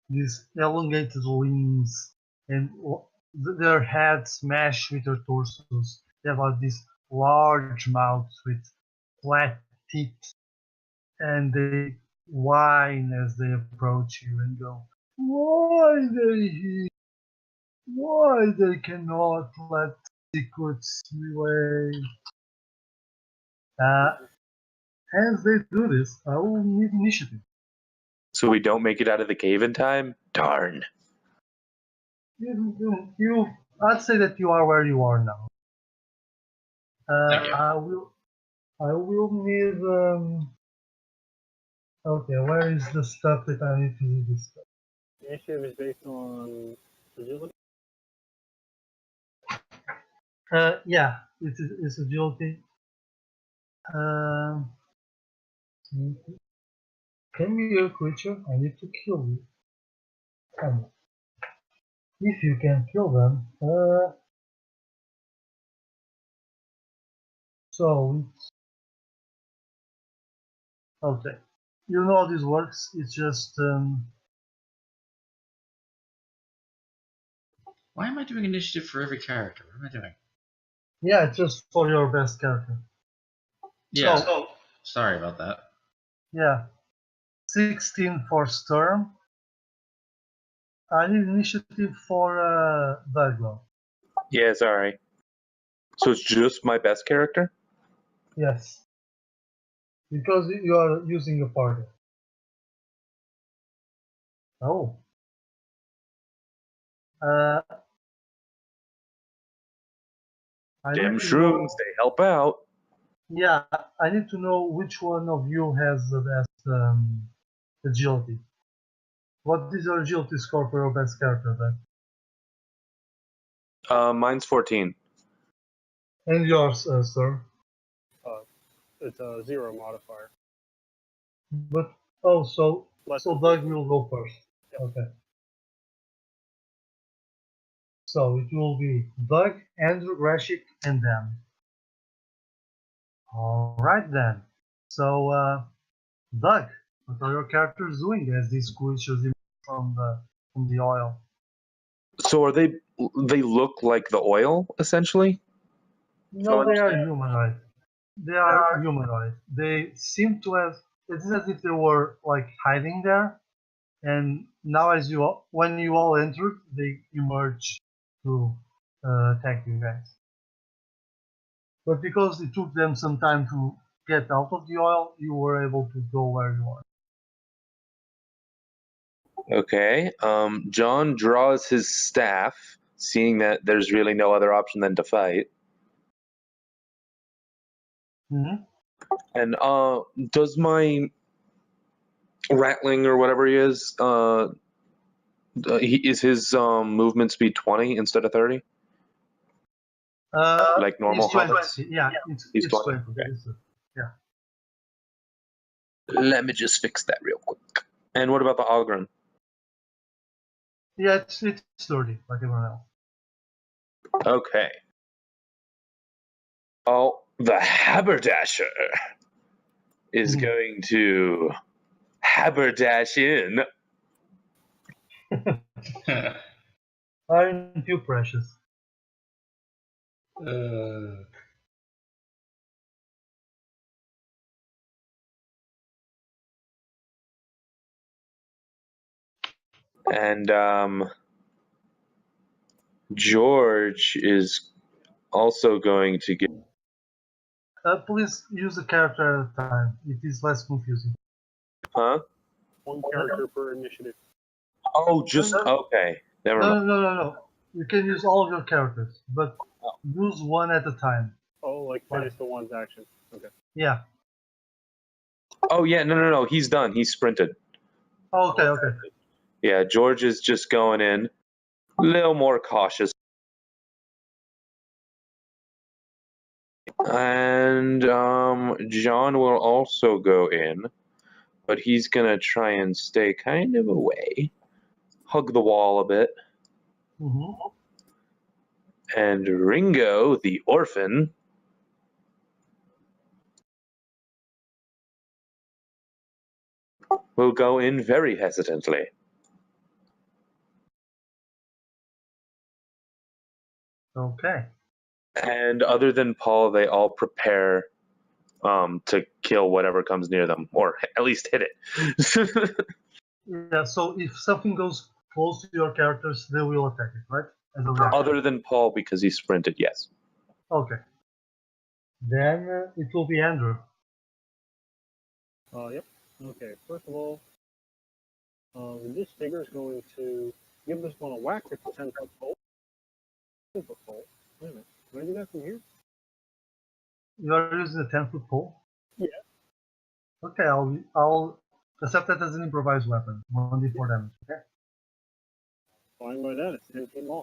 these elongated limbs, and their heads mesh with their torsos. They have like these large mouths with flat teeth, and they whine as they approach you and go, "Why they here? Why they cannot let secrets away?" As they do this, I will need initiative. So we don't make it out of the cave in time? Darn. I'd say that you are where you are now. Thank you. I will need. Okay, where is the stuff that I need to do this stuff? Initiative is based on agility. Yeah, it's agility. Can you hear a creature? I need to kill you. Come on. If you can kill them, so it's okay. You know how this works. It's just Why am I doing initiative for every character? What am I doing? yeah, it's just for your best character. Yeah. So, Sorry about that. yeah, 16 for Sturm. I need initiative for Daglo. Yeah, sorry. So it's just my best character? Yes, because you are using a party. Oh. I Damn need to know. shrooms, they help out. Yeah, I need to know which one of you has the best agility. What is your agility score for your best character then? Mine's 14. And yours, sir. It's a 0 modifier. But oh, so Less so than Doug 14. will go first. Yep. Okay. So it will be Doug, Andrew, Rashik, and Dan. All right then. So Doug, what are your characters doing as these creatures emerge from the oil? So are they look like the oil, essentially? No, they are humanoid. They are humanoid. They seem to have. It's as if they were like hiding there, and now when you all entered, they emerge to attack you guys. But because it took them some time to get out of the oil, you were able to go where you are. Okay. John draws his staff, seeing that there's really no other option than to fight. Mm-hmm. And does my rattling or whatever he is, is his movement speed 20 instead of 30? Like normal It's 20. hobbits? Yeah, He's it's 20. 20. Okay. Yeah. Let me just fix that real quick. And what about the Ogren? Yeah, it's 30, like everyone else. Okay. Oh, the haberdasher is going to haberdash in. Aren't you precious? And George is also going to get. Please use a character at a time. It is less confusing. Huh? One character per initiative. Oh, just okay. Never mind. No. You can use all of your characters, but use one at a time. Oh, like finish the one's action. Okay. Yeah. Oh yeah, no. He's done. He sprinted. Okay. Yeah, George is just going in, a little more cautious. And John will also go in, but he's gonna try and stay kind of away, hug the wall a bit. Mm-hmm. And Ringo, the orphan, will go in very hesitantly. Okay. And other than Paul, they all prepare to kill whatever comes near them, or at least hit it. Yeah, so if something goes close to your characters, they will attack it, right? As a reaction. Other than Paul, because he sprinted, yes. Okay. Then it will be Andrew. Yep. Okay. First of all, this figure is going to give this one a whack with the 10-foot pole. 10-foot pole. Wait a minute. Can I do that from here? You are using a 10-foot pole? Yeah. Okay, I'll accept that as an improvised weapon. 1d4 damage, okay? Fine by that. It's 10 feet long.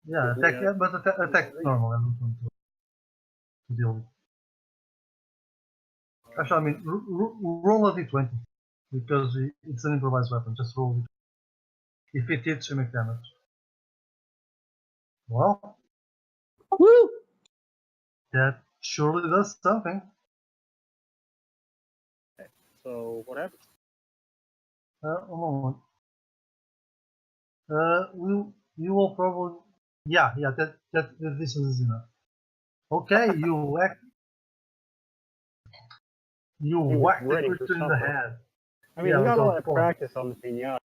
Yeah, Yeah, attack, but attack normal. I don't want to deal with. Actually, I mean, roll a d20 because it's an improvised weapon. Just roll it. If it hits, you make damage. Well, Woo! that surely does something. So what happens? A moment. You will probably. Yeah. That this is enough. Okay, you whack the ready for creature in the something. head. I mean, Yeah, you got a without lot of pole. practice on the pinata.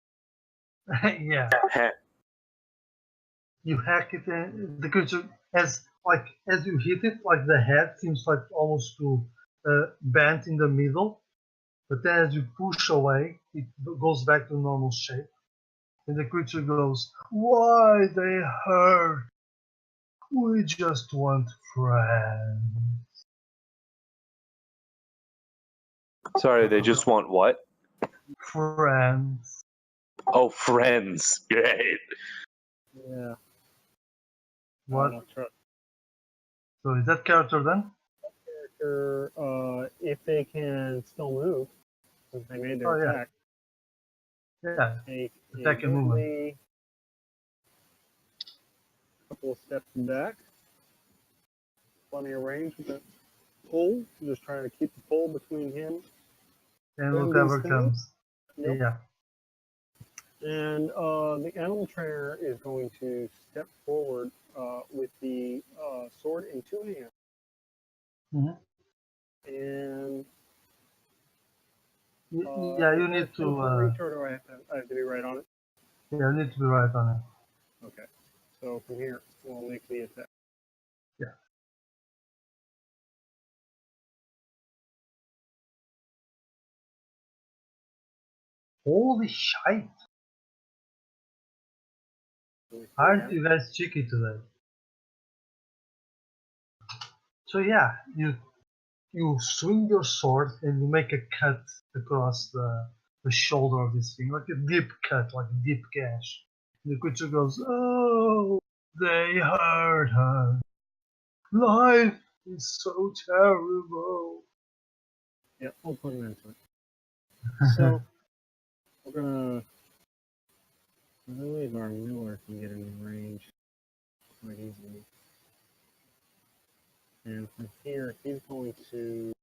Yeah. You hack it, and the creature as you hit it, like the head seems like almost to bend in the middle, but then as you push away, it goes back to normal shape, and the creature goes, "Why they hurt? We just want friends." Sorry, they just want what? Friends. Oh, friends. Great. Yeah. What? No, trust. So is that character then? Character, if they can still move, since they made their Oh, yeah. attack, Yeah. take Attack and movement. a couple of steps back. Plenty of range with the pole. Just trying to keep the pole between him And and whatever these comes. Yep. Yeah. And the animal trainer is going to step forward with the sword in two hands. Mhm. And Yeah, you need to. reach, or do I have to be right on it? Yeah, you need to be right on it. Okay. So from here, will make the attack. Holy shite! Aren't you guys cheeky today? So yeah, you swing your sword and you make a cut across the shoulder of this thing, like a deep cut, like a deep gash. And the creature goes, "Oh, they hurt her. Life is so terrible." Yeah, I'll put an end to it. So we're gonna. I believe our Miller can get in range quite easily. And from here, he's going to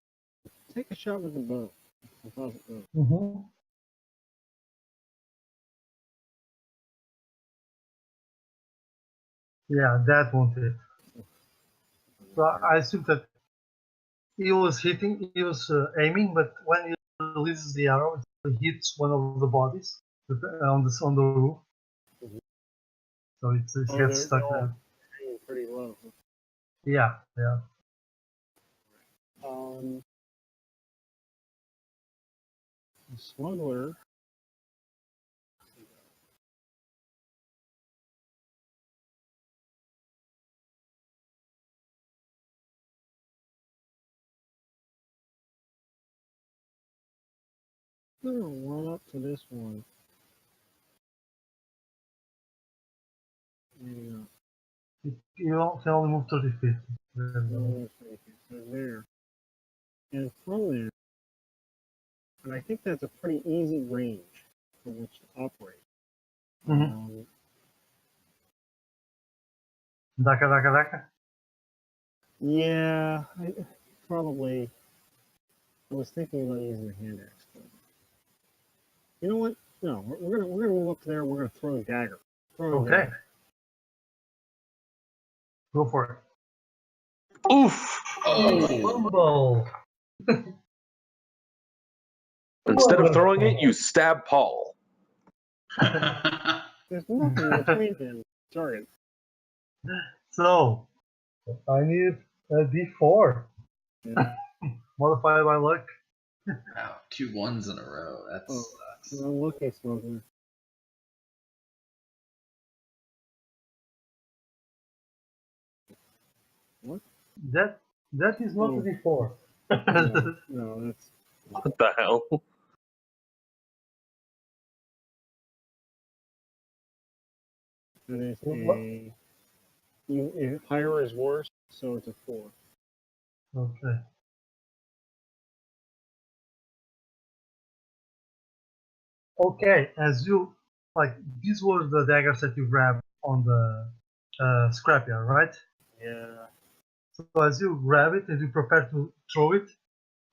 take a shot with the bow. Mm-hmm. Yeah, that won't hit. So I assume that he was aiming, but when he releases the arrow, it hits one of the bodies on the roof. Mhm. So it gets stuck they're all there. hanging pretty low. Yeah. The smuggler. I'm gonna run up to this one. Maybe not. You can only move 30 feet. So there. And from there, and I think that's a pretty easy range from which to operate. Mhm. Daka. Yeah, probably. I was thinking about using the hand axe. But you know what? No, we're gonna move up there. We're gonna throw a dagger. Okay. Go for it. Oof! Fumble. Instead of throwing it, you stab Paul. There's nothing between him. Sorry. So I need a D4. Yeah. Modified by luck. Wow, 2 1s in a row. That Oh. sucks. Unlucky smuggler. What? That is not a D4. No, that's What the hell? that is a. Higher is worse, so it's a 4. Okay. Okay, as you these were the daggers that you grabbed on the scrapyard, right? Yeah. So as you grab it and you prepare to throw it,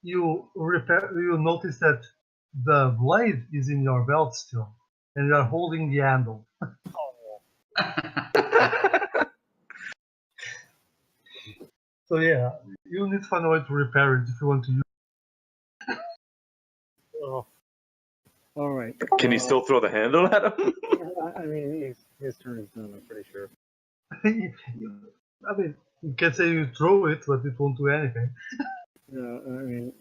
you notice that the blade is in your belt still, and you are holding the handle. So yeah, you need to find a way to repair it if you want to use Oh. All right. Can you still throw the handle at him? I mean, his turn is done. I'm pretty sure. it. I mean, you can say you throw it, but it won't do anything. Yeah. I mean,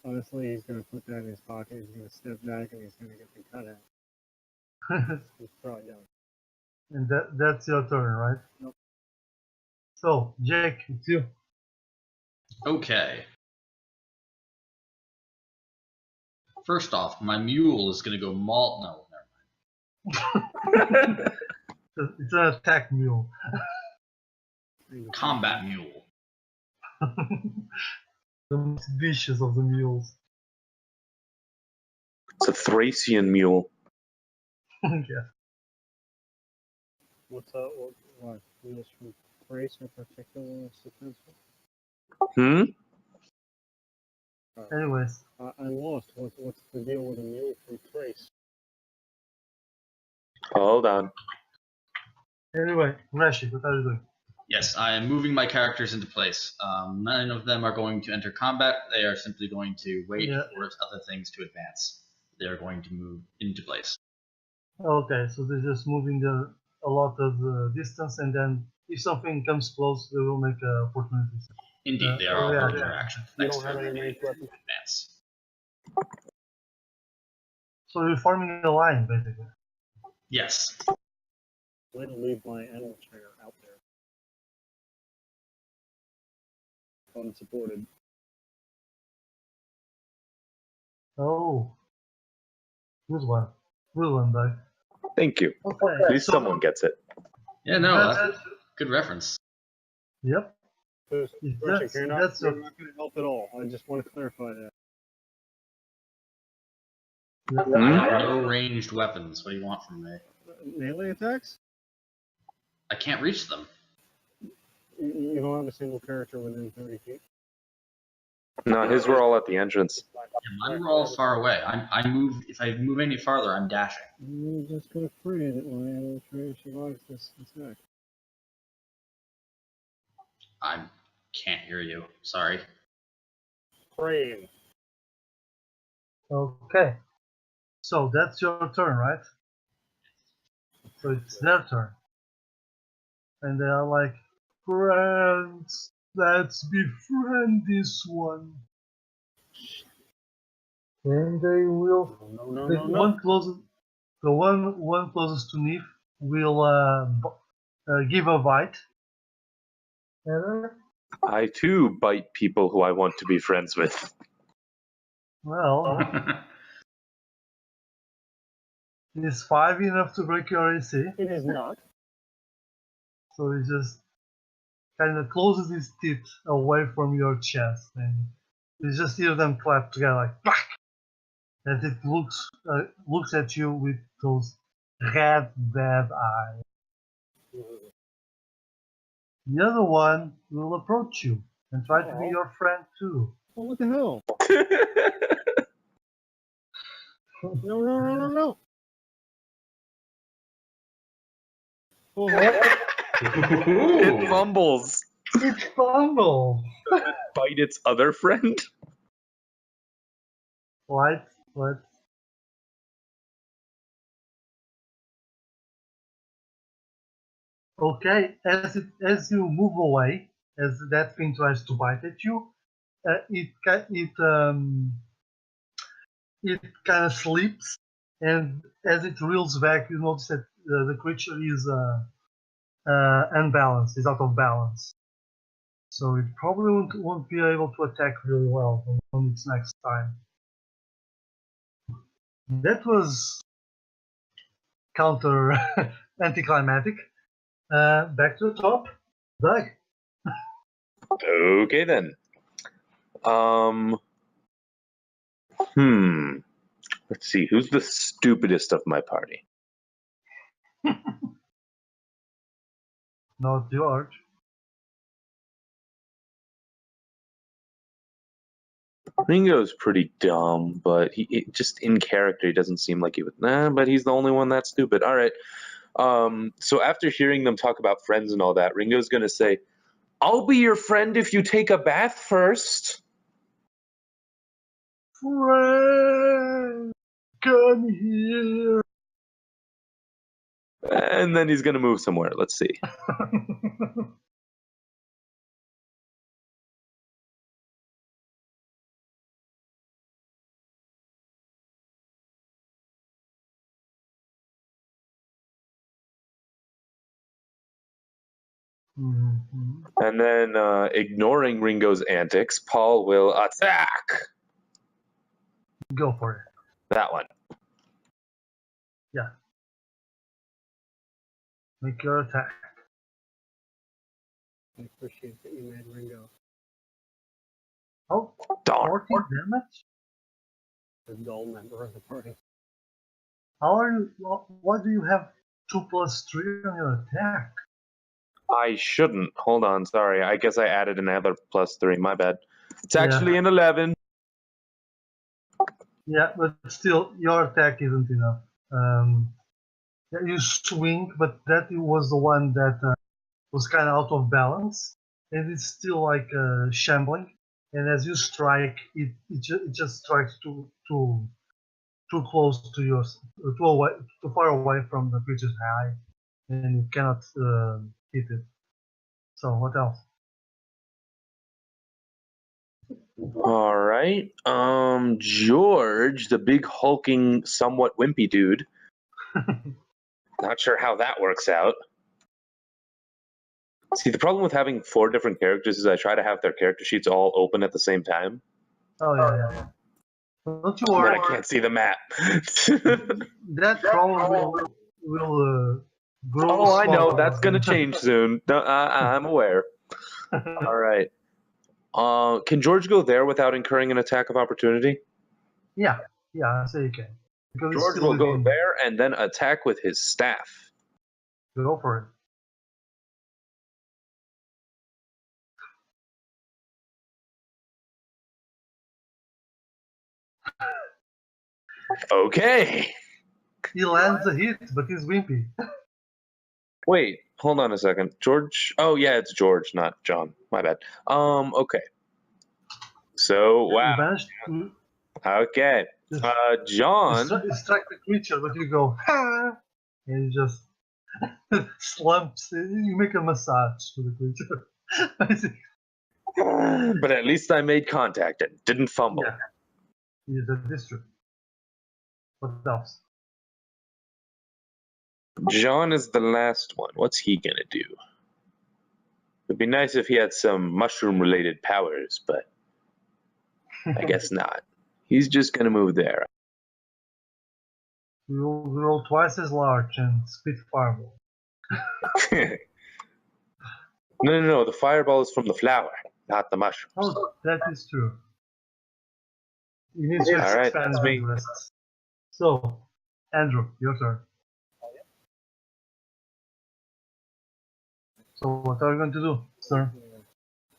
honestly, he's gonna put that in his pocket. He's gonna step back, and he's gonna get the cut out. He's probably done. And that's your turn, right? Nope. So, Jake, it's you. Okay. First off, my mule is going to go malt. No, never mind. It's an attack mule. Combat mule. The most vicious of the mules. It's a Thracian mule. Yeah. What's up? What? Mules from Thrace in particular successful? Anyways, I'm lost. What's the deal with a mule from Thrace? Hold on. anyway, Rashid, what are you doing? Yes, I am moving my characters into place. None of them are going to enter combat. They are simply going to wait for other things to advance. They are going to move into place. Okay, so they're just moving a lot of distance, and then if something comes close, they will make opportunities. Indeed, they are all yeah, your actions. You Next don't have turn, any they ranged weapons? advance. So you're forming a line, basically. Yes. Way to leave my animal trainer out there. Unsupported. Oh, good one. Good one, Doug. Thank you. Okay. At least someone gets it. Yeah, no, That's that's good reference. Yep. So, That's, you're not that's going to help at all. I just want to clarify that. Yep. I have no ranged weapons. What do you want from me? Melee attacks? I can't reach them. You don't have a single character within 30 feet. No, his were all at the entrance. Mine were all far away. I move. If I move any farther, I'm dashing. I'm just going to pray that my animal trainer survives this attack. I can't hear you. Sorry. Praying. Okay. So that's your turn, right? So it's their turn. And they are like, friends, let's befriend this one. And they will. No, The one closest, the one closest to Neve will give a bite. And, I too bite people who I want to be friends with. well, is 5 enough to break your AC? It is not. So he just kind of closes his teeth away from your chest, and you just hear them clap together like "Fuck!" And it looks at you with those red bad eyes. The other one will approach you and try to be your friend too. Oh, what the hell? No. Oh, It fumbles. It's fumble. Bite its other friend. What? Okay, as you move away, as that thing tries to bite at you, it kind of slips, and as it reels back, you notice that the creature is unbalanced, is out of balance. So it probably won't be able to attack really well on its next time. That was counter anticlimactic. Back to the top. Doug. Okay then. Let's see. Who's the stupidest of my party? Not George. Ringo's pretty dumb, but just in character, he doesn't seem like he would. Nah, but he's the only one that's stupid. All right. So after hearing them talk about friends and all that, Ringo's gonna say, "I'll be your friend if you take a bath first." Friend, come here. And then he's gonna move somewhere. Let's see. Mhm. And then, ignoring Ringo's antics, Paul will attack. Go for it. That one. Yeah. Make your attack. I appreciate that you made Ringo Oh, Darn. 14 damage? a dull member of the party. How are you? Why do you have 2+3 on your attack? I shouldn't. Hold on. Sorry. I guess I added another +3. My bad. It's Yeah. actually an 11. Yeah, but still, your attack isn't enough. Yeah, you swing, but that was the one that was kind of out of balance, and it's still like shambling. And as you strike, it just strikes too close to yours, too far away from the creature's eye, and you cannot hit it. So what else? All right. George, the big hulking, somewhat wimpy dude. Not sure how that works out. See, the problem with having 4 different characters is I try to have their character sheets all open at the same time. Oh yeah. Don't you And then worry. I can't see the map. That problem will grow. Oh, I know. slowly. That's going to change soon. No, I'm aware. All right. Can George go there without incurring an attack of opportunity? Yeah, I say you can. Because it's George still will go within- there and then attack with his staff. Go for it. Okay. He lands a hit, but he's wimpy. Wait, hold on a second. George. Oh yeah, it's George, not John. My bad. Okay. So You wow. managed to Okay. John. distract the creature, but you go, ha! And you just slumps. You make a massage to the creature. But at least I made contact and didn't fumble. Yeah. He's a district. What else? John is the last one. What's he gonna do? It'd be nice if he had some mushroom-related powers, but I guess not. He's just gonna move there. You will grow twice as large and spit fireball. No. The fireball is from the flower, not the mushroom. Oh, that is true. You need to All right, expand that's me. the risks. So, Andrew, your turn. So, what are you going to do, sir?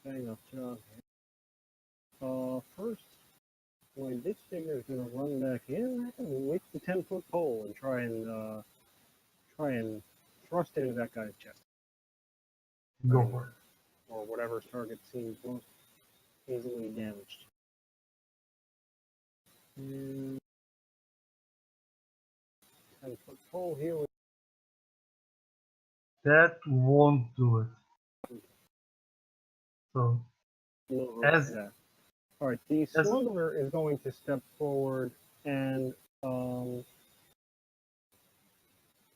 Hang up, John. First, my ditch digger is going to run back in and reach the 10-foot pole and try and thrust into that guy's chest, Go for it. or whatever target seems most easily damaged. And 10-foot pole here. That won't do it. So, No, As- yeah. All right, the smuggler is going to step forward and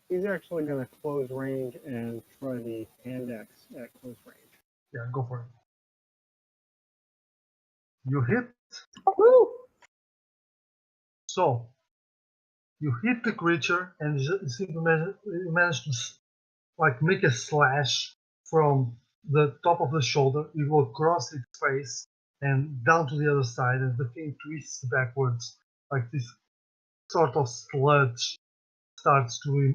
he's actually going to close range and try the hand axe at close range. yeah, go for it. You hit. So, you hit the creature and you seem to manage to make a slash from the top of the shoulder. You go across its face and down to the other side, and the thing twists backwards. Like this sort of sludge starts to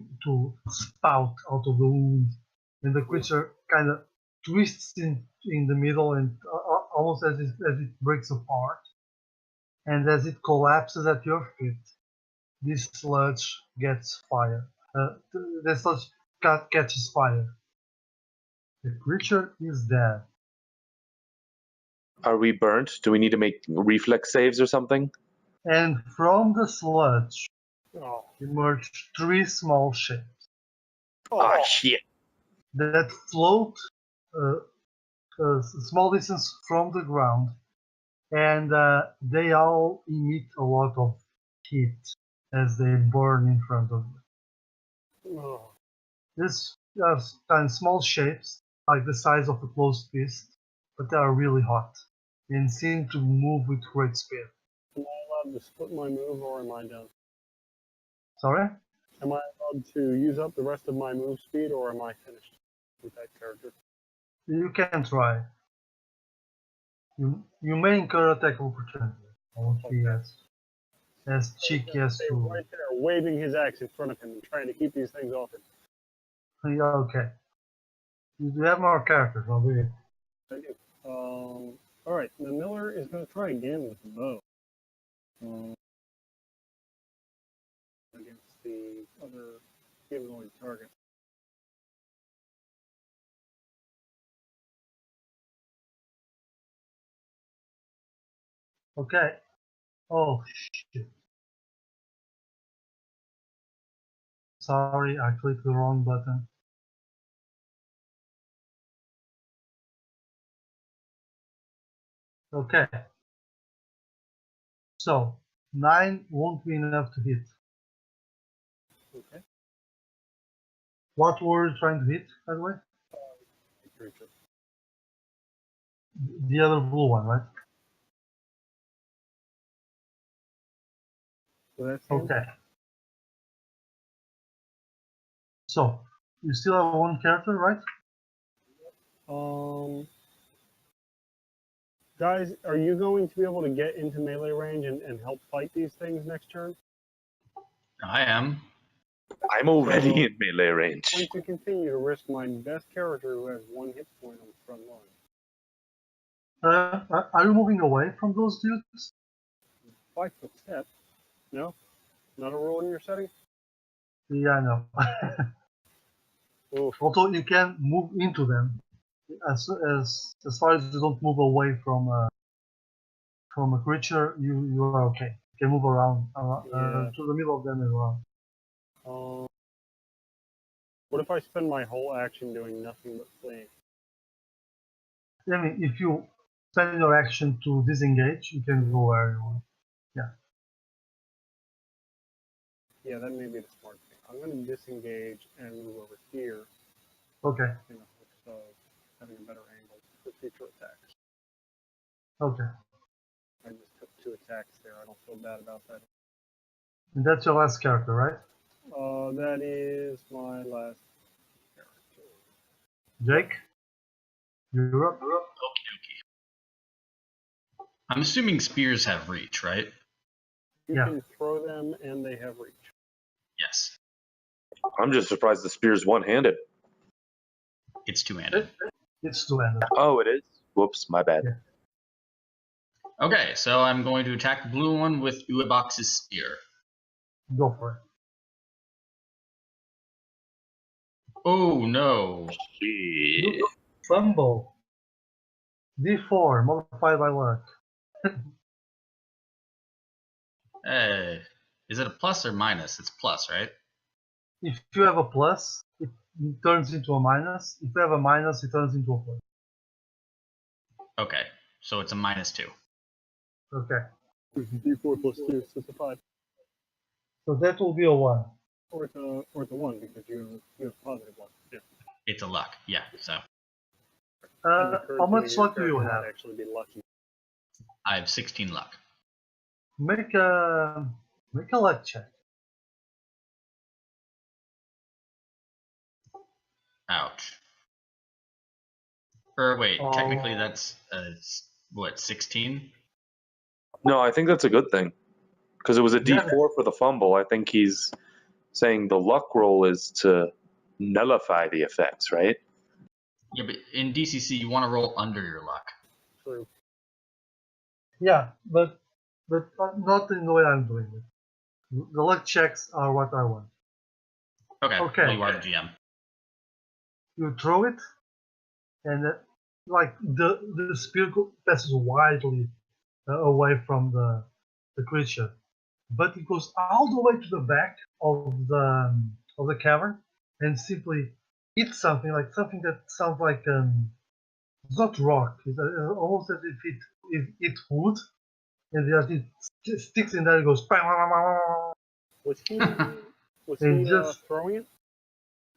spout out of the wound, and the creature kind of twists in the middle and almost as it breaks apart. And as it collapses at your feet, this sludge gets fire. The sludge catches fire. The creature is dead. Are we burnt? Do we need to make reflex saves or something? And from the sludge Oh, emerge 3 small shapes Ah, shit. that float a small distance from the ground, and they all emit a lot of heat as they burn in front of you. oh. These are kind of small shapes, like the size of a closed fist, but they are really hot and seem to move with great speed. Am I allowed to split my move, or am I done? Sorry? Am I allowed to use up the rest of my move speed, or am I finished with that character? You can try. You may incur attack of opportunity. I won't be as cheeky as Stay to. right there, waving his axe in front of him and trying to keep these things off him. Yeah, okay. You do have more characters, I'll be. I do. All right, the miller is going to try again with the bow. Against the other humanoid target. Okay. Oh shit. Sorry, I clicked the wrong button. Okay. So 9 won't be enough to hit. Okay. What were you trying to hit, by the way? Creature. The other blue one, right? So that's him. Okay. So you still have one character, right? Guys, are you going to be able to get into melee range and help fight these things next turn? I am. I'm already in melee range. I'm going to continue to risk my best character who has 1 hit point on the front line. Are you moving away from those dudes? 5 foot step. No? Not a rule in your setting? Yeah, I know. Oof. Although you can move into them, as far as you don't move away from a creature, you are okay. You can move around Yeah. to the middle of them and around. What if I spend my whole action doing nothing but fleeing? I mean, if you spend your action to disengage, you can go where you want. Yeah, that may be the smart thing. I'm going to disengage and move over here Okay. in the hopes of having a better angle for future attacks. Okay. I just took 2 attacks there. I don't feel bad about that. And that's your last character, right? That is my last character. Jake? You're up. Okie dokie. I'm assuming spears have reach, right? You Yeah. can throw them and they have reach. Yes. I'm just surprised the spear's one-handed. It's two-handed. It's two-handed. Oh, it is? Whoops, my bad. Yeah. Okay, so I'm going to attack the blue one with Uebox's spear. Go for it. Oh no. Shit. Fumble. D4, modified by luck. Hey, is it a plus or minus? It's plus, right? If you have a plus, it turns into a minus. If you have a minus, it turns into a plus. Okay, so it's a -2. Okay. D4 plus 2, so it's a 5. So that will be a 1. Or it's a 1 because you have positive 1. Yeah. It's a luck, yeah. So How much luck do you have? Might actually be lucky. I have 16 luck. Make a luck check. Ouch. Or wait, Oh. technically that's what, 16? No, I think that's a good thing. Because it was a Yeah. D4 for the fumble. I think he's saying the luck roll is to nullify the effects, right? Yeah, but in DCC you want to roll under your luck. True. Yeah, but not in the way I'm doing it. The luck checks are what I want. Okay, Okay. well, you are the GM. You throw it, and like the spear passes widely away from the creature, but it goes all the way to the back of the cavern and simply hits something that sounds like it's not rock. It's almost as if it wood, and as it sticks in there, it goes. Was he, And just throwing it?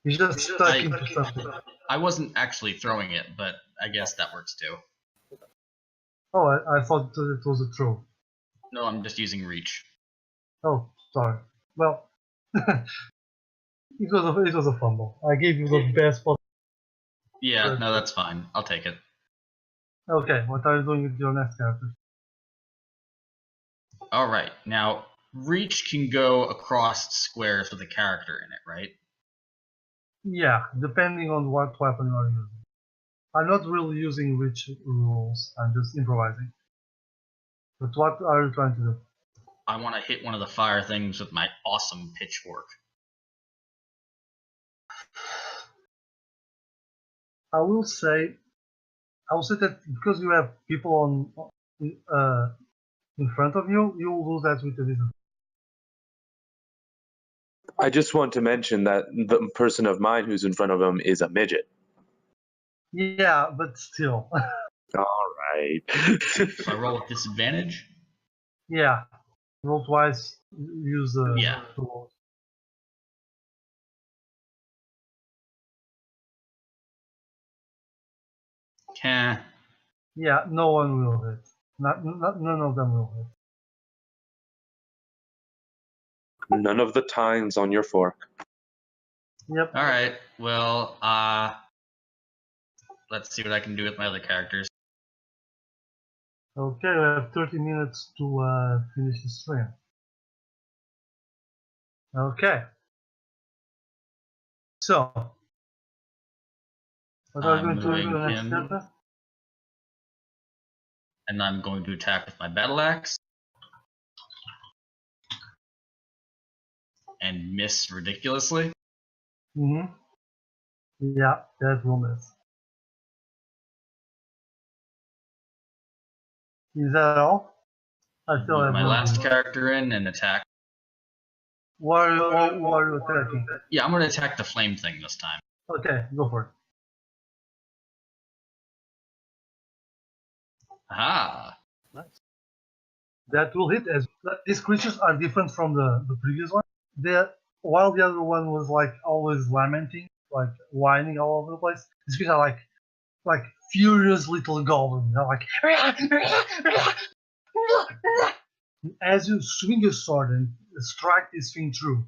he's just stuck into something. I wasn't actually throwing it, but I guess that works too. Oh, I thought it was a throw. No, I'm just using reach. Oh, sorry. Well, it was a fumble. I gave you the best possible. Yeah, no, that's fine. I'll take it. Okay, what are you doing with your next character? Alright, now, reach can go across squares with a character in it, right? Yeah, depending on what weapon you are using. I'm not really using reach rules. I'm just improvising. But what are you trying to do? I want to hit one of the fire things with my awesome pitchfork. I will say that because you have people in front of you, you will lose that with the disadvantage. I just want to mention that the person of mine who's in front of him is a midget. Yeah, but still. All right. So I roll with disadvantage. Yeah. Roll twice. Use the Yeah. tools. Can Yeah, no one will hit. None of them will hit. None of the tines on your fork. Yep. All right. Well, let's see what I can do with my other characters. Okay, we have 30 minutes to finish the stream. Okay. So, what are you I'm going to do moving in the next him. step? And I'm going to attack with my battle axe and miss ridiculously. Mm-hmm. Yeah, that will miss. Is that all? I still Move have my more. last character in and attack. What are you attacking? Yeah, I'm going to attack the flame thing this time. Okay, go for it. Aha! Nice. That will hit. As these creatures are different from the previous one. While the other one was like always lamenting, like whining all over the place, these creatures are like furious little goblins. They're like as you swing your sword and strike this thing through,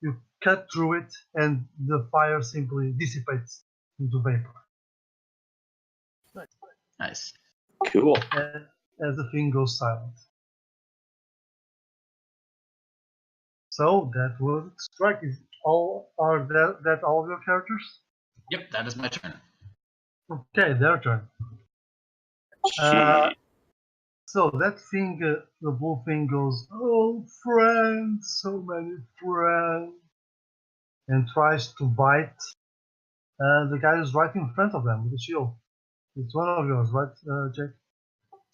you cut through it, and the fire simply dissipates into vapor. Nice. Cool. As the thing goes silent. So that was strike. Is all are that all of your characters? Yep, that is my turn. Okay, their turn. So that thing, the blue thing goes, oh friends, so many friends, and tries to bite the guy who's right in front of them with the shield. It's one of yours, right, Jake?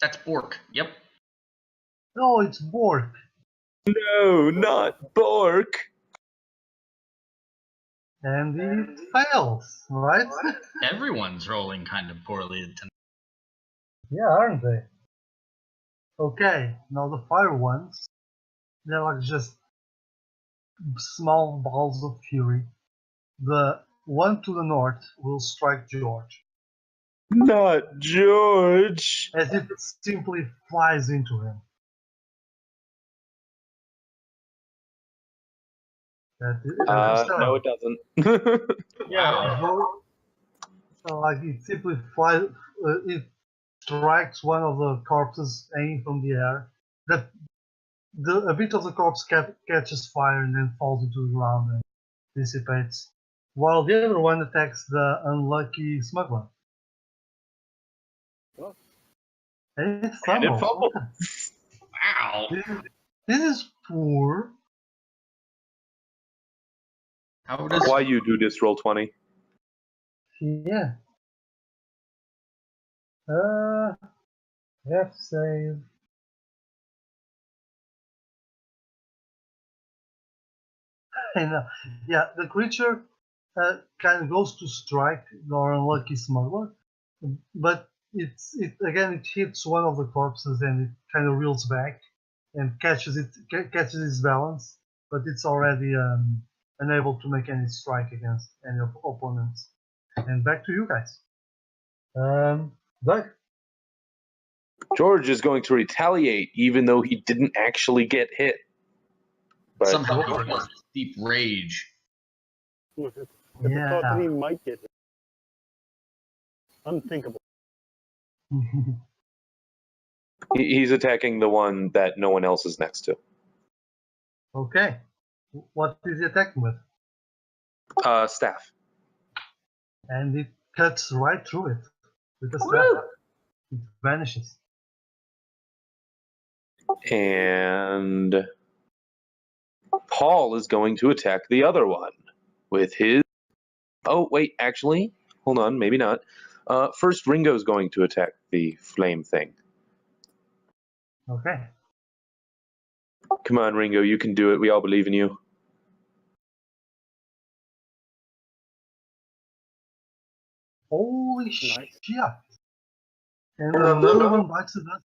That's Bork. Yep. No, it's Bork. No, not Bork. And it fails, right? Everyone's rolling kind of poorly tonight. Yeah, aren't they? Okay, now the fire ones, they're like just small balls of fury. The one to the north will strike George Not George. as it simply flies into him. No, it doesn't. Yeah, like it simply flies. It strikes one of the corpses hanging from the air. A bit of the corpse catches fire and then falls into the ground and dissipates, while the other one attacks the unlucky smuggler. Oh. And it And it fumbles. fumbled. Wow. This is poor. How does Why you do this, roll 20? Yeah. F save. And, yeah, the creature kind of goes to strike the unlucky smuggler, but it hits one of the corpses and it kind of reels back and catches its balance, but it's already unable to make any strike against any opponents. And back to you guys. Doug. George is going to retaliate even though he didn't actually get hit. But somehow he feels deep rage? With it. With the thought that he might get hit. Unthinkable. he's attacking the one that no one else is next to. Okay. What is he attacking with? Staff. And it cuts right through it with the staff. It vanishes. And Paul is going to attack the other one with his... Oh, wait, actually, hold on, maybe not. First, Ringo's going to attack the flame thing. Okay. Come on, Ringo, you can do it. We all believe in you. Holy Nice. shit. And another one bites the dust.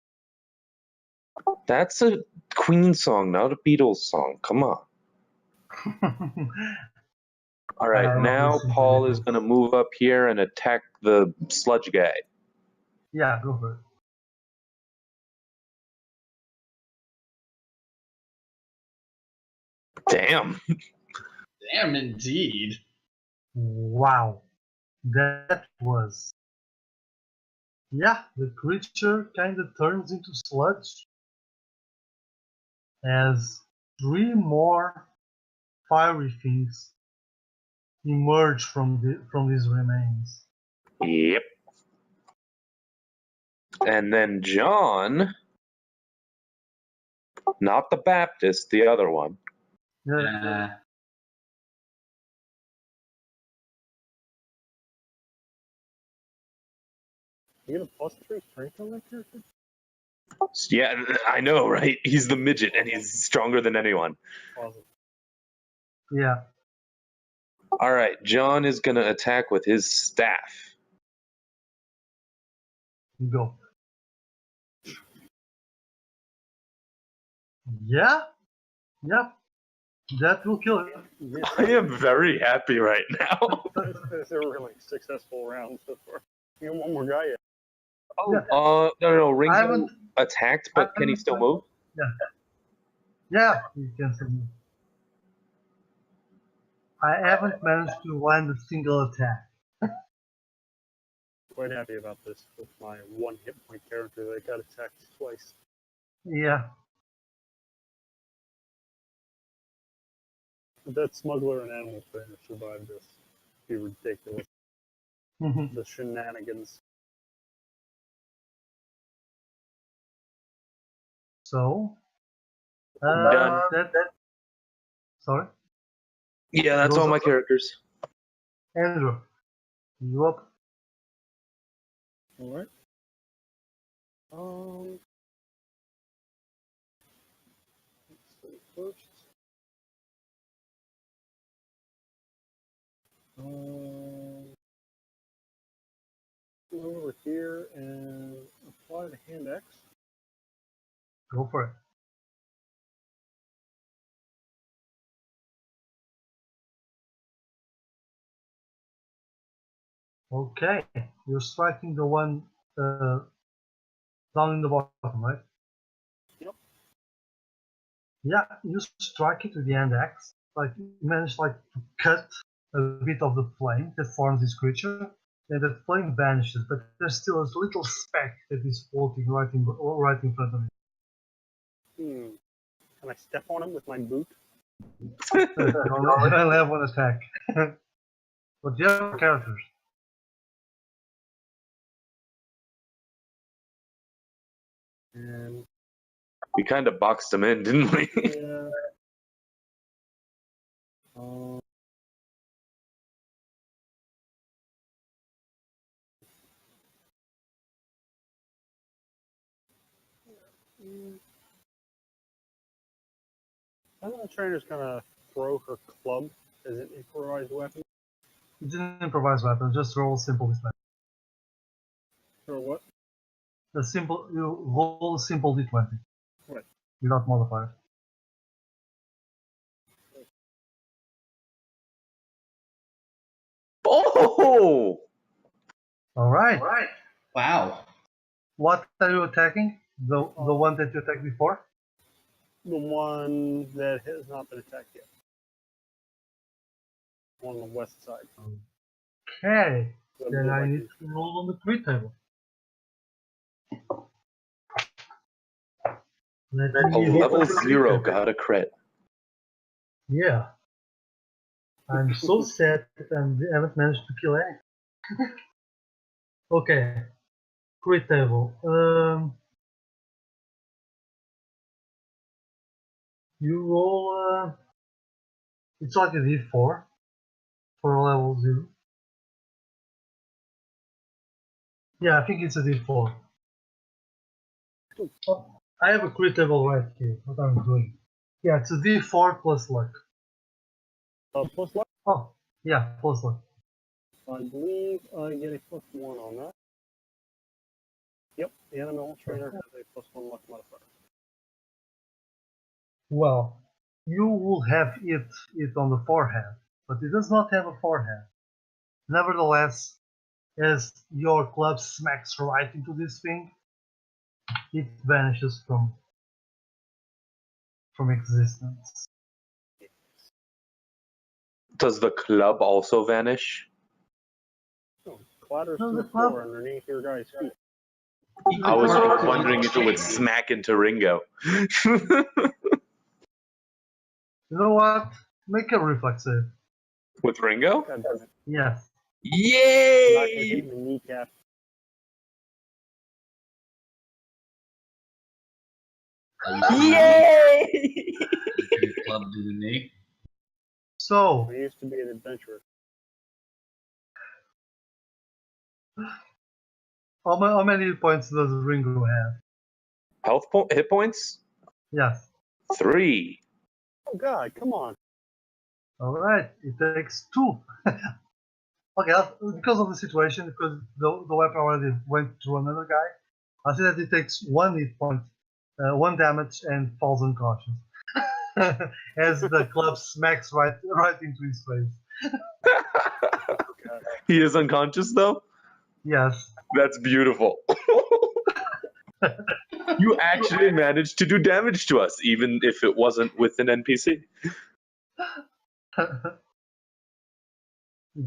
That's a Queen song, not a Beatles song. Come on. All I right, don't now listen to Paul is Beatles. going to move up here and attack the sludge guy. Yeah, go for it. Damn. Damn, indeed. Wow. That was... Yeah, the creature kind of turns into sludge as 3 more fiery things emerge from these remains. Yep. And then John, not the Baptist, the other one. You get a +3 strength on that character? Yeah, I know, right? He's the midget and he's stronger than anyone. Awesome. Yeah, All right, John is going to attack with his staff. go. Yeah, yep. That will kill it. Yeah, I am very happy right now. that's a really successful round so far. You got one more guy yet. No, I Ringo haven't- attacked, but can he still move? Yeah, you can still move. I haven't managed to land a single attack. Quite happy about this with my 1 hit point character that got attacked twice. Yeah, That smuggler and animal trainer survived this. Be ridiculous. The shenanigans. so Done. sorry, Yeah, that's Those all my are- characters. Andrew, you up? Alright. Let's see first. Go over here and apply the hand X. Go for it. Okay, you're striking the one down in the bottom, right? Yep. Yeah, you strike it with the hand axe. Like you manage to cut a bit of the flame that forms this creature, and the flame vanishes, but there's still a little speck that is floating right in front of you. Can I step on him with my boot? You only have one attack. But the other characters. And We kind of boxed him in, didn't we? yeah. I think the trainer's gonna throw her club as an improvised weapon. It's an improvised weapon, just roll simple this time. Or what? You roll a simple d20. Right. Without modifiers. Oh! Alright. Wow. What are you attacking? The one that you attacked before? The one that has not been attacked yet. On the west side. Okay. The Then blue I Viking. need to roll on the crit table. Let A me hit level the crit 0 table. got a crit. Yeah. I'm so sad that I haven't managed to kill any. Okay. Crit table. You roll it's like a d4 for a level 0. Yeah, I think it's a d4. Oh, I have a crit table right here. What I'm doing. Yeah, it's a d4 plus luck. Plus luck? Oh, yeah, plus luck. I believe I get a +1 on that. Yep, the animal trainer has a +1 luck modifier. Well, you will have it on the forehead, but it does not have a forehead. Nevertheless, as your club smacks right into this thing, it vanishes from existence. Does the club also vanish? So, clatters No, to the the club- floor underneath your guy's feet. I was wondering if it would smack into Ringo. You know what? Make a reflex save. With Ringo? God damn it. Yes. Not gonna Yay! hit the kneecap. Yay! Club to the knee. So, I used to be an adventurer. how many points does Ringo have? Hit points? Yes. 3. Oh God, come on. Alright, it takes 2. Okay, because of the situation, because the weapon already went through another guy, I see that it takes 1 hit point, 1 damage, and falls unconscious. As the club smacks right into his face. God. He is unconscious though? Yes. That's beautiful. You actually managed to do damage to us, even if it wasn't with an NPC.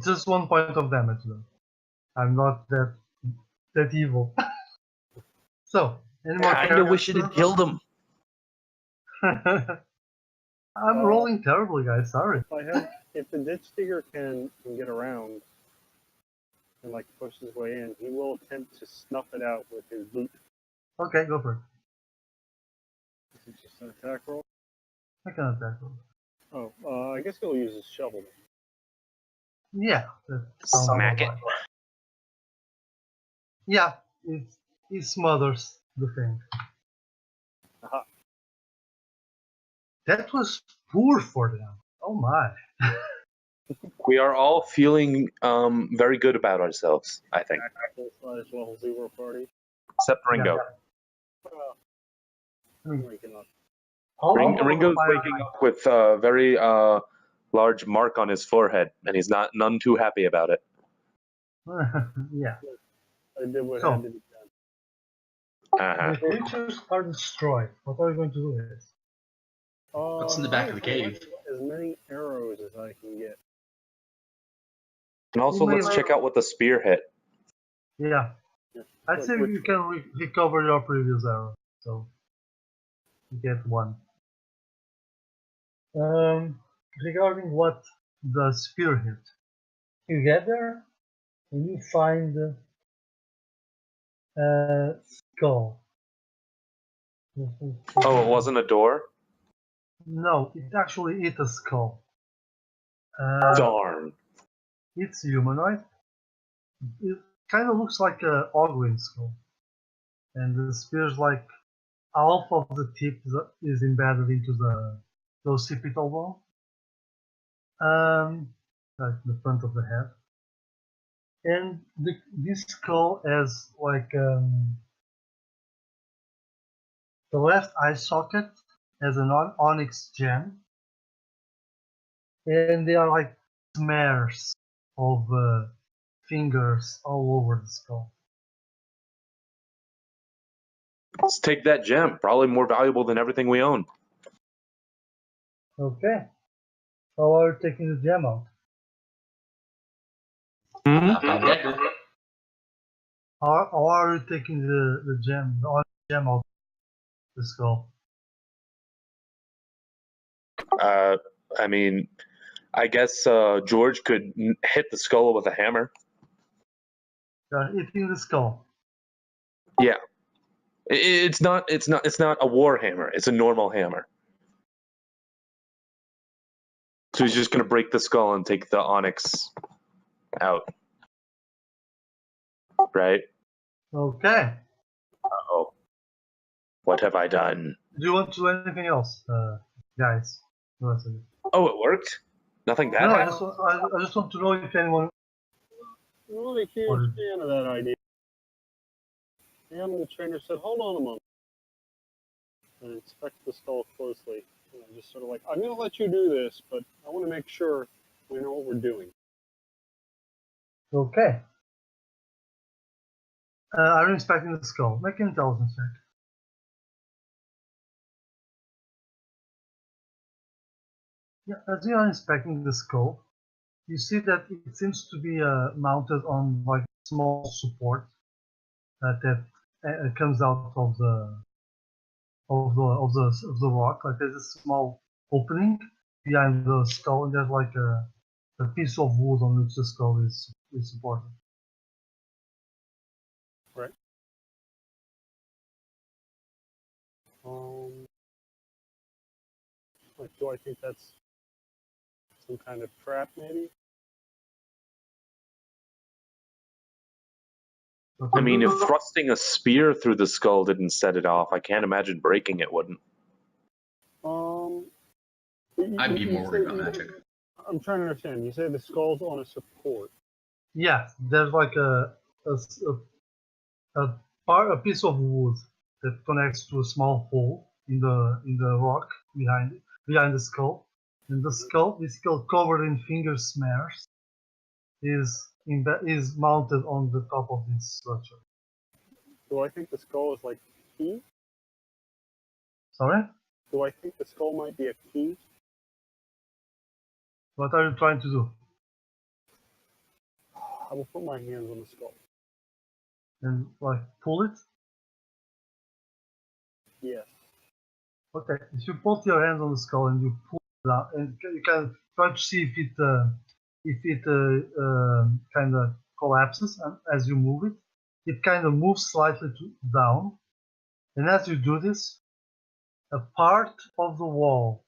Just 1 point of damage though. I'm not that evil. So, any more Kinda wish it had killed him. I'm rolling terribly, guys. Sorry. If the ditch digger can get around and like push his way in, he will attempt to snuff it out with his boot. Okay, go for it. This is just an attack roll. I can attack roll. Oh, I guess he'll use his shovel. Yeah. That sounds Smack about it. right. Yeah, it smothers the thing. Aha. That was poor for them. Oh my. We are all feeling very good about ourselves, I think. Full-size level 0 party. Except Ringo. Well, I mean, waking up. Ringo's waking up with a very large mark on his forehead, and he's none too happy about it. Yeah. I did what So- had to be done. Uh-huh. The creatures are destroyed. What are you going to do with this? What's in the back of the cave? As many arrows as I can get. And also, let's check out what the spear hit. Yeah. I'd say you can recover your previous arrow. So you get 1. Regarding what the spear hit, you get there and you find a skull. Oh, it wasn't a door? No, it actually hit a skull. Darn. It's humanoid. It kind of looks like a Ogwin skull, and the spear's like half of the tip is embedded into the occipital bone. Like the front of the head, and this skull has like the left eye socket has an onyx gem, and they are like smears of fingers all over the skull. Let's take that gem. Probably more valuable than everything we own. Okay. How are you taking the gem out? I'll get it. How are you taking the gem, the onyx gem out of the skull? I mean, I guess George could hit the skull with a hammer. Hitting the skull. Yeah. It's not a war hammer. It's a normal hammer. So he's just gonna break the skull and take the onyx out. Right? Okay. Uh-oh. What have I done? Do you want to do anything else, guys? No, Oh, it worked? Nothing bad I happened? just want to know if anyone. I'm not a huge fan of that idea. The animal trainer said, "Hold on a moment," and inspected the skull closely. You know, just sort of like, "I'm going to let you do this, but I want to make sure we know what we're doing." Okay. Are you inspecting the skull? Make an intelligence check. Yeah, as you are inspecting the skull, you see that it seems to be mounted on like small support that comes out of the rock. Like there's a small opening behind the skull, and there's like a piece of wood on which the skull is supported. Right. Like, do I think that's some kind of trap, maybe? I mean, if thrusting a spear through the skull didn't set it off, I can't imagine breaking it wouldn't. I'd be more worried say- about magic. I'm trying to understand. You say the skull's on a support. Yeah, there's like a piece of wood that connects to a small hole in the rock behind the skull, and the skull covered in finger smears is mounted on the top of this structure. Do I think the skull is like key? Sorry, Do I think the skull might be a key? what are you trying to do? I will put my hands on the skull. And like pull it? Yes. Okay, if you put your hands on the skull and you pull it out, and you can try to see if it kind of collapses as you move it. It kind of moves slightly down, and as you do this, a part of the wall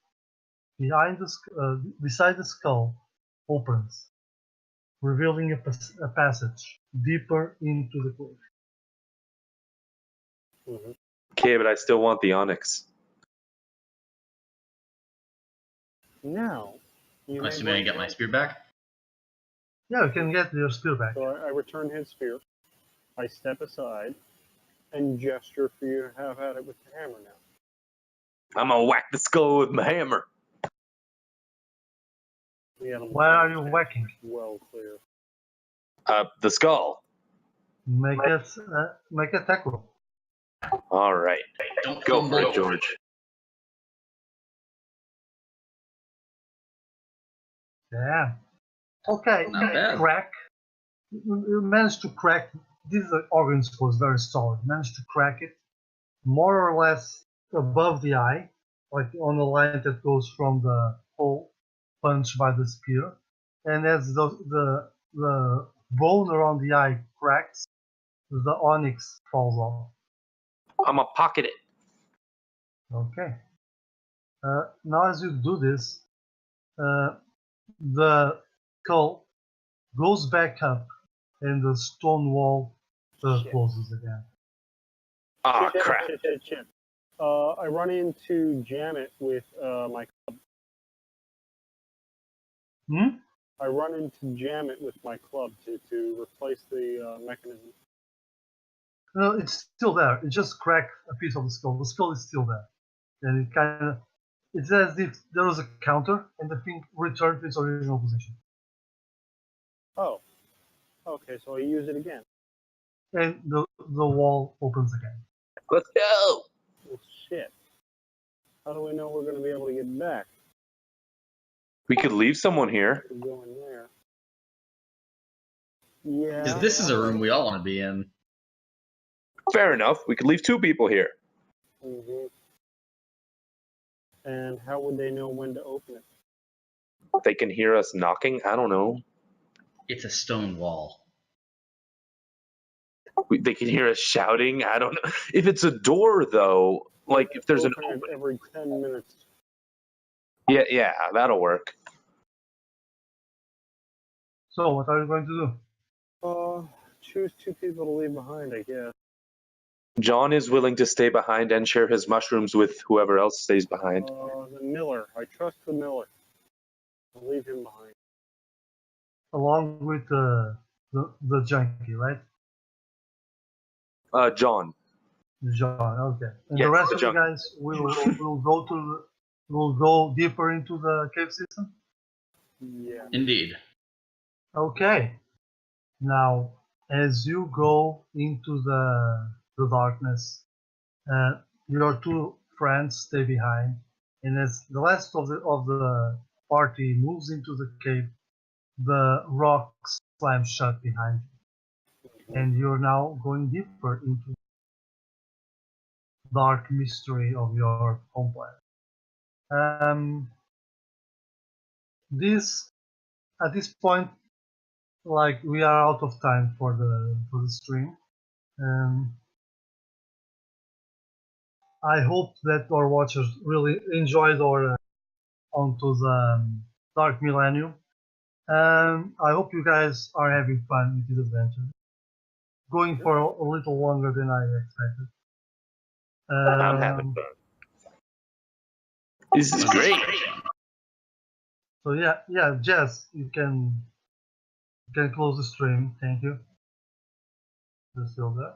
beside the skull opens, revealing a passage deeper into the cliff. Mm-hmm. Okay, but I still want the onyx. Now, you may Assuming I get my spear back. Yeah, you can get your spear back. So I return his spear. I step aside and gesture for you to have at it with the hammer now. I'm gonna whack the skull with my hammer. The animal Where are trainer you said, whacking? "Well clear." The skull. Make a attack roll. All right, Don't go for it, fumble. George. Yeah. Okay, Not bad. crack. You managed to crack. This organ was very solid. You managed to crack it more or less above the eye, like on the line that goes from the hole punched by the spear. And as the bone around the eye cracks, the onyx falls off. I'm gonna pocket it. Okay. Now as you do this, the skull goes back up and the stone wall Shit. closes again. Ah, Shit, crap. shit. I run in to jam it with my club. Hmm? I run in to jam it with my club to replace the mechanism. No, it's still there. It just cracked a piece of the skull. The skull is still there. And it kind of, it's as if there was a counter and the thing returned to its original position. Oh. Okay, so I use it again. And the wall opens again. Let's go. Well, shit. How do we know we're going to be able to get back? We could leave someone here. We go in there. Yeah. Because this is a room we all want to be in. Fair enough. We could leave two people here. Mm-hmm. And how would they know when to open it? They can hear us knocking. I don't know. It's a stone wall. They can hear us shouting. I don't know. If it's a door, though, like if there's an Open it every 10 minutes. yeah, that'll work. So what are you going to do? Choose two people to leave behind, I guess. John is willing to stay behind and share his mushrooms with whoever else stays behind. The miller. I trust the miller. I'll leave him behind. Along with the junkie, right? John. John. Okay. And Yes, the rest of John. you guys will go deeper into the cave system. Yeah. Indeed. Okay. Now, as you go into the darkness, your two friends stay behind, and as the rest of the party moves into the cave, the rocks slam shut behind you, and you're now going deeper into dark mystery of your home planet. This at this point, like we are out of time for the stream. I hope that our watchers really enjoyed our onto the Dark Millennium. I hope you guys are having fun with this adventure. Going for a little longer than I expected. I'm having fun. This is great. So yeah, Jess, you can close the stream. Thank you. You're still there.